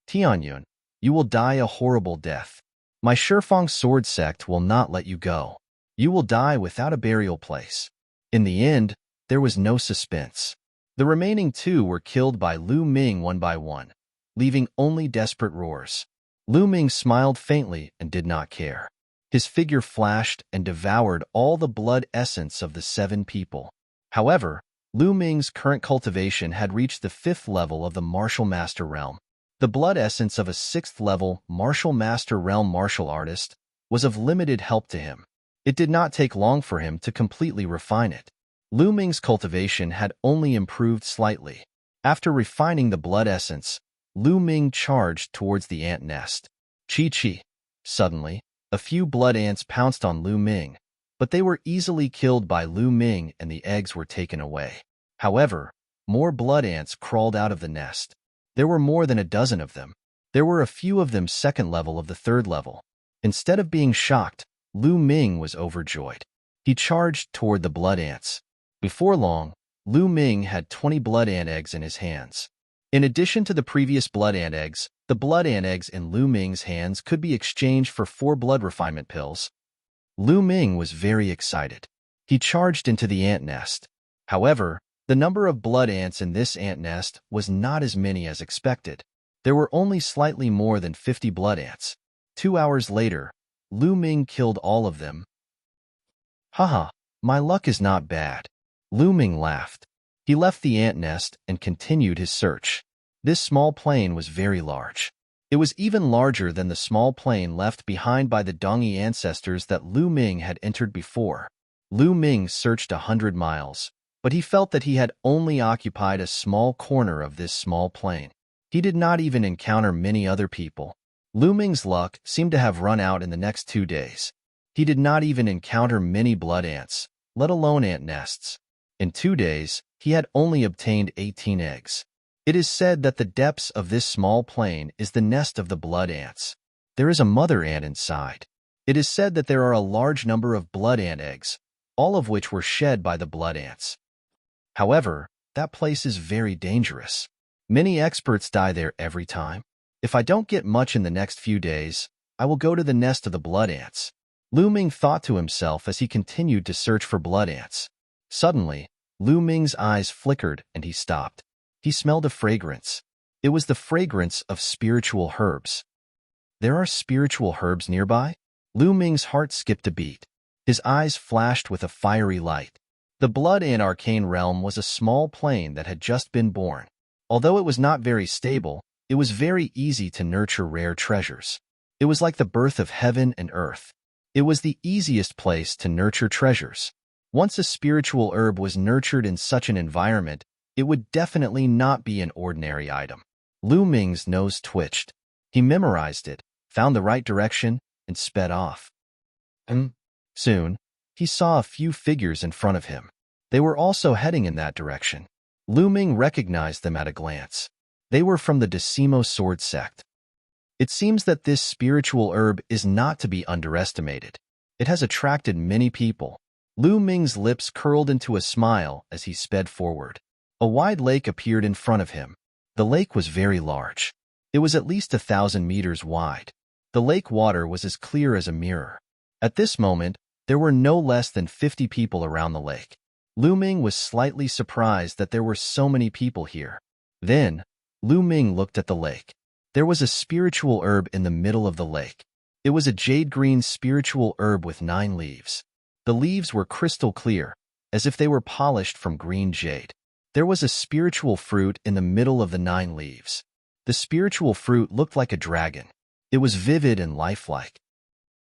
Tianyun, you will die a horrible death. My Shifeng sword sect will not let you go. You will die without a burial place. In the end, there was no suspense. The remaining 2 were killed by Lu Ming one by one, leaving only desperate roars. Lu Ming smiled faintly and did not care. His figure flashed and devoured all the blood essence of the 7 people. However, Lu Ming's current cultivation had reached the 5th level of the Martial Master Realm. The blood essence of a 6th level Martial Master Realm martial artist was of limited help to him. It did not take long for him to completely refine it. Lu Ming's cultivation had only improved slightly. After refining the blood essence, Lu Ming charged towards the ant nest. Chi-chi. Suddenly, a few blood ants pounced on Lu Ming, but they were easily killed by Lu Ming and the eggs were taken away. However, more blood ants crawled out of the nest. There were more than a dozen of them. There were a few of them 2nd level of the 3rd level. Instead of being shocked, Lu Ming was overjoyed. He charged toward the blood ants. Before long, Lu Ming had 20 blood ant eggs in his hands. In addition to the previous blood ant eggs, the blood ant eggs in Lu Ming's hands could be exchanged for 4 blood refinement pills. Lu Ming was very excited. He charged into the ant nest. However, the number of blood ants in this ant nest was not as many as expected. There were only slightly more than 50 blood ants. 2 hours later, Lu Ming killed all of them. Haha, my luck is not bad. Lu Ming laughed. He left the ant nest and continued his search. This small plain was very large. It was even larger than the small plain left behind by the Dongyi ancestors that Lu Ming had entered before. Lu Ming searched 100 miles, but he felt that he had only occupied a small corner of this small plain. He did not even encounter many other people. Lu Ming's luck seemed to have run out in the next 2 days. He did not even encounter many blood ants, let alone ant nests. In 2 days, he had only obtained 18 eggs. It is said that the depths of this small plain is the nest of the blood ants. There is a mother ant inside. It is said that there are a large number of blood ant eggs, all of which were shed by the blood ants. However, that place is very dangerous. Many experts die there every time. If I don't get much in the next few days, I will go to the nest of the blood ants. Lu Ming thought to himself as he continued to search for blood ants. Suddenly, Lu Ming's eyes flickered and he stopped. He smelled a fragrance. It was the fragrance of spiritual herbs. There are spiritual herbs nearby? Lu Ming's heart skipped a beat. His eyes flashed with a fiery light. The blood ant arcane realm was a small plain that had just been born. Although it was not very stable, it was very easy to nurture rare treasures. It was like the birth of heaven and earth. It was the easiest place to nurture treasures. Once a spiritual herb was nurtured in such an environment, it would definitely not be an ordinary item. Lu Ming's nose twitched. He memorized it, found the right direction, and sped off. Soon, he saw a few figures in front of him. They were also heading in that direction. Lu Ming recognized them at a glance. They were from the Decimo Sword sect. It seems that this spiritual herb is not to be underestimated. It has attracted many people. Lu Ming's lips curled into a smile as he sped forward. A wide lake appeared in front of him. The lake was very large. It was at least 1,000 meters wide. The lake water was as clear as a mirror. At this moment, there were no less than 50 people around the lake. Lu Ming was slightly surprised that there were so many people here. Then, Lu Ming looked at the lake. There was a spiritual herb in the middle of the lake. It was a jade-green spiritual herb with 9 leaves. The leaves were crystal clear, as if they were polished from green jade. There was a spiritual fruit in the middle of the 9 leaves. The spiritual fruit looked like a dragon. It was vivid and lifelike.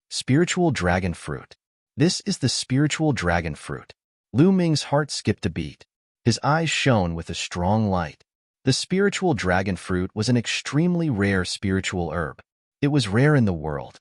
Spiritual dragon fruit. This is the spiritual dragon fruit. Lu Ming's heart skipped a beat. His eyes shone with a strong light. The spiritual dragon fruit was an extremely rare spiritual herb. It was rare in the world.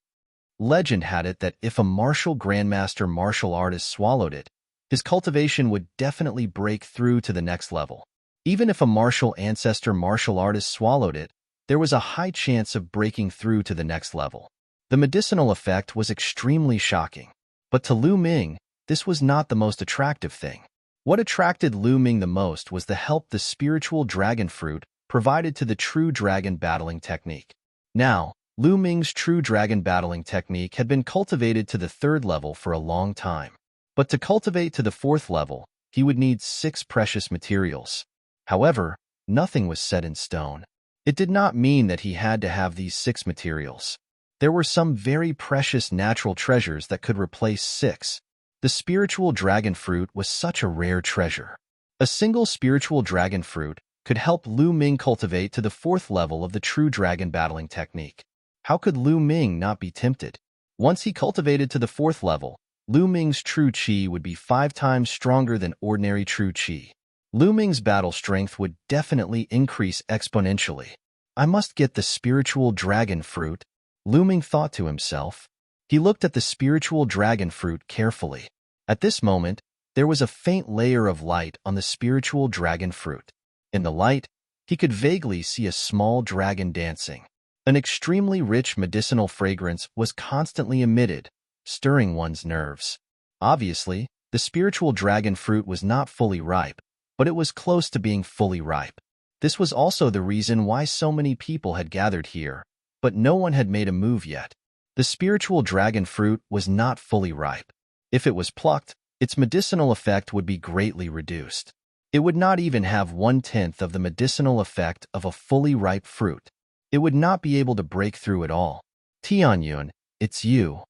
Legend had it that if a martial grandmaster martial artist swallowed it, his cultivation would definitely break through to the next level. Even if a martial ancestor martial artist swallowed it, there was a high chance of breaking through to the next level. The medicinal effect was extremely shocking. But to Lu Ming, this was not the most attractive thing. What attracted Lu Ming the most was the help the spiritual dragon fruit provided to the true dragon battling technique. Now, Lu Ming's true dragon battling technique had been cultivated to the 3rd level for a long time. But to cultivate to the 4th level, he would need 6 precious materials. However, nothing was set in stone. It did not mean that he had to have these 6 materials. There were some very precious natural treasures that could replace 6. The spiritual dragon fruit was such a rare treasure. A single spiritual dragon fruit could help Lu Ming cultivate to the 4th level of the true dragon battling technique. How could Lu Ming not be tempted? Once he cultivated to the 4th level, Lu Ming's true qi would be 5 times stronger than ordinary true qi. Lu Ming's battle strength would definitely increase exponentially. I must get the spiritual dragon fruit, Lu Ming thought to himself. He looked at the spiritual dragon fruit carefully. At this moment, there was a faint layer of light on the spiritual dragon fruit. In the light, he could vaguely see a small dragon dancing. An extremely rich medicinal fragrance was constantly emitted, stirring one's nerves. Obviously, the spiritual dragon fruit was not fully ripe, but it was close to being fully ripe. This was also the reason why so many people had gathered here, but no one had made a move yet. The spiritual dragon fruit was not fully ripe. If it was plucked, its medicinal effect would be greatly reduced. It would not even have 1/10 of the medicinal effect of a fully ripe fruit. It would not be able to break through at all. Tianyun, it's you.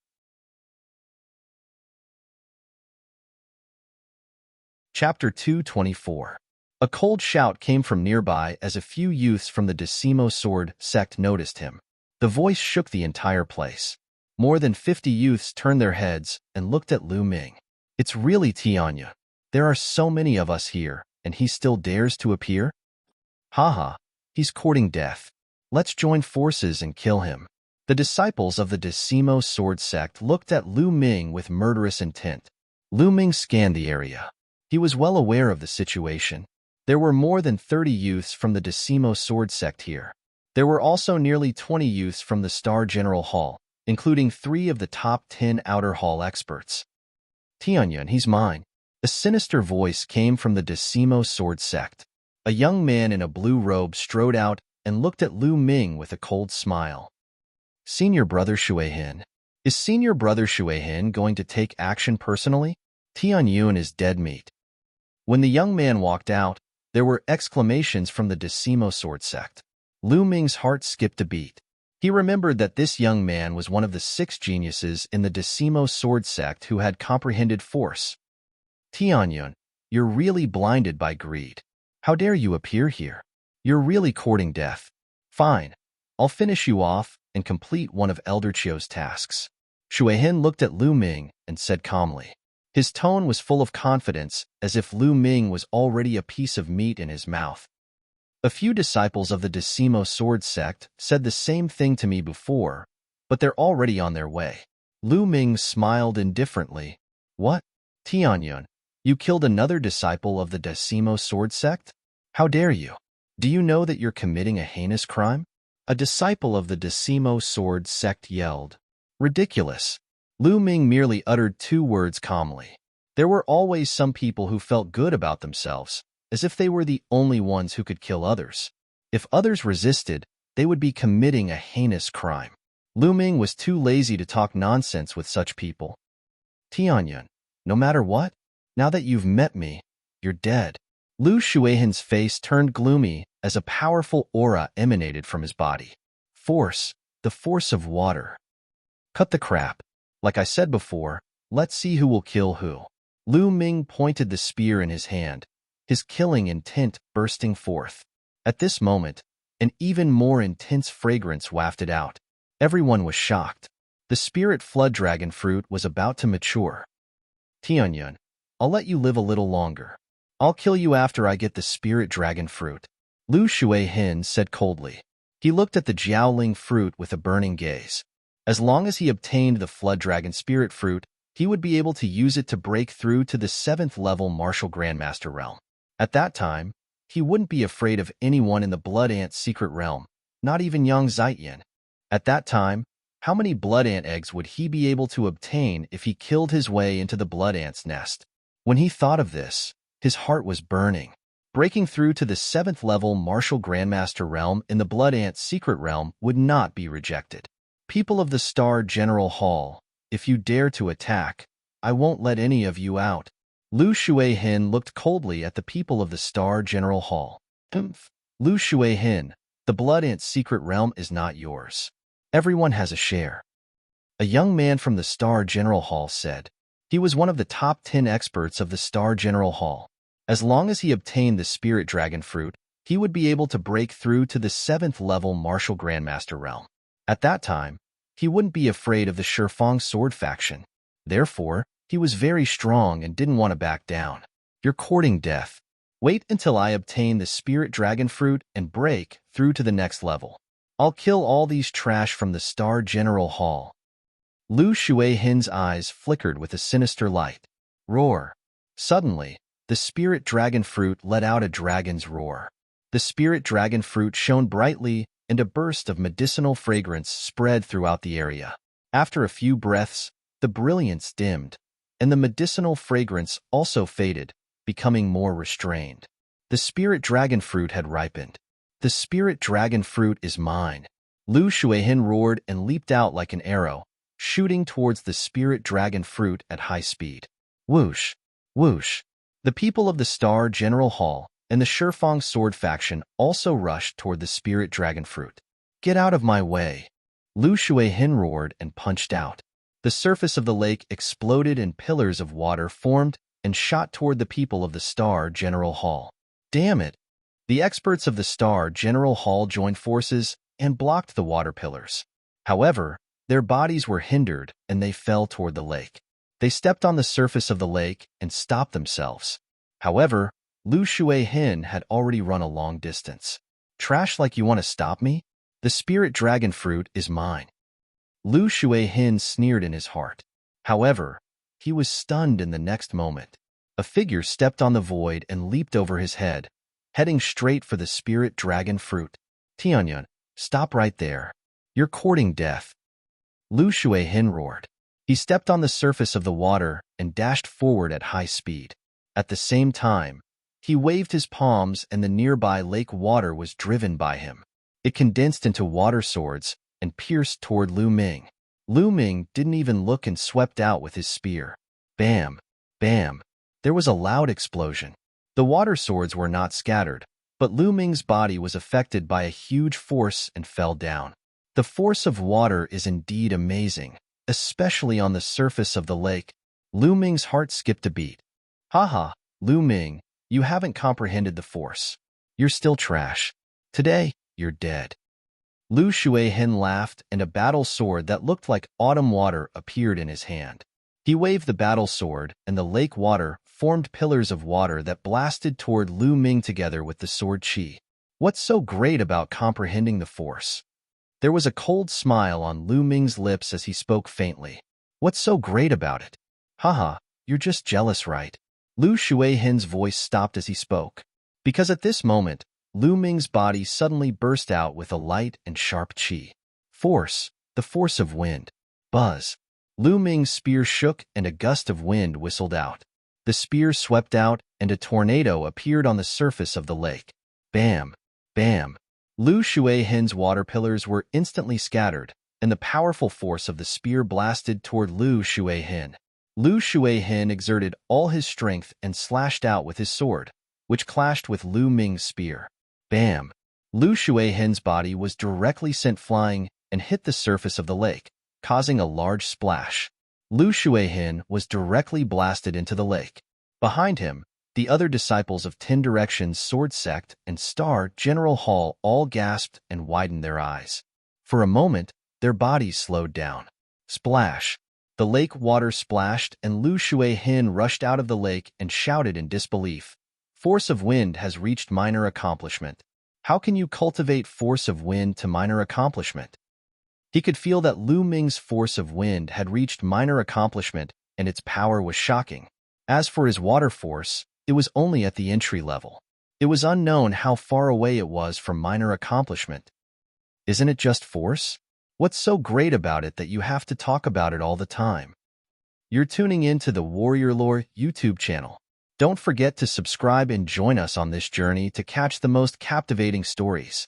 Chapter 224. A cold shout came from nearby as a few youths from the Decimo Sword sect noticed him. The voice shook the entire place. More than 50 youths turned their heads and looked at Lu Ming. It's really Tianya. There are so many of us here, and he still dares to appear? Haha, he's courting death. Let's join forces and kill him. The disciples of the Decimo Sword sect looked at Lu Ming with murderous intent. Lu Ming scanned the area. He was well aware of the situation. There were more than 30 youths from the Decimo Sword sect here. There were also nearly 20 youths from the Star General Hall, including 3 of the top 10 Outer Hall experts. Tianyun, he's mine. A sinister voice came from the Decimo Sword sect. A young man in a blue robe strode out and looked at Lu Ming with a cold smile. Senior Brother Shuehin. Is Senior Brother Shuehin going to take action personally? Tianyun is dead meat. When the young man walked out, there were exclamations from the Decimo Sword sect. Lu Ming's heart skipped a beat. He remembered that this young man was one of the 6 geniuses in the Decimo Sword sect who had comprehended force. Tianyun, you're really blinded by greed. How dare you appear here? You're really courting death. Fine. I'll finish you off and complete one of Elder Chio's tasks. Shuehin looked at Lu Ming and said calmly. His tone was full of confidence, as if Lu Ming was already a piece of meat in his mouth. A few disciples of the Decimo Sword sect said the same thing to me before, but they're already on their way. Lu Ming smiled indifferently. What? Tianyun, you killed another disciple of the Decimo Sword Sect? How dare you? Do you know that you're committing a heinous crime? A disciple of the Decimo Sword Sect yelled. Ridiculous. Lu Ming merely uttered 2 words calmly. There were always some people who felt good about themselves, as if they were the only ones who could kill others. If others resisted, they would be committing a heinous crime. Lu Ming was too lazy to talk nonsense with such people. Tianyun, no matter what, now that you've met me, you're dead. Lu Shuihan's face turned gloomy as a powerful aura emanated from his body. Force, the force of water. Cut the crap. Like I said before, let's see who will kill who. Lu Ming pointed the spear in his hand, his killing intent bursting forth. At this moment, an even more intense fragrance wafted out. Everyone was shocked. The spirit flood dragon fruit was about to mature. Tianyun, I'll let you live a little longer. I'll kill you after I get the spirit dragon fruit. Lu Shuihan said coldly. He looked at the Jiaoling fruit with a burning gaze. As long as he obtained the flood dragon spirit fruit, he would be able to use it to break through to the 7th level martial grandmaster realm. At that time, he wouldn't be afraid of anyone in the blood ant secret realm, not even young Zaiyan. At that time, how many blood ant eggs would he be able to obtain if he killed his way into the blood ant's nest? When he thought of this, his heart was burning. Breaking through to the 7th level martial grandmaster realm in the blood ant secret realm would not be rejected. People of the Star General Hall, if you dare to attack, I won't let any of you out. Lu Shuihan looked coldly at the people of the Star General Hall. Lu Shuihan, the blood ant secret realm is not yours. Everyone has a share. A young man from the Star General Hall said. He was one of the top 10 experts of the Star General Hall. As long as he obtained the spirit dragon fruit, he would be able to break through to the 7th level martial grandmaster realm. At that time, he wouldn't be afraid of the Shifang sword faction. Therefore, he was very strong and didn't want to back down. You're courting death. Wait until I obtain the spirit dragon fruit and break through to the next level. I'll kill all these trash from the Star General Hall. Lu Shuihan's eyes flickered with a sinister light. Roar. Suddenly, the spirit dragon fruit let out a dragon's roar. The spirit dragon fruit shone brightly, and a burst of medicinal fragrance spread throughout the area. After a few breaths, the brilliance dimmed, and the medicinal fragrance also faded, becoming more restrained. The spirit dragon fruit had ripened. The spirit dragon fruit is mine. Lu Shuihan roared and leaped out like an arrow, shooting towards the spirit dragon fruit at high speed. Whoosh! Whoosh! The people of the Star General Hall and the Shifang sword faction also rushed toward the spirit dragon fruit. Get out of my way! Lu Shuihan roared and punched out. The surface of the lake exploded and pillars of water formed and shot toward the people of the Star General Hall. Damn it! The experts of the Star General Hall joined forces and blocked the water pillars. However, their bodies were hindered and they fell toward the lake. They stepped on the surface of the lake and stopped themselves. However, Lu Shuihan had already run a long distance. Trash like you want to stop me? The spirit dragon fruit is mine. Lu Shuihan sneered in his heart. However, he was stunned in the next moment. A figure stepped on the void and leaped over his head, heading straight for the spirit dragon fruit. Tianyun, stop right there. You're courting death. Lu Shuihan roared. He stepped on the surface of the water and dashed forward at high speed. At the same time, he waved his palms and the nearby lake water was driven by him. It condensed into water swords and pierced toward Lu Ming. Lu Ming didn't even look and swept out with his spear. Bam! Bam! There was a loud explosion. The water swords were not scattered, but Lu Ming's body was affected by a huge force and fell down. The force of water is indeed amazing, especially on the surface of the lake. Lu Ming's heart skipped a beat. Haha, Lu Ming, you haven't comprehended the force. You're still trash. Today, you're dead. Lu Shuihan laughed and a battle sword that looked like autumn water appeared in his hand. He waved the battle sword and the lake water formed pillars of water that blasted toward Lu Ming together with the sword chi. What's so great about comprehending the force? There was a cold smile on Lu Ming's lips as he spoke faintly. What's so great about it? Haha, you're just jealous, right? Lu Shuihin's voice stopped as he spoke. Because at this moment, Lu Ming's body suddenly burst out with a light and sharp qi. Force, the force of wind. Buzz. Lu Ming's spear shook and a gust of wind whistled out. The spear swept out and a tornado appeared on the surface of the lake. Bam! Bam! Lu Shuihin's water pillars were instantly scattered, and the powerful force of the spear blasted toward Lu Shuihin. Lu Shuihin exerted all his strength and slashed out with his sword, which clashed with Lu Ming's spear. Bam! Lu Shuihin's body was directly sent flying and hit the surface of the lake, causing a large splash. Lu Shuihin was directly blasted into the lake. Behind him, the other disciples of Ten Directions Sword Sect and Star General Hall all gasped and widened their eyes. For a moment, their bodies slowed down. Splash! The lake water splashed and Lu Shuihin rushed out of the lake and shouted in disbelief. Force of wind has reached minor accomplishment. How can you cultivate force of wind to minor accomplishment? He could feel that Lu Ming's force of wind had reached minor accomplishment and its power was shocking. As for his water force, it was only at the entry level. It was unknown how far away it was from minor accomplishment. Isn't it just force? What's so great about it that you have to talk about it all the time? You're tuning in to the Warrior Lore YouTube channel. Don't forget to subscribe and join us on this journey to catch the most captivating stories.